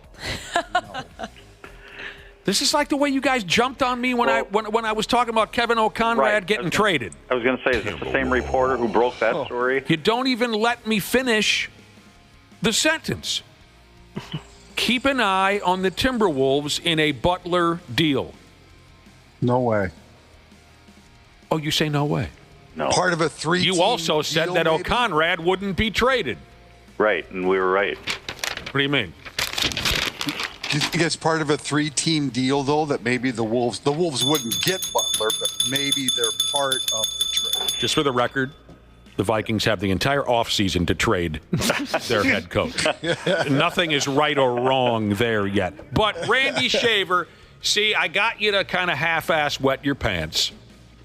Speaker 4: This is like the way you guys jumped on me when I was talking about Kevin O'Conrad getting traded.
Speaker 24: I was going to say, is this the same reporter who broke that story?
Speaker 4: You don't even let me finish the sentence. Keep an eye on the Timberwolves in a Butler deal.
Speaker 23: No way.
Speaker 4: Oh, you say no way?
Speaker 24: No.
Speaker 23: Part of a 3-team
Speaker 4: You also said
Speaker 23: deal,
Speaker 4: that
Speaker 23: maybe?
Speaker 4: O'Conrad wouldn't be traded.
Speaker 24: Right, and we were right.
Speaker 4: What do you mean?
Speaker 23: Do you think it's part of a 3-team deal, though, that maybe the Wolves wouldn't get Butler, but maybe they're part of the trade?
Speaker 4: Just for the record, the Vikings have the entire offseason to trade their head coach. Nothing is right or wrong there yet. But Randy Shaver, see, I got you to kind of half-ass wet your pants.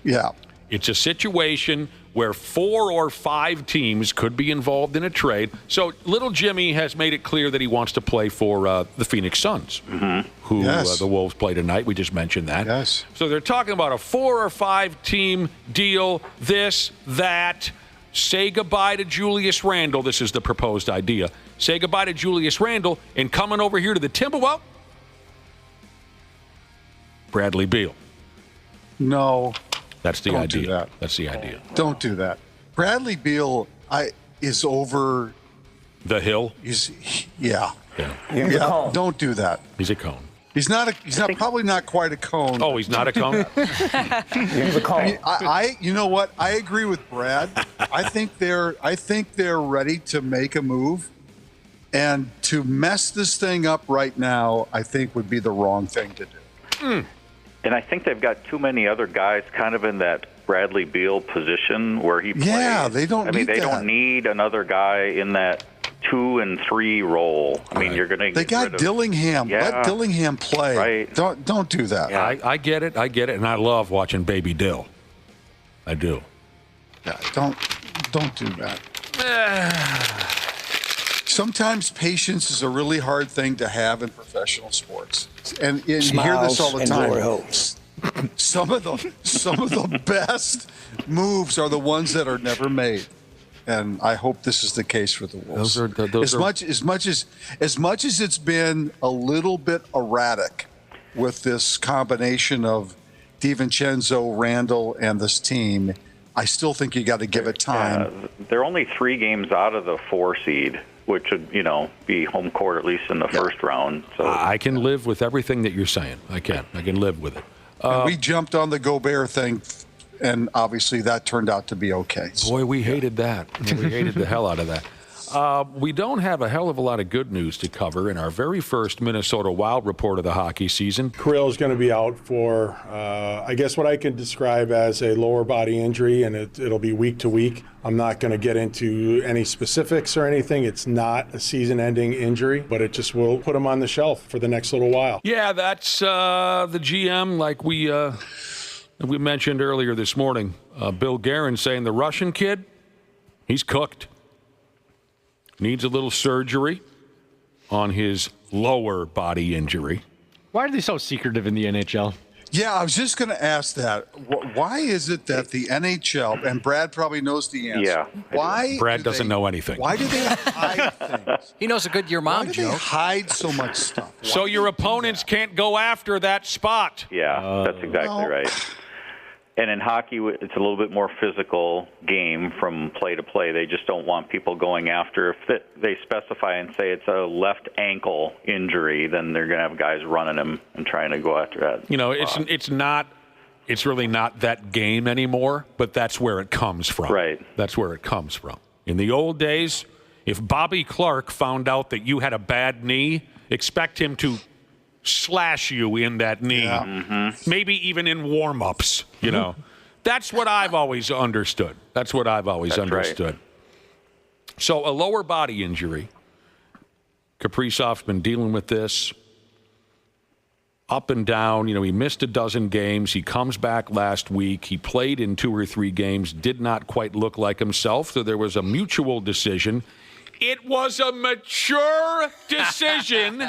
Speaker 23: Yeah.
Speaker 4: It's a situation where 4 or 5 teams could be involved in a trade. So little Jimmy has made it clear that he wants to play for the Phoenix Suns, who the Wolves play tonight. We just mentioned that.
Speaker 23: Yes.
Speaker 4: So they're talking about a 4 or 5 team deal, this, that. Say goodbye to Julius Randle. This is the proposed idea. Say goodbye to Julius Randle and coming over here to the Timberwolves, Bradley Beal.
Speaker 23: No.
Speaker 4: That's the
Speaker 23: Don't
Speaker 4: idea.
Speaker 23: do that.
Speaker 4: That's the idea.
Speaker 23: Don't do that. Bradley Beal is over
Speaker 4: the hill.
Speaker 23: Yeah. Don't do that.
Speaker 4: He's a cone.
Speaker 23: He's probably not quite a cone.
Speaker 4: Oh, he's not a cone?
Speaker 23: He's a cone. You know what? I agree with Brad. I think they're ready to make a move, and to mess this thing up right now, I think would be the wrong thing to do.
Speaker 24: And I think they've got too many other guys kind of in that Bradley Beal position where he plays.
Speaker 23: Yeah, they don't need
Speaker 24: they
Speaker 23: that.
Speaker 24: don't need another guy in that 2 and 3 role. I mean, you're going to
Speaker 23: They got Dillingham.
Speaker 24: Yeah.
Speaker 23: Let Dillingham play.
Speaker 24: Right.
Speaker 23: Don't do that.
Speaker 4: Yeah, I get it. And I love watching Baby Dill. I do.
Speaker 23: Yeah, don't do that. Sometimes patience is a really hard thing to have in professional sports, and you hear this all the time. Some of the best moves are the ones that are never made, and I hope this is the case for the Wolves. As much as it's been a little bit erratic with this combination of DiVincenzo, Randall, and this team, I still think you got to give it time.
Speaker 24: They're only 3 games out of the 4 seed, which would, be home court at least in the first round. So
Speaker 4: I can live with everything that you're saying. I can live with it.
Speaker 23: And we jumped on the Gobert thing, and obviously that turned out to be okay.
Speaker 4: Boy, we hated that. We hated the hell out of that. We don't have a hell of a lot of good news to cover in our very first Minnesota Wild report of the hockey season.
Speaker 12: Kirill is going to be out for, I guess, what I can describe as a lower body injury, and it'll be week to week. I'm not going to get into any specifics or anything. It's not a season-ending injury, but it just will put him on the shelf for the next little while.
Speaker 4: Yeah, that's the GM, like we mentioned earlier this morning. Bill Guerin saying the Russian kid, he's cooked. Needs a little surgery on his lower body injury.
Speaker 2: Why are they so secretive in the NHL?
Speaker 23: Yeah, I was just going to ask that. Why is it that the NHL, and Brad probably knows the answer.
Speaker 24: Yeah.
Speaker 23: Why?
Speaker 4: Brad doesn't know anything.
Speaker 23: Why do they hide things?
Speaker 5: He knows a good your mom
Speaker 23: Why do
Speaker 5: joke.
Speaker 23: they hide so much stuff?
Speaker 4: So your opponents can't go after that spot.
Speaker 24: Yeah, that's exactly right. And in hockey, it's a little bit more physical game from play to play. They just don't want people going after. If they specify and say it's a left ankle injury, then they're going to have guys running him and trying to go after that.
Speaker 4: It's really not that game anymore, but that's where it comes from.
Speaker 24: Right.
Speaker 4: That's where it comes from. In the old days, if Bobby Clark found out that you had a bad knee, expect him to slash you in that knee, maybe even in warm-ups, That's what I've always understood. That's right. So a lower body injury. Kaprizov's been dealing with this up and down. He missed a dozen games. He comes back last week. He played in 2 or 3 games, did not quite look like himself, so there was a mutual decision. It was a mature decision.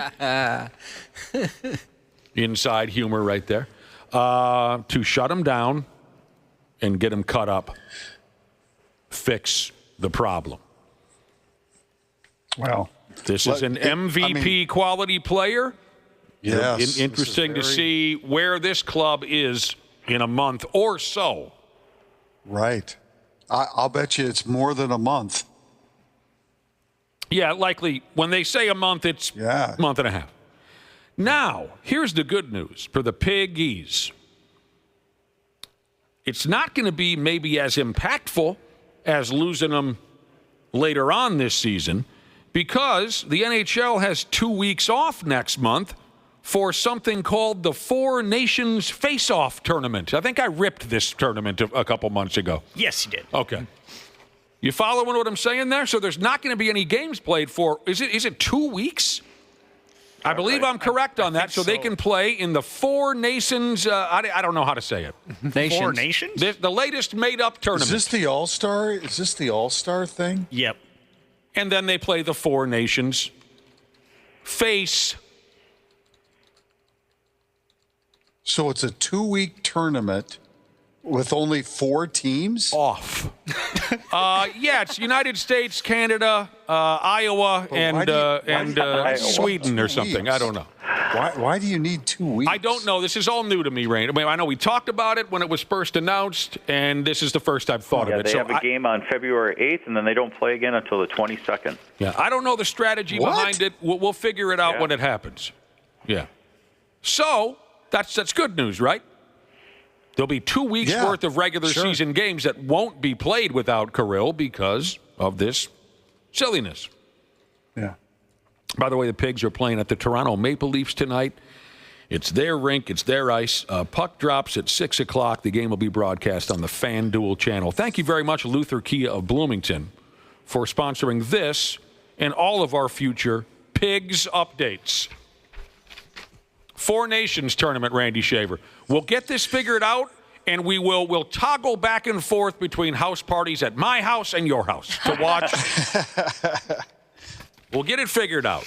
Speaker 4: Inside humor right there. To shut him down and get him cut up. Fix the problem.
Speaker 23: Well,
Speaker 4: this is an MVP quality player.
Speaker 23: Yes.
Speaker 4: Interesting to see where this club is in a month or so.
Speaker 23: Right. I'll bet you it's more than a month.
Speaker 4: Yeah, likely. When they say a month, it's a month and a half. Now, here's the good news for the Piggies. It's not going to be maybe as impactful as losing them later on this season because the NHL has 2 weeks off next month for something called the Four Nations Face-Off Tournament. I think I ripped this tournament a couple months ago.
Speaker 7: Yes, you did.
Speaker 4: Okay. You following what I'm saying there? So there's not going to be any games played for, is it 2 weeks? I believe I'm correct on that. So they can play in the Four Nations, I don't know how to say it.
Speaker 7: Nations? 4 Nations?
Speaker 4: The latest made-up tournament.
Speaker 23: Is this the All-Star? Is this the All-Star thing?
Speaker 7: Yep.
Speaker 4: And then they play the Four Nations face.
Speaker 23: So it's a 2-week tournament with only 4 teams?
Speaker 4: Off. Yeah, it's United States, Canada, Iowa, and Sweden or something.
Speaker 23: Weeks?
Speaker 4: I don't know.
Speaker 23: Why do you need 2 weeks?
Speaker 4: I don't know. This is all new to me, Rain. I know we talked about it when it was first announced, and this is the first I've thought of it.
Speaker 24: They have a game on February 8th, and then they don't play again until the 22nd.
Speaker 4: Yeah, I don't know the strategy behind it. We'll figure it out when it happens. Yeah. So that's good news, right? There'll be 2 weeks worth of regular season games that won't be played without Kirill because of this silliness.
Speaker 23: Yeah.
Speaker 4: By the way, the Pigs are playing at the Toronto Maple Leafs tonight. It's their rink. It's their ice. Puck drops at 6 o'clock. The game will be broadcast on the FanDuel channel. Thank you very much, Luther Kia of Bloomington, for sponsoring this and all of our future Pigs updates. Four Nations tournament, Randy Shaver. We'll get this figured out, and we'll toggle back and forth between house parties at my house and your house to watch. We'll get it figured out.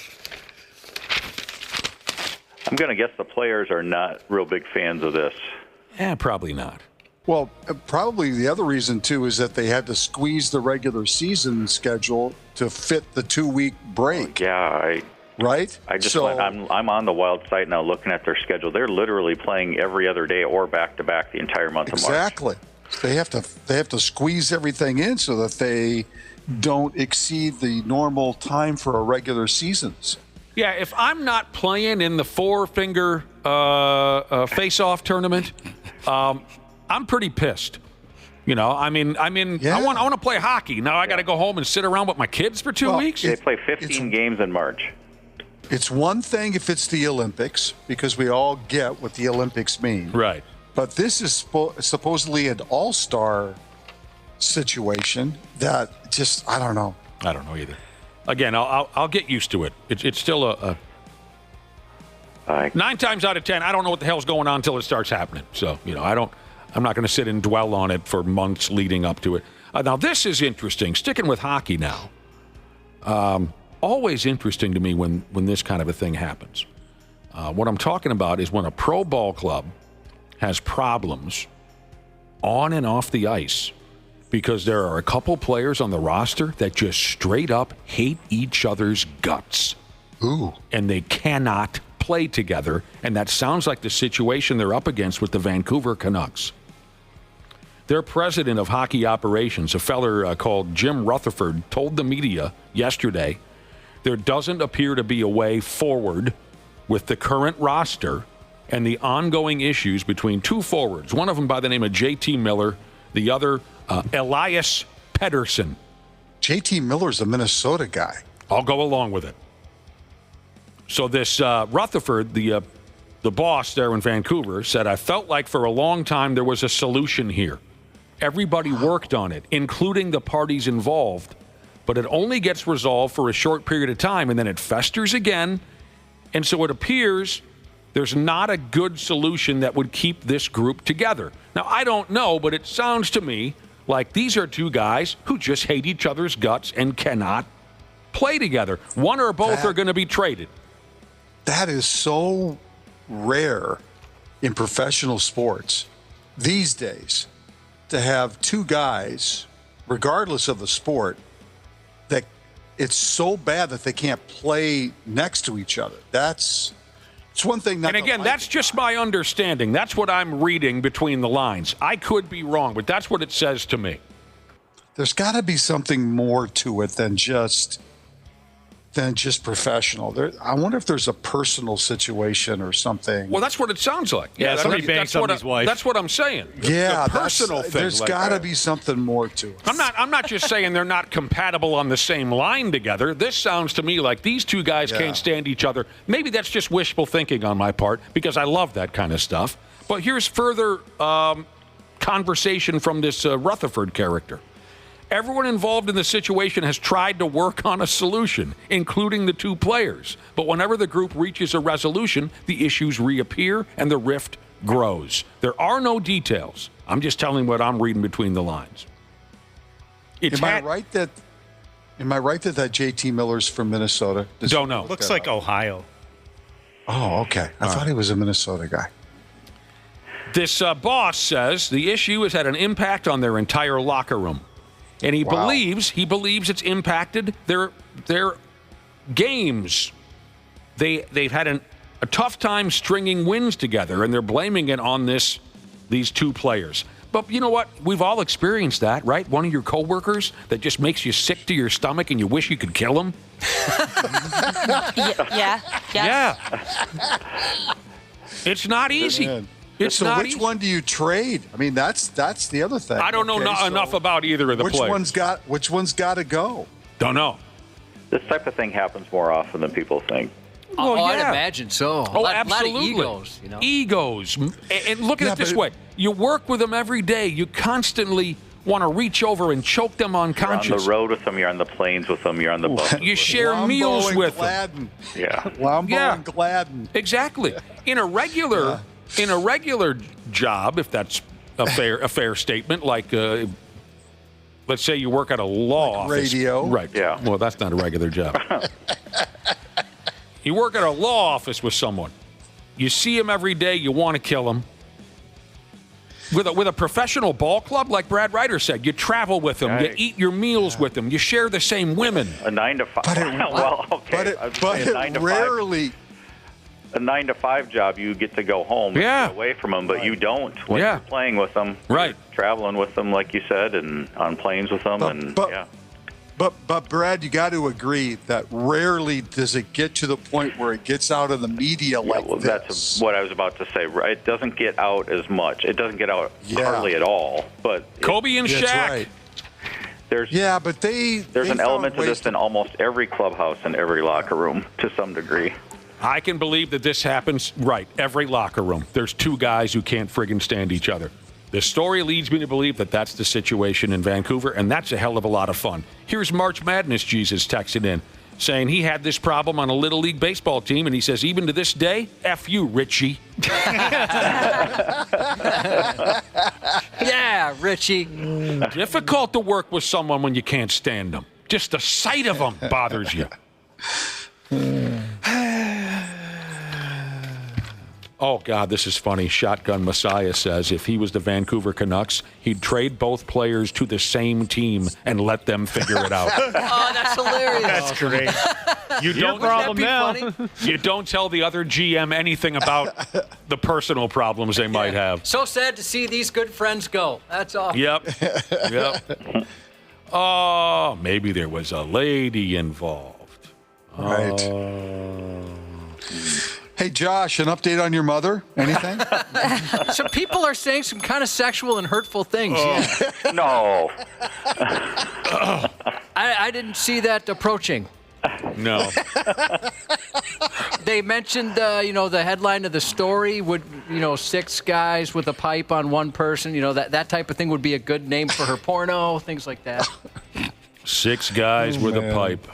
Speaker 24: I'm going to guess the players are not real big fans of this.
Speaker 4: Probably not.
Speaker 23: Well, probably the other reason, too, is that they had to squeeze the regular season schedule to fit the 2-week break. Right?
Speaker 24: I'm on the Wild site now looking at their schedule. They're literally playing every other day or back-to-back the entire month of March.
Speaker 23: Exactly. They have to squeeze everything in so that they don't exceed the normal time for a regular seasons.
Speaker 4: Yeah, if I'm not playing in the four-finger face-off tournament, I'm pretty pissed. You know, I want to play hockey. Now I got to go home and sit around with my kids for 2 weeks?
Speaker 24: They play 15 games in March.
Speaker 23: It's one thing if it's the Olympics, because we all get what the Olympics mean.
Speaker 4: Right.
Speaker 23: But this is supposedly an all-star situation that just, I don't know.
Speaker 4: I don't know either. Again, I'll get used to it. It's still a 9 times out of 10, I don't know what the hell's going on until it starts happening. So, you know, I'm not going to sit and dwell on it for months leading up to it. Now, this is interesting. Sticking with hockey now. Always interesting to me when this kind of a thing happens. What I'm talking about is when a pro ball club has problems on and off the ice because there are a couple players on the roster that just straight up hate each other's guts.
Speaker 23: Ooh.
Speaker 4: And they cannot play together, and that sounds like the situation they're up against with the Vancouver Canucks. Their president of hockey operations, a feller called Jim Rutherford, told the media yesterday there doesn't appear to be a way forward with the current roster and the ongoing issues between two forwards, one of them by the name of J.T. Miller, the other Elias Pettersson.
Speaker 23: J.T. Miller's a Minnesota guy.
Speaker 4: I'll go along with it. So this Rutherford, the boss there in Vancouver, said, I felt like for a long time there was a solution here. Everybody worked on it, including the parties involved, but it only gets resolved for a short period of time, and then it festers again, and so it appears there's not a good solution that would keep this group together. Now, I don't know, but it sounds to me like these are two guys who just hate each other's guts and cannot play together. One or both are going to be traded.
Speaker 23: That is so rare in professional sports these days to have two guys, regardless of the sport, that it's so bad that they can't play next to each other. It's one thing.
Speaker 4: And again, that's just my understanding. That's what I'm reading between the lines. I could be wrong, but that's what it says to me.
Speaker 23: There's got to be something more to it than just professional. I wonder if there's a personal situation or something.
Speaker 4: Well, that's what it sounds like.
Speaker 7: Yeah, somebody banged somebody's wife.
Speaker 4: That's what I'm saying.
Speaker 23: Yeah,
Speaker 4: the personal thing.
Speaker 23: There's got to be something more to it.
Speaker 4: I'm not just saying they're not compatible on the same line together. This sounds to me like these two guys can't stand each other. Maybe that's just wishful thinking on my part because I love that kind of stuff. But here's further conversation from this Rutherford character. Everyone involved in the situation has tried to work on a solution, including the two players. But whenever the group reaches a resolution, the issues reappear and the rift grows. There are no details. I'm just telling what I'm reading between the lines.
Speaker 23: Am I right that JT Miller's from Minnesota?
Speaker 4: Don't know.
Speaker 7: Looks like Ohio.
Speaker 23: Oh, okay. I thought he was a Minnesota guy.
Speaker 4: This boss says the issue has had an impact on their entire locker room. And he believes it's impacted their games. They've had a tough time stringing wins together, and they're blaming it on these two players. But you know what? We've all experienced that, right? One of your coworkers that just makes you sick to your stomach and you wish you could kill him. Yeah. It's not easy.
Speaker 23: So which one do you trade? I mean, that's the other thing.
Speaker 4: I don't know enough about either of the players.
Speaker 23: Which one's got to go?
Speaker 4: Don't know.
Speaker 24: This type of thing happens more often than people think.
Speaker 5: I'd imagine so.
Speaker 4: Absolutely.
Speaker 5: A lot of egos, you know.
Speaker 4: Egos. And look at it this way. You work with them every day. You constantly want to reach over and choke them unconscious.
Speaker 24: You're on the road with them. You're on the planes with them. You're on the bus.
Speaker 4: You share meals with them.
Speaker 24: Yeah.
Speaker 23: Lambeau and Gladden.
Speaker 4: Exactly. In a regular job, if that's a fair statement, like let's say you work at a law office.
Speaker 23: Radio.
Speaker 4: Right.
Speaker 24: Yeah.
Speaker 4: Well, that's not a regular job. You work at a law office with someone. You see him every day. You want to kill him. With a professional ball club, like Brad Ryder said, you travel with them. You eat your meals with them. You share the same women.
Speaker 24: A 9 to 5.
Speaker 23: But it rarely.
Speaker 24: a 9-to-5 job, you get to go home and get away from them, but you don't when you're playing with them.
Speaker 4: Right.
Speaker 24: You're traveling with them, like you said, and on planes with them.
Speaker 23: But Brad, you got to agree that rarely does it get to the point where it gets out of the media like this.
Speaker 24: That's what I was about to say. Right? It doesn't get out as much. It doesn't get out hardly at all. But
Speaker 4: Kobe and Shaq.
Speaker 23: That's right.
Speaker 24: There's an element to this in almost every clubhouse and every locker room to some degree.
Speaker 4: I can believe that this happens, every locker room. There's two guys who can't friggin' stand each other. The story leads me to believe that that's the situation in Vancouver, and that's a hell of a lot of fun. Here's March Madness Jesus texting in, saying he had this problem on a Little League baseball team, and he says, even to this day, F you, Richie.
Speaker 5: Yeah, Richie.
Speaker 4: Difficult to work with someone when you can't stand them. Just the sight of them bothers you. Oh, God, this is funny. Shotgun Messiah says if he was the Vancouver Canucks, he'd trade both players to the same team and let them figure it out.
Speaker 5: Oh, that's hilarious.
Speaker 7: That's great.
Speaker 4: You don't
Speaker 5: problem now.
Speaker 4: You don't tell the other GM anything about the personal problems they might have.
Speaker 5: So sad to see these good friends go. That's all.
Speaker 4: Yep. Oh, maybe there was a lady involved.
Speaker 23: Right. Hey, Josh, an update on your mother? Anything?
Speaker 5: Some people are saying some kind of sexual and hurtful things. Yeah.
Speaker 24: No.
Speaker 5: I didn't see that approaching.
Speaker 4: No.
Speaker 5: They mentioned, the headline of the story would, 6 guys with a pipe on one person. That type of thing would be a good name for her porno, things like that.
Speaker 4: 6 guys with a pipe.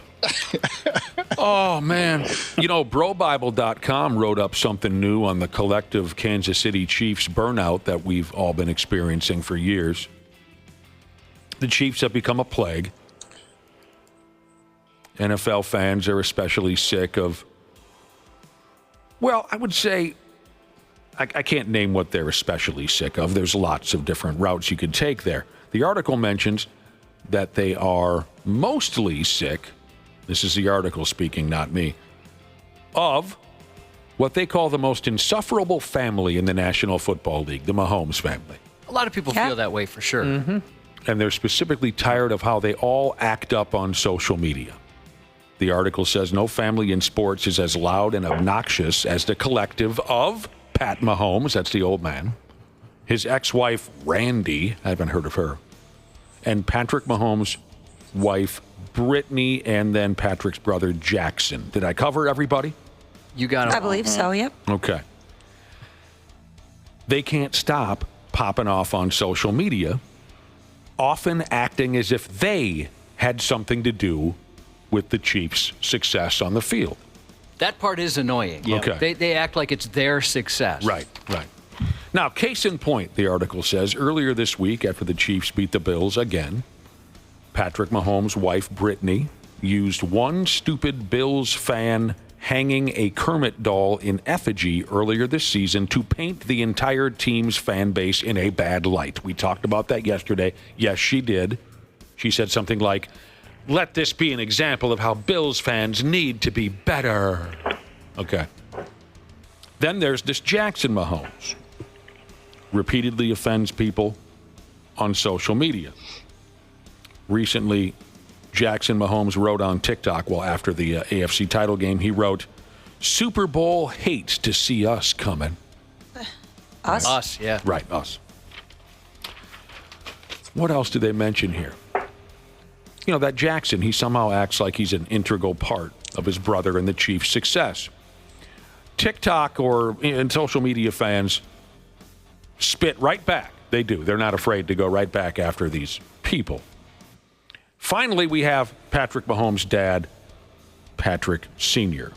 Speaker 4: Oh, man. BroBible.com wrote up something new on the collective Kansas City Chiefs burnout that we've all been experiencing for years. The Chiefs have become a plague. NFL fans are especially sick of, well, I would say, I can't name what they're especially sick of. There's lots of different routes you could take there. The article mentions that they are mostly sick, this is the article speaking, not me, of what they call the most insufferable family in the National Football League, the Mahomes family.
Speaker 5: A lot of people feel that way for sure.
Speaker 4: Mm-hmm. And they're specifically tired of how they all act up on social media. The article says no family in sports is as loud and obnoxious as the collective of Pat Mahomes, that's the old man, his ex-wife, Randy, I haven't heard of her, and Patrick Mahomes' wife, Brittany, and then Patrick's brother, Jackson. Did I cover everybody?
Speaker 5: You got it.
Speaker 6: I believe so, yep.
Speaker 4: Okay. They can't stop popping off on social media, often acting as if they had something to do with the Chiefs' success on the field.
Speaker 5: That part is annoying.
Speaker 4: Yeah. Okay.
Speaker 5: They act like it's their success.
Speaker 4: Right. Now, case in point, the article says, earlier this week after the Chiefs beat the Bills again, Patrick Mahomes' wife, Brittany, used one stupid Bills fan hanging a Kermit doll in effigy earlier this season to paint the entire team's fan base in a bad light. We talked about that yesterday. Yes, she did. She said something like, let this be an example of how Bills fans need to be better. Okay. Then there's this Jackson Mahomes. Repeatedly offends people on social media. Recently, Jackson Mahomes wrote on TikTok, after the AFC title game, he wrote, Super Bowl hates to see us coming.
Speaker 6: Us?
Speaker 5: Us, yeah.
Speaker 4: Right, us. What else do they mention here? That Jackson, he somehow acts like he's an integral part of his brother and the Chiefs' success. TikTok and social media fans spit right back. They do. They're not afraid to go right back after these people. Finally, we have Patrick Mahomes' dad, Patrick Sr.,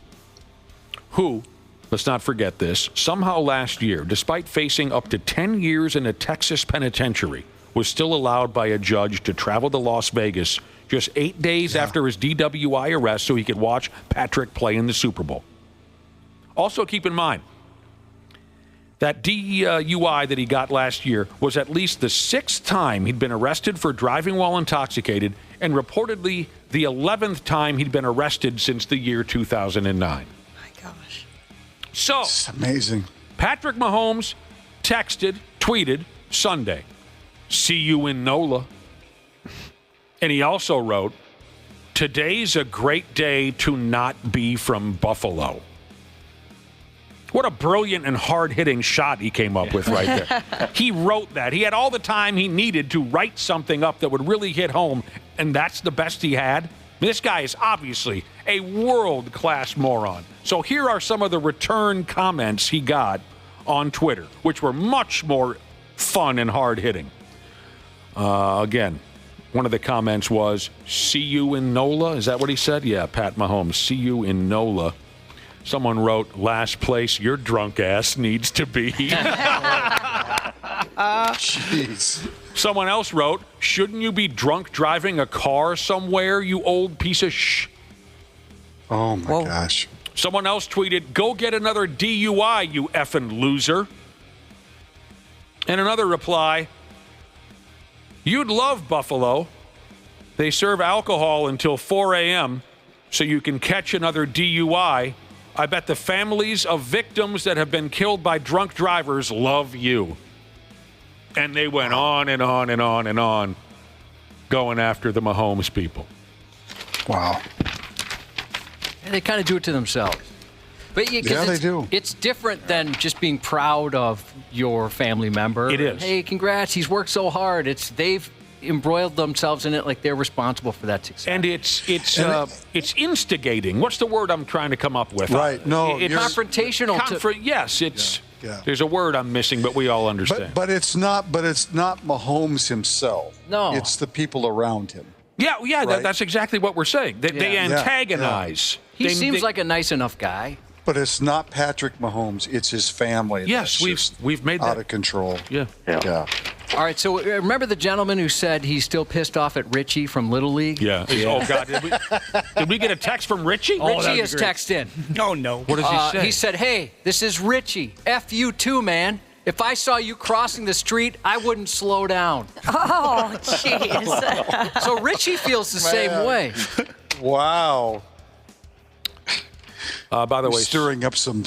Speaker 4: who, let's not forget this, somehow last year, despite facing up to 10 years in a Texas penitentiary, was still allowed by a judge to travel to Las Vegas just 8 days after his DWI arrest so he could watch Patrick play in the Super Bowl. Also, keep in mind, that DUI that he got last year was at least the 6th time he'd been arrested for driving while intoxicated and reportedly the 11th time he'd been arrested since the year 2009.
Speaker 6: My gosh.
Speaker 4: So
Speaker 23: it's amazing.
Speaker 4: Patrick Mahomes tweeted Sunday, "See you in NOLA." And he also wrote, "Today's a great day to not be from Buffalo." What a brilliant and hard-hitting shot he came up with right there. He wrote that. He had all the time he needed to write something up that would really hit home, and that's the best he had. I mean, this guy is obviously a world-class moron. So here are some of the return comments he got on Twitter, which were much more fun and hard-hitting. Again, one of the comments was, "See you in NOLA." Is that what he said? Yeah, Pat Mahomes, "See you in NOLA." Someone wrote, "Last place your drunk ass needs to be."
Speaker 23: Jeez.
Speaker 4: Someone else wrote, "Shouldn't you be drunk driving a car somewhere, you old piece of shh?"
Speaker 23: Oh, my gosh.
Speaker 4: Someone else tweeted, "Go get another DUI, you effing loser." And another reply, "You'd love Buffalo. They serve alcohol until 4 a.m., so you can catch another DUI. I bet the families of victims that have been killed by drunk drivers love you." And they went on and on and on and on, going after the Mahomes people.
Speaker 23: Wow.
Speaker 5: And they kind of do it to themselves. But
Speaker 23: Yeah, they do.
Speaker 5: It's different than just being proud of your family member.
Speaker 4: It is.
Speaker 5: Hey, congrats, he's worked so hard. They've embroiled themselves in it like they're responsible for that success.
Speaker 4: And it's instigating. What's the word I'm trying to come up with?
Speaker 23: Right. No,
Speaker 4: it's
Speaker 5: confrontational.
Speaker 4: Yes, it's.
Speaker 23: Yeah.
Speaker 4: There's a word I'm missing, but we all understand.
Speaker 23: But it's not Mahomes himself.
Speaker 5: No.
Speaker 23: It's the people around him.
Speaker 4: Yeah,
Speaker 23: Right?
Speaker 4: That's exactly what we're saying. They antagonize.
Speaker 5: He seems like a nice enough guy.
Speaker 23: But it's not Patrick Mahomes. It's his family.
Speaker 4: Yes, we've made that
Speaker 23: out of control.
Speaker 4: Yeah.
Speaker 5: All right, so remember the gentleman who said he's still pissed off at Richie from Little League?
Speaker 4: Yeah. Oh, God. Did we get a text from Richie?
Speaker 5: Richie has texted in.
Speaker 7: Oh, no.
Speaker 4: What does he say?
Speaker 5: He said, "Hey, this is Richie. F you too, man. If I saw you crossing the street, I wouldn't slow down."
Speaker 6: Oh, jeez.
Speaker 5: So Richie feels the same way.
Speaker 23: Wow.
Speaker 4: By the way,
Speaker 23: stirring up some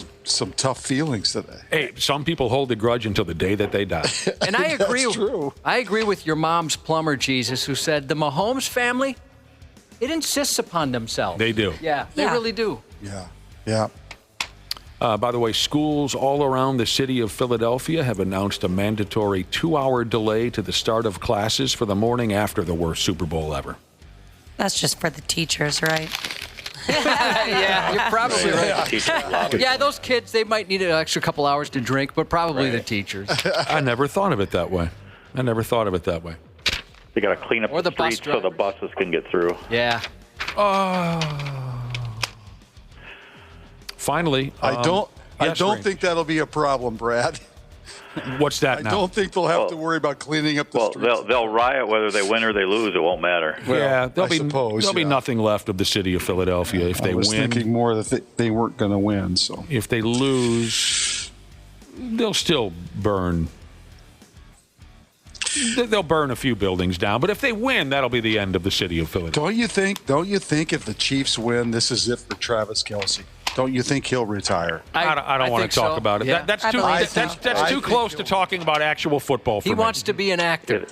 Speaker 23: tough feelings today.
Speaker 4: Hey, some people hold a grudge until the day that they die.
Speaker 5: And I agree.
Speaker 23: That's true.
Speaker 5: I agree with your mom's plumber, Jesus, who said the Mahomes family, it insists upon themselves.
Speaker 4: They do.
Speaker 5: Yeah, they really do.
Speaker 23: Yeah.
Speaker 4: By the way, schools all around the city of Philadelphia have announced a mandatory 2-hour delay to the start of classes for the morning after the worst Super Bowl ever.
Speaker 6: That's just for the teachers, right?
Speaker 5: Yeah, you're probably right. Yeah, those kids, they might need an extra couple hours to drink, but probably the teachers.
Speaker 4: I never thought of it that way.
Speaker 24: They got to clean up the streets so the buses can get through.
Speaker 5: Yeah.
Speaker 4: Finally,
Speaker 23: I don't think that'll be a problem, Brad.
Speaker 4: What's that
Speaker 23: I
Speaker 4: now?
Speaker 23: don't think they'll have to worry about cleaning up the streets.
Speaker 24: They'll riot whether they win or they lose. It won't matter.
Speaker 4: There'll be nothing left of the city of Philadelphia if they win.
Speaker 23: I was thinking more that they weren't going to win. So
Speaker 4: if they lose, they'll still burn. They'll burn a few buildings down, but if they win, that'll be the end of the city of Philadelphia.
Speaker 23: Don't you think if the Chiefs win, this is it for Travis Kelce? Don't you think he'll retire?
Speaker 4: I don't want to talk about it.
Speaker 5: Yeah.
Speaker 4: That's too close to talking about actual football for me.
Speaker 5: He wants to be an actor.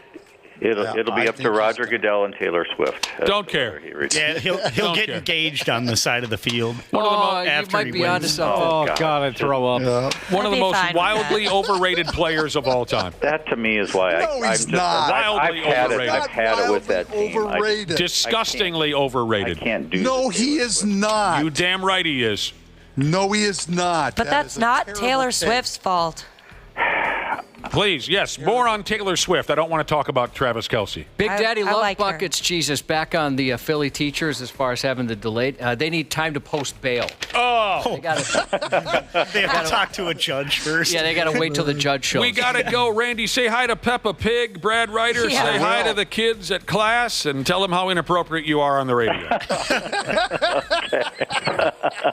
Speaker 24: It'll be up to Roger Goodell and Taylor Swift.
Speaker 4: Don't care.
Speaker 7: Yeah, he'll get engaged on the side of the field.
Speaker 5: You might be onto something.
Speaker 4: Oh, God, I'd throw up.
Speaker 23: Yeah.
Speaker 4: One of the most wildly overrated players of all time.
Speaker 24: That to me is why
Speaker 23: he's not.
Speaker 4: Wildly overrated.
Speaker 24: I've had it with that team.
Speaker 23: Overrated.
Speaker 4: Disgustingly overrated.
Speaker 24: I can't do.
Speaker 23: No, he is not.
Speaker 4: You damn right he is.
Speaker 23: No, he is not.
Speaker 6: But that's not Taylor Swift's fault.
Speaker 4: Please, yes, more on Taylor Swift. I don't want to talk about Travis Kelce.
Speaker 5: Big Daddy
Speaker 6: I
Speaker 5: Love
Speaker 6: like her.
Speaker 5: Buckets, Jesus, back on the Philly teachers as far as having the delay. They need time to post bail.
Speaker 4: Oh!
Speaker 5: They have
Speaker 7: to talk to a judge first.
Speaker 5: Yeah, they got to wait till the judge shows.
Speaker 4: We got to go. Randy, say hi to Peppa Pig. Brad Ryder, say hi to the kids at class and tell them how inappropriate you are on the radio.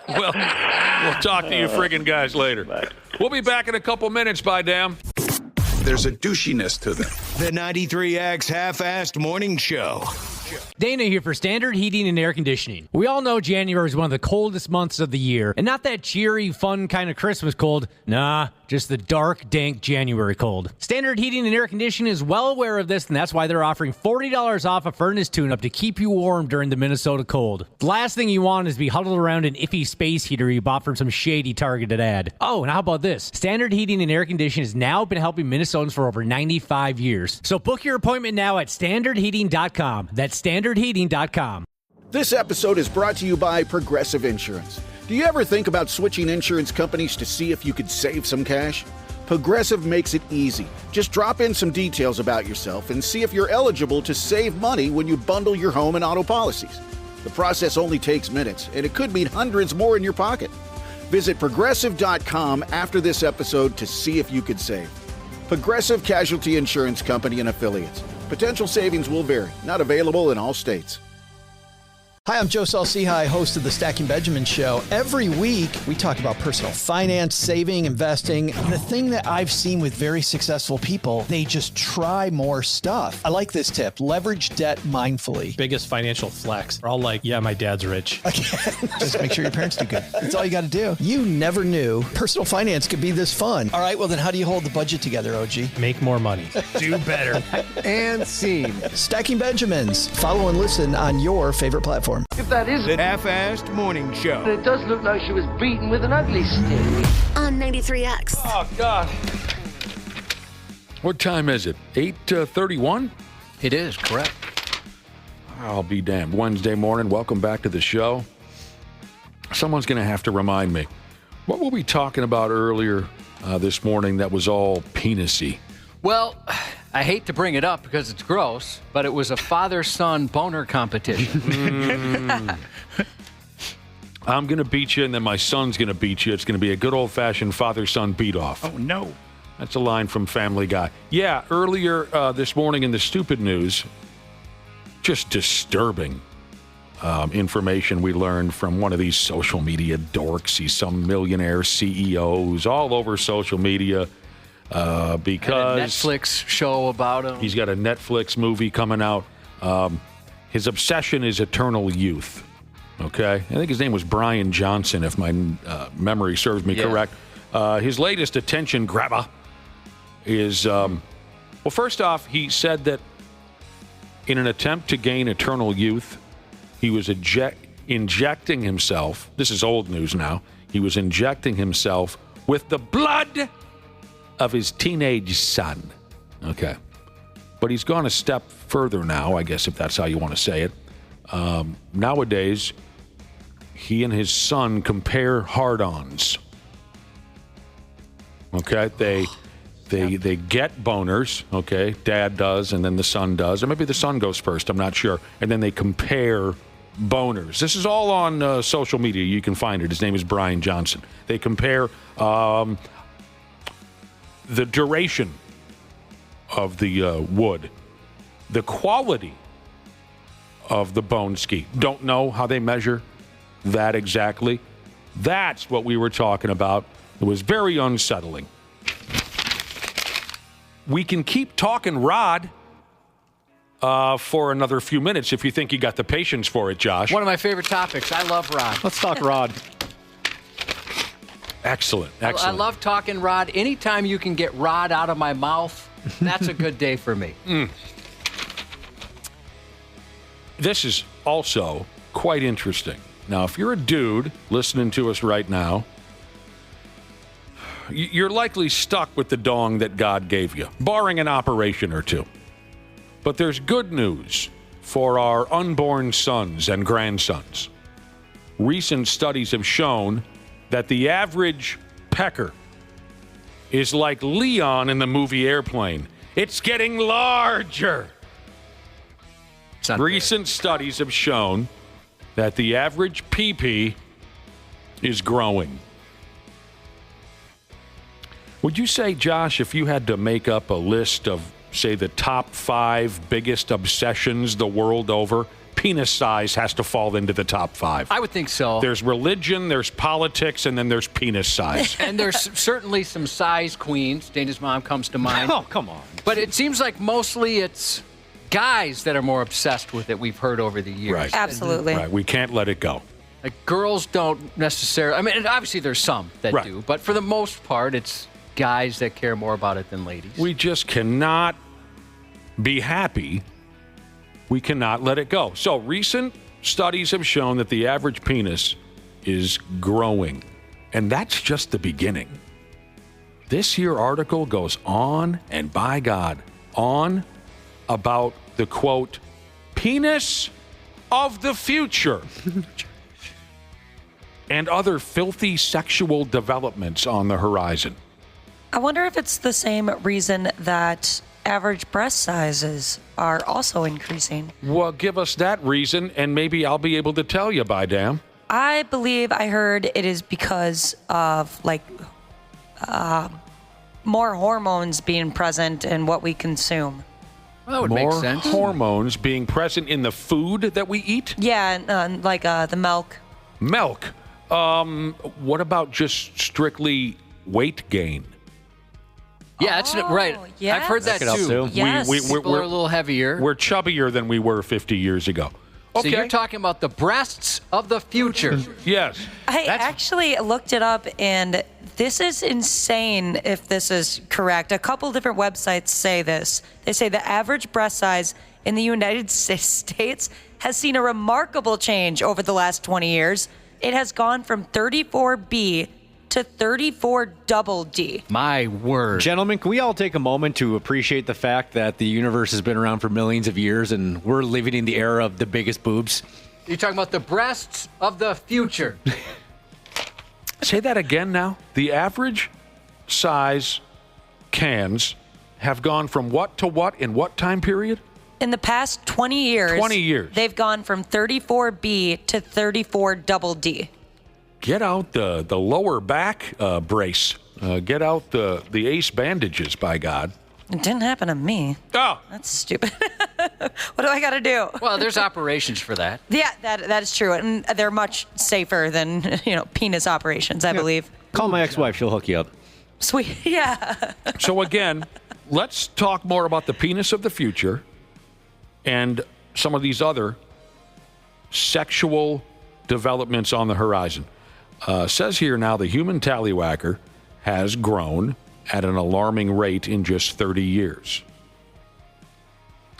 Speaker 4: We'll talk to you friggin' guys later. We'll be back in a couple minutes. Bye, damn.
Speaker 3: There's a douchiness to them. The 93X Half-Assed Morning Show. Show.
Speaker 2: Dana here for Standard Heating and Air Conditioning. We all know January is one of the coldest months of the year, and not that cheery, fun kind of Christmas cold. Nah, just the dark, dank January cold. Standard Heating and Air Conditioning is well aware of this, and that's why they're offering $40 off a furnace tune-up to keep you warm during the Minnesota cold. The last thing you want is to be huddled around an iffy space heater you bought from some shady targeted ad. Oh, and how about this? Standard Heating and Air Conditioning has now been helping Minnesotans for over 95 years. So book your appointment now at standardheating.com. That's standardheating.com.
Speaker 13: This episode is brought to you by Progressive Insurance. Do you ever think about switching insurance companies to see if you could save some cash? Progressive makes it easy. Just drop in some details about yourself and see if you're eligible to save money when you bundle your home and auto policies. The process only takes minutes, and it could mean hundreds more in your pocket. Visit Progressive.com after this episode to see if you could save. Progressive Casualty Insurance Company and Affiliates. Potential savings will vary. Not available in all states.
Speaker 11: Hi, I'm Joe Saul-Sehy, host of the Stacking Benjamin Show. Every week, we talk about personal finance, saving, investing. The thing that I've seen with very successful people, they just try more stuff. I like this tip. Leverage debt mindfully.
Speaker 15: Biggest financial flex. We're all like, yeah, my dad's rich.
Speaker 11: Just make sure your parents do good. That's all you got to do. You never knew personal finance could be this fun. All right, well, then how do you hold the budget together, OG?
Speaker 15: Make more money.
Speaker 11: Do better. And scene. Stacking Benjamins. Follow and listen on your favorite platform.
Speaker 3: If that is the half-assed morning show.
Speaker 16: It does look like she was beaten with an ugly stick.
Speaker 10: On 93X.
Speaker 4: Oh, God. What time is it? 8:31?
Speaker 5: It is, correct.
Speaker 4: I'll be damned. Wednesday morning. Welcome back to the show. Someone's going to have to remind me. What were we talking about earlier this morning that was all penis-y?
Speaker 5: Well, I hate to bring it up because it's gross, but it was a father-son boner competition.
Speaker 4: I'm going to beat you, and then my son's going to beat you. It's going to be a good old-fashioned father-son beat-off.
Speaker 7: Oh, no.
Speaker 4: That's a line from Family Guy. Yeah, earlier this morning in the stupid news, just disturbing information we learned from one of these social media dorks. He's some millionaire CEO who's all over social media. Because
Speaker 5: and a Netflix show about him.
Speaker 4: He's got a Netflix movie coming out. His obsession is eternal youth. Okay? I think his name was Brian Johnson, if my memory serves me correct. His latest attention grabber is, well, first off, he said that in an attempt to gain eternal youth, he was injecting himself. This is old news now. He was injecting himself with the blood of his teenage son. Okay. But he's gone a step further now, I guess, if that's how you want to say it. Nowadays, he and his son compare hard-ons. Okay? They get boners, okay? Dad does, and then the son does. Or maybe the son goes first, I'm not sure. And then they compare boners. This is all on social media. You can find it. His name is Brian Johnson. They compare the duration of the wood, the quality of the bone ski. Don't know how they measure that exactly. That's what we were talking about. It was very unsettling. We can keep talking Rod for another few minutes if you think you got the patience for it, Josh.
Speaker 5: One of my favorite topics. I love Rod.
Speaker 15: Let's talk Rod.
Speaker 4: Excellent.
Speaker 5: I love talking Rod. Anytime you can get Rod out of my mouth, that's a good day for me.
Speaker 4: This is also quite interesting. Now, if you're a dude listening to us right now, you're likely stuck with the dong that God gave you, barring an operation or two. But there's good news for our unborn sons and grandsons. Recent studies have shown that the average pecker is like Leon in the movie Airplane. It's getting larger. Recent studies have shown that the average pee-pee is growing. Would you say, Josh, if you had to make up a list of, say, the top 5 biggest obsessions the world over, penis size has to fall into the top 5?
Speaker 5: I would think so.
Speaker 4: There's religion, there's politics, and then there's penis size.
Speaker 5: And there's certainly some size queens. Dana's mom comes to mind.
Speaker 15: Oh, come on.
Speaker 5: But it seems like mostly it's guys that are more obsessed with it, we've heard over the years.
Speaker 4: Right.
Speaker 6: Absolutely.
Speaker 4: Right. We can't let it go.
Speaker 5: Like, girls don't necessarily, I mean, obviously there's some that
Speaker 4: Right.
Speaker 5: do, but for the most part, it's guys that care more about it than ladies.
Speaker 4: We just cannot be happy. We cannot let it go. So recent studies have shown that the average penis is growing, and that's just the beginning. This here article goes on, and by God, on about the, quote, penis of the future and other filthy sexual developments on the horizon.
Speaker 6: I wonder if it's the same reason that average breast sizes are also increasing.
Speaker 4: Well, give us that reason, and maybe I'll be able to tell you, by damn.
Speaker 6: I believe I heard it is because of more hormones being present in what we consume.
Speaker 5: Well, that would make sense.
Speaker 4: More hormones being present in the food that we eat?
Speaker 6: Yeah, the milk.
Speaker 4: Milk. What about just strictly weight gain?
Speaker 5: Yeah, that's right.
Speaker 6: yes.
Speaker 5: I've heard that too.
Speaker 6: Yes.
Speaker 5: People are a little heavier.
Speaker 4: We're chubbier than we were 50 years ago.
Speaker 5: So you're talking about the breasts of the future.
Speaker 4: Yes.
Speaker 6: I actually looked it up, and this is insane if this is correct. A couple different websites say this. They say the average breast size in the United States has seen a remarkable change over the last 20 years. It has gone from 34B to 34 double D.
Speaker 5: My word.
Speaker 2: Gentlemen, can we all take a moment to appreciate the fact that the universe has been around for millions of years and we're living in the era of the biggest boobs?
Speaker 5: You're talking about the breasts of the future.
Speaker 4: Say that again now. The average size cans have gone from what to what in what time period?
Speaker 6: In the past 20 years.
Speaker 4: 20 years.
Speaker 6: They've gone from 34B to 34 double D.
Speaker 4: Get out the lower back brace. Get out the ace bandages, by God.
Speaker 6: It didn't happen to me.
Speaker 4: Oh.
Speaker 6: That's stupid. What do I got to do?
Speaker 5: Well, there's operations for that.
Speaker 6: Yeah, that is true. And they're much safer than, penis operations, I believe.
Speaker 2: Call my ex-wife. She'll hook you up.
Speaker 6: Sweet. Yeah.
Speaker 4: So again, let's talk more about the penis of the future and some of these other sexual developments on the horizon. Says here now the human tallywhacker has grown at an alarming rate in just 30 years.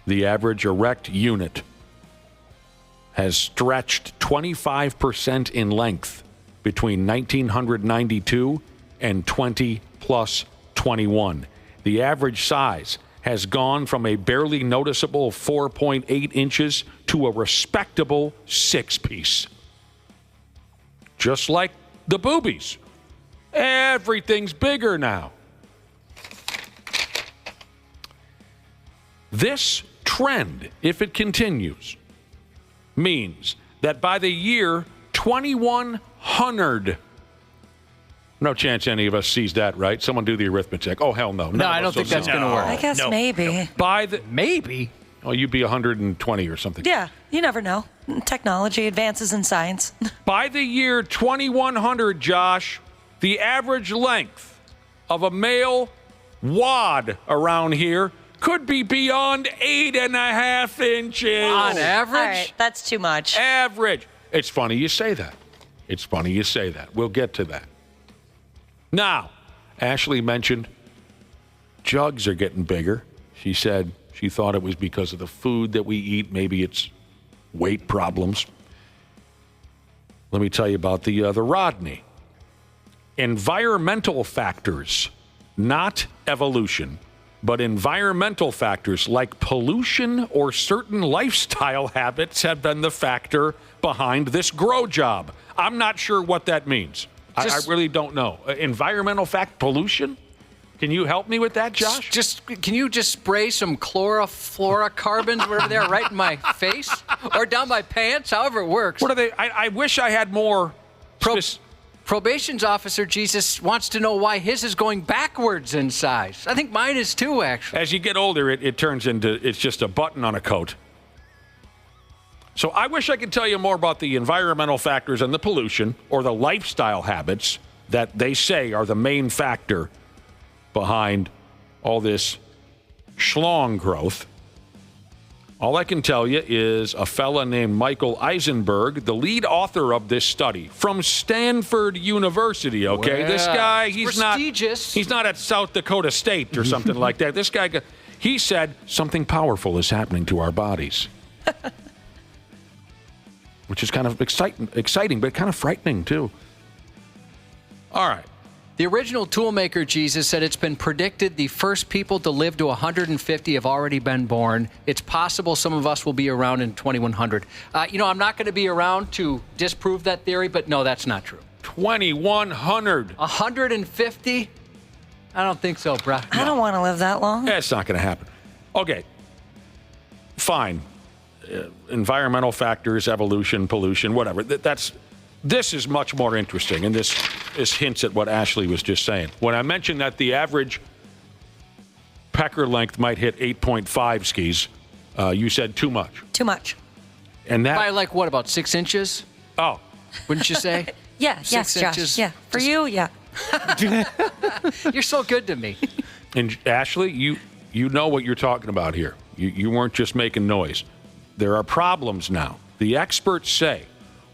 Speaker 4: The average erect unit has stretched 25% in length between 1992 and 20 plus 21. The average size has gone from a barely noticeable 4.8 inches to a respectable 6-piece. Just like the boobies. Everything's bigger now. This trend, if it continues, means that by the year 2100, no chance any of us sees that, right? Someone do the arithmetic. Oh, hell no.
Speaker 5: No, I don't think that's going to work.
Speaker 6: I guess maybe.
Speaker 4: Maybe? Oh, you'd be 120 or something.
Speaker 6: Yeah, you never know. Technology advances in science.
Speaker 4: By the year 2100, Josh, the average length of a male wad around here could be beyond 8.5 inches.
Speaker 5: On average?
Speaker 6: All right, that's too much.
Speaker 4: Average. It's funny you say that. We'll get to that. Now, Ashley mentioned jugs are getting bigger. She said she thought it was because of the food that we eat. Maybe it's weight problems. Let me tell you about the Rodney. Environmental factors, not evolution, but environmental factors like pollution or certain lifestyle habits have been the factor behind this grow job. I'm not sure what that means. I really don't know. Environmental pollution? Can you help me with that, Josh?
Speaker 5: Can you just spray some chlorofluorocarbons, whatever they are, right in my face or down my pants? However it works.
Speaker 4: What are they? I wish I had more.
Speaker 5: Probation's officer, Jesus, wants to know why his is going backwards in size. I think mine is too, actually.
Speaker 4: As you get older, it turns into, it's just a button on a coat. So I wish I could tell you more about the environmental factors and the pollution or the lifestyle habits that they say are the main factor behind all this schlong growth. All I can tell you is a fella named Michael Eisenberg, the lead author of this study from Stanford University, okay?
Speaker 5: Well,
Speaker 4: this guy, he's not at South Dakota State or something like that. This guy, he said something powerful is happening to our bodies. Which is kind of exciting, but kind of frightening, too. All right.
Speaker 5: The original toolmaker Jesus said it's been predicted the first people to live to 150 have already been born. It's possible some of us will be around in 2100. I'm not going to be around to disprove that theory, but no, that's not true.
Speaker 4: 2100.
Speaker 5: 150? I don't think so, bro.
Speaker 6: I don't want to live that long.
Speaker 4: It's not going to happen. Okay. Fine. Environmental factors, evolution, pollution, whatever. This is much more interesting, and this hints at what Ashley was just saying. When I mentioned that the average pecker length might hit 8.5 skis, you said too much.
Speaker 6: Too much.
Speaker 4: And that
Speaker 5: by what, about 6 inches?
Speaker 4: Oh.
Speaker 5: Wouldn't you say?
Speaker 6: Yeah, 6 inches. Josh. Yeah. For you, yeah.
Speaker 5: You're so good to me.
Speaker 4: And Ashley, you know what you're talking about here. You weren't just making noise. There are problems now. The experts say,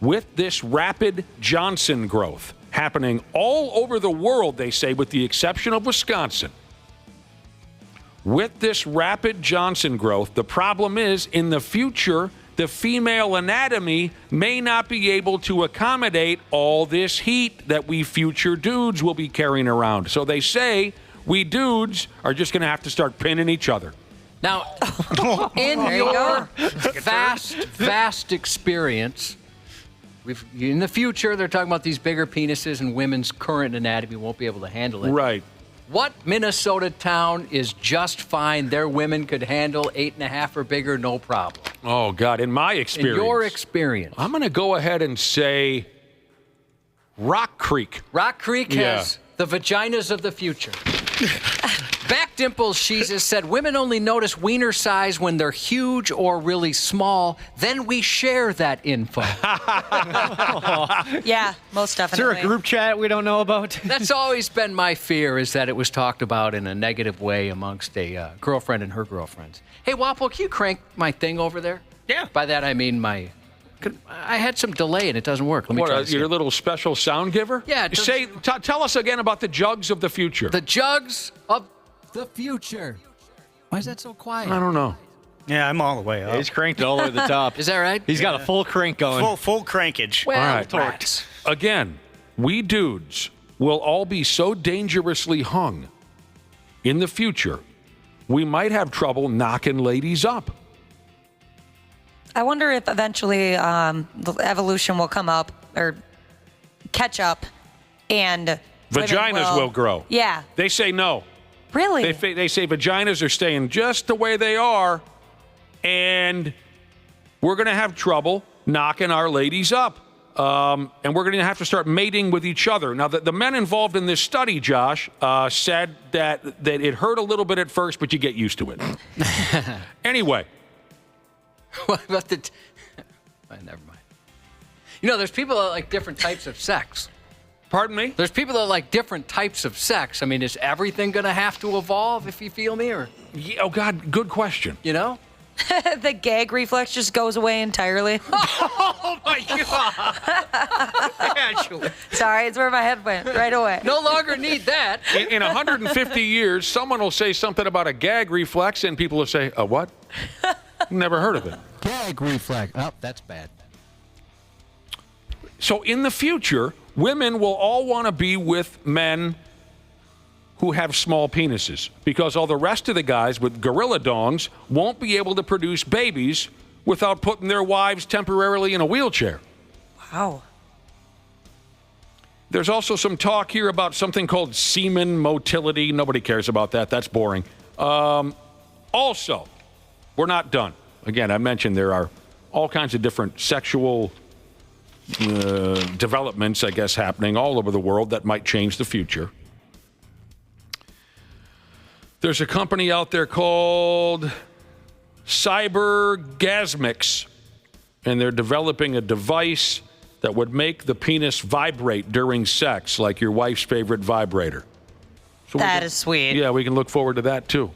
Speaker 4: with this rapid Johnson growth happening all over the world, they say, with the exception of Wisconsin. With this rapid Johnson growth, the problem is, in the future, the female anatomy may not be able to accommodate all this heat that we future dudes will be carrying around. So they say we dudes are just going to have to start pinning each other.
Speaker 5: Now, in your vast experience, in the future, they're talking about these bigger penises and women's current anatomy won't be able to handle it.
Speaker 4: Right.
Speaker 5: What Minnesota town is just fine? Their women could handle 8.5 or bigger, no problem.
Speaker 4: Oh, God. In my experience.
Speaker 5: In your experience.
Speaker 4: I'm going to go ahead and say Rock Creek.
Speaker 5: Rock Creek has the vaginas of the future. Back Dimples Jesus said, women only notice wiener size when they're huge or really small. Then we share that info.
Speaker 6: Yeah, most definitely.
Speaker 2: Is there a group chat we don't know about?
Speaker 5: That's always been my fear, is that it was talked about in a negative way amongst a girlfriend and her girlfriends. Hey, Wapo, can you crank my thing over there?
Speaker 2: Yeah.
Speaker 5: By that, I mean I had some delay and it doesn't work. Let me try this
Speaker 4: your
Speaker 5: again.
Speaker 4: little special sound giver?
Speaker 5: Yeah.
Speaker 4: Tell us again about the jugs of the future.
Speaker 5: The jugs of the future. Why is that so quiet?
Speaker 4: I don't know.
Speaker 7: Yeah, I'm all the way up.
Speaker 2: He's cranked it all the way to the top.
Speaker 5: Is that right?
Speaker 2: He's got a full crank going.
Speaker 7: Full crankage.
Speaker 5: Well,
Speaker 4: all right.
Speaker 5: rats.
Speaker 4: Again, we dudes will all be so dangerously hung in the future, we might have trouble knocking ladies up.
Speaker 6: I wonder if eventually the evolution will come up or catch up and
Speaker 4: vaginas will grow.
Speaker 6: Yeah.
Speaker 4: They say no.
Speaker 6: Really?
Speaker 4: They say vaginas are staying just the way they are, and we're going to have trouble knocking our ladies up. And we're going to have to start mating with each other. Now, the men involved in this study, Josh, said that it hurt a little bit at first, but you get used to it. Anyway.
Speaker 5: What about never mind. There's people that like different types of sex.
Speaker 4: Pardon me?
Speaker 5: There's people that like different types of sex. I mean, is everything going to have to evolve, if you feel me? Or
Speaker 4: yeah, oh, God, good question.
Speaker 6: The gag reflex just goes away entirely.
Speaker 5: Oh, my God. Actually.
Speaker 6: Sorry, it's where my head went right away.
Speaker 5: No longer need that.
Speaker 4: In 150 years, someone will say something about a gag reflex, and people will say, a what? Never heard of it.
Speaker 17: Gag reflex. Oh, that's bad.
Speaker 4: So in the future, women will all want to be with men who have small penises because all the rest of the guys with gorilla dongs won't be able to produce babies without putting their wives temporarily in a wheelchair.
Speaker 6: Wow.
Speaker 4: There's also some talk here about something called semen motility. Nobody cares about that. That's boring. Also, we're not done. Again, I mentioned there are all kinds of different sexual developments, I guess, happening all over the world that might change the future. There's a company out there called Cybergasmics, and they're developing a device that would make the penis vibrate during sex, like your wife's favorite vibrator. So
Speaker 6: that is sweet.
Speaker 4: Yeah, we can look forward to that, too.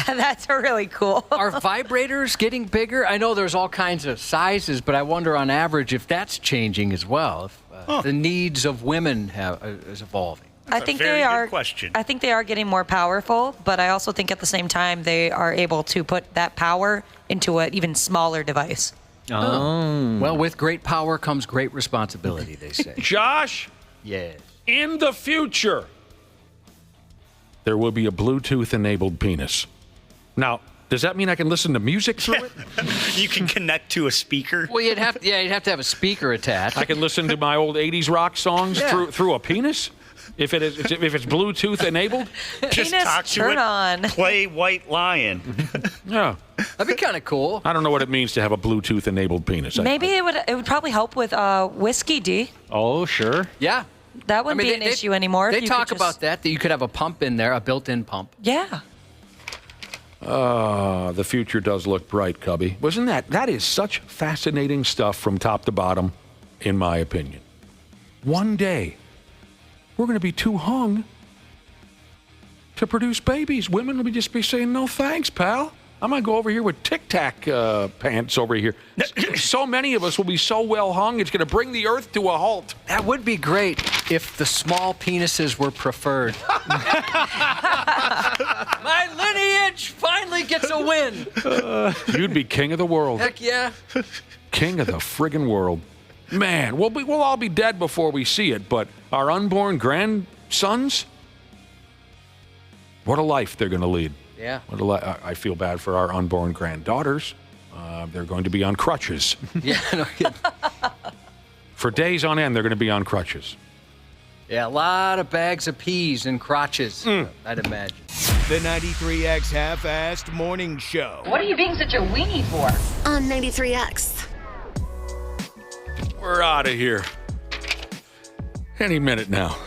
Speaker 6: That's really cool.
Speaker 5: Are vibrators getting bigger? I know there's all kinds of sizes, but I wonder on average if that's changing as well. If the needs of women is evolving.
Speaker 6: I think they are.
Speaker 7: Question.
Speaker 6: I think they are getting more powerful, but I also think at the same time they are able to put that power into an even smaller device.
Speaker 5: Oh. Well, with great power comes great responsibility, they say.
Speaker 4: Josh?
Speaker 5: Yes.
Speaker 4: In the future, there will be a Bluetooth-enabled penis. Now, does that mean I can listen to music through it?
Speaker 7: You can connect to a speaker.
Speaker 5: Well, you'd have to have a speaker attached.
Speaker 4: I can listen to my old 80s rock songs through a penis? If it's Bluetooth enabled?
Speaker 7: Just
Speaker 6: Penis,
Speaker 7: talk to
Speaker 6: turn
Speaker 7: it.
Speaker 6: on.
Speaker 7: Play White Lion.
Speaker 4: Yeah.
Speaker 5: That'd be kind of cool.
Speaker 4: I don't know what it means to have a Bluetooth enabled penis.
Speaker 6: Maybe it would probably help with whiskey, D.
Speaker 4: Oh, sure.
Speaker 5: Yeah.
Speaker 6: That wouldn't be an issue anymore.
Speaker 5: They
Speaker 6: if you
Speaker 5: talk
Speaker 6: could
Speaker 5: about that you could have a pump in there, a built-in pump.
Speaker 6: Yeah.
Speaker 4: The future does look bright, Cubby. Wasn't that is such fascinating stuff from top to bottom, in my opinion. One day, we're going to be too hung to produce babies. Women will just be saying, no thanks, pal. I'm going to go over here with Tic Tac pants over here. So many of us will be so well hung, it's going to bring the earth to a halt.
Speaker 5: That would be great if the small penises were preferred. My lineage finally gets a win.
Speaker 4: You'd be king of the world.
Speaker 5: Heck yeah.
Speaker 4: King of the friggin' world. Man, we'll all be dead before we see it, but our unborn grandsons, what a life they're going to lead.
Speaker 5: Yeah.
Speaker 4: I feel bad for our unborn granddaughters. They're going to be on crutches.
Speaker 5: Yeah, no kidding.
Speaker 4: For days on end, they're going to be on crutches.
Speaker 5: Yeah, a lot of bags of peas and crotches, I'd imagine.
Speaker 3: The 93X Half-Assed Morning Show.
Speaker 18: What are you being such a weenie for?
Speaker 10: On 93X.
Speaker 4: We're out of here. Any minute now.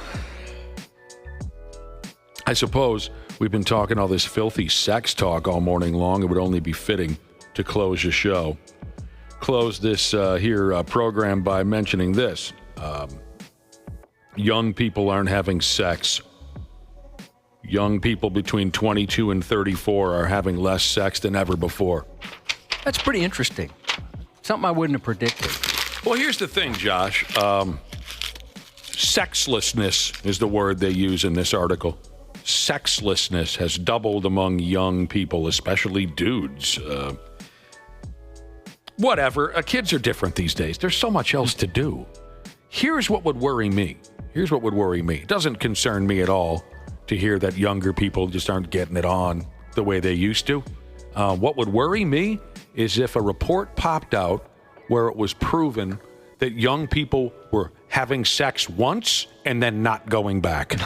Speaker 4: I suppose we've been talking all this filthy sex talk all morning long. It would only be fitting to close the show. Close this program by mentioning this. Young people aren't having sex. Young people between 22 and 34 are having less sex than ever before.
Speaker 5: That's pretty interesting. Something I wouldn't have predicted.
Speaker 4: Well, here's the thing, Josh. Sexlessness is the word they use in this article. Sexlessness has doubled among young people, especially dudes. Whatever. Kids are different these days. There's so much else to do. Here's what would worry me. It doesn't concern me at all to hear that younger people just aren't getting it on the way they used to. What would worry me is if a report popped out where it was proven that young people were having sex once and then not going back.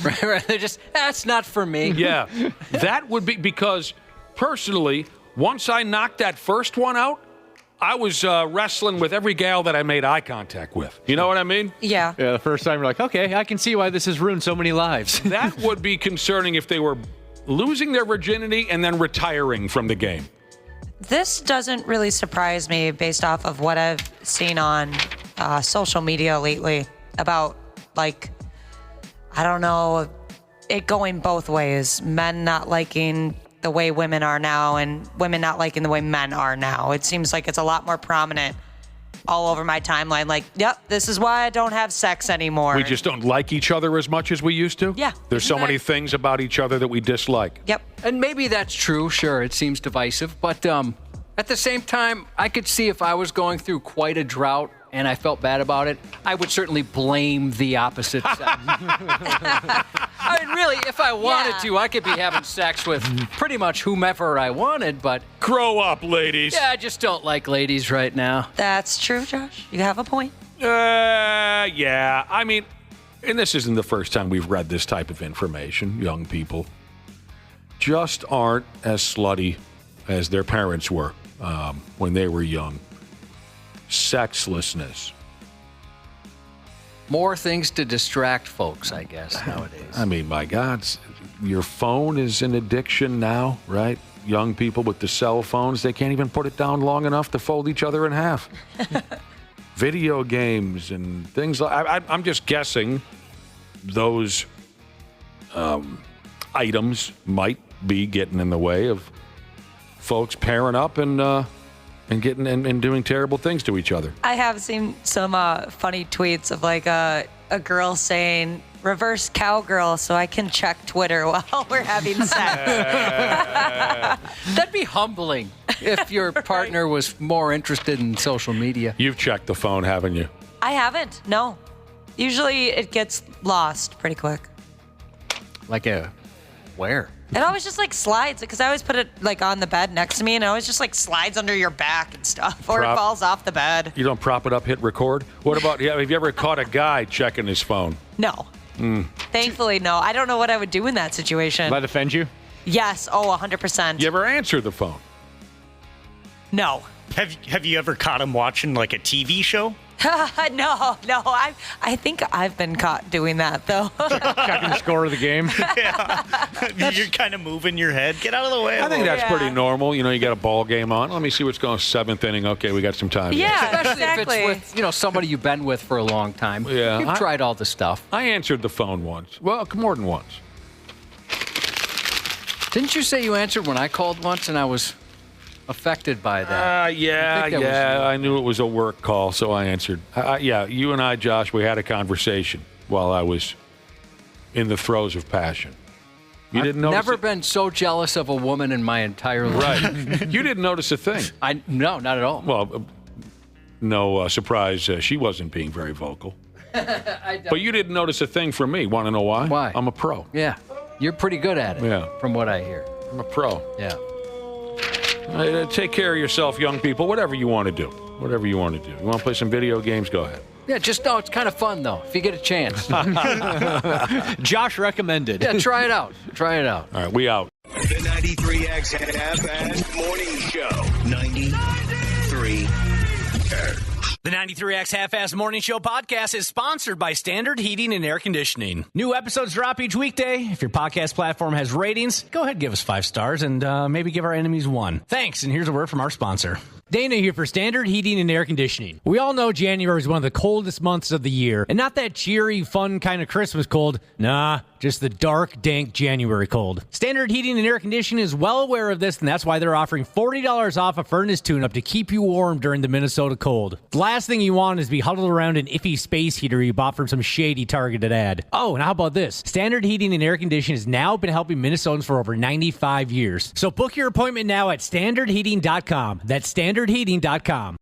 Speaker 5: Right. They're just, that's not for me.
Speaker 4: Yeah. That would be because, personally, once I knocked that first one out, I was wrestling with every gal that I made eye contact with. You know what I mean?
Speaker 6: Yeah.
Speaker 15: Yeah, the first time you're like, okay, I can see why this has ruined so many lives.
Speaker 4: That would be concerning if they were losing their virginity and then retiring from the game.
Speaker 6: This doesn't really surprise me based off of what I've seen on social media lately about, like, I don't know, it going both ways. Men not liking the way women are now and women not liking the way men are now. It seems like it's a lot more prominent all over my timeline. Like, yep, this is why I don't have sex anymore.
Speaker 4: We just don't like each other as much as we used to?
Speaker 6: Yeah.
Speaker 4: There's so many things about each other that we dislike.
Speaker 6: Yep.
Speaker 5: And maybe that's true. Sure, it seems divisive. But at the same time, I could see if I was going through quite a drought and I felt bad about it, I would certainly blame the opposite sex. I mean, really, if I wanted to, I could be having sex with pretty much whomever I wanted, but...
Speaker 4: Grow up, ladies.
Speaker 5: Yeah, I just don't like ladies right now.
Speaker 6: That's true, Josh. You have a point.
Speaker 4: Yeah. I mean, and this isn't the first time we've read this type of information. Young people just aren't as slutty as their parents were when they were young. Sexlessness.
Speaker 5: More things to distract folks, I guess, nowadays.
Speaker 4: I mean, my God, your phone is an addiction now, right? Young people with the cell phones, they can't even put it down long enough to fold each other in half. Video games and things like I'm just guessing those items might be getting in the way of folks pairing up and getting and doing terrible things to each other.
Speaker 6: I have seen some funny tweets of like a girl saying reverse cowgirl so I can check Twitter while we're having sex.
Speaker 5: That'd be humbling if your partner was more interested in social media.
Speaker 4: You've checked the phone, haven't you?
Speaker 6: I haven't, no. Usually it gets lost pretty quick.
Speaker 5: Like where?
Speaker 6: It always just like slides because I always put it like on the bed next to me and it always just like slides under your back and stuff or it falls off the bed.
Speaker 4: You don't prop it up, hit record? What about, have you ever caught a guy checking his phone?
Speaker 6: No. Thankfully, no. I don't know what I would do in that situation.
Speaker 2: That offend you?
Speaker 6: Yes. Oh, 100%.
Speaker 4: You ever answer the phone?
Speaker 6: No.
Speaker 7: Have you ever caught him watching like a TV show?
Speaker 6: No. I think I've been caught doing that, though.
Speaker 2: Checking the score of the game.
Speaker 7: Yeah. You're kind of moving your head. Get out of the way.
Speaker 4: I think that's pretty normal. You know, you got a ball game on. Let me see what's going on. 7th inning. Okay, we got some time.
Speaker 6: Yeah,
Speaker 5: especially if it's with somebody you've been with for a long time.
Speaker 4: Yeah,
Speaker 5: You've tried all the stuff.
Speaker 4: I answered the phone once. Well, more than once.
Speaker 5: Didn't you say you answered when I called once and I was affected by that?
Speaker 4: Yeah. I knew it was a work call, so I answered. Yeah, you and I, Josh, we had a conversation while I was in the throes of passion. You didn't notice?
Speaker 5: Never been so jealous of a woman in my entire life.
Speaker 4: Right. You didn't notice a thing.
Speaker 5: No, not at all.
Speaker 4: Well, no surprise. She wasn't being very vocal. But you didn't notice a thing from me. Want to know why?
Speaker 5: Why?
Speaker 4: I'm a pro.
Speaker 5: Yeah. You're pretty good at it.
Speaker 4: Yeah.
Speaker 5: From what I hear.
Speaker 4: I'm a pro.
Speaker 5: Yeah.
Speaker 4: Take care of yourself, young people. Whatever you want to do. Whatever you want to do. You want to play some video games? Go ahead.
Speaker 5: Yeah, just know it's kind of fun, though, if you get a chance.
Speaker 2: Josh recommended.
Speaker 5: Yeah, try it out. Try it out.
Speaker 4: All right, we out.
Speaker 3: The 93X Half-Assed Morning Show. 93 X.
Speaker 2: The 93X Half-Assed Morning Show podcast is sponsored by Standard Heating and Air Conditioning. New episodes drop each weekday. If your podcast platform has ratings, go ahead and give us 5 stars and maybe give our enemies 1. Thanks, and here's a word from our sponsor. Dana here for Standard Heating and Air Conditioning. We all know January is one of the coldest months of the year, and not that cheery, fun kind of Christmas cold. Nah, just the dark, dank January cold. Standard Heating and Air Conditioning is well aware of this, and that's why they're offering $40 off a furnace tune-up to keep you warm during the Minnesota cold. The last thing you want is to be huddled around an iffy space heater you bought from some shady targeted ad. Oh, and how about this? Standard Heating and Air Conditioning has now been helping Minnesotans for over 95 years. So book your appointment now at standardheating.com. That's standardheating.com.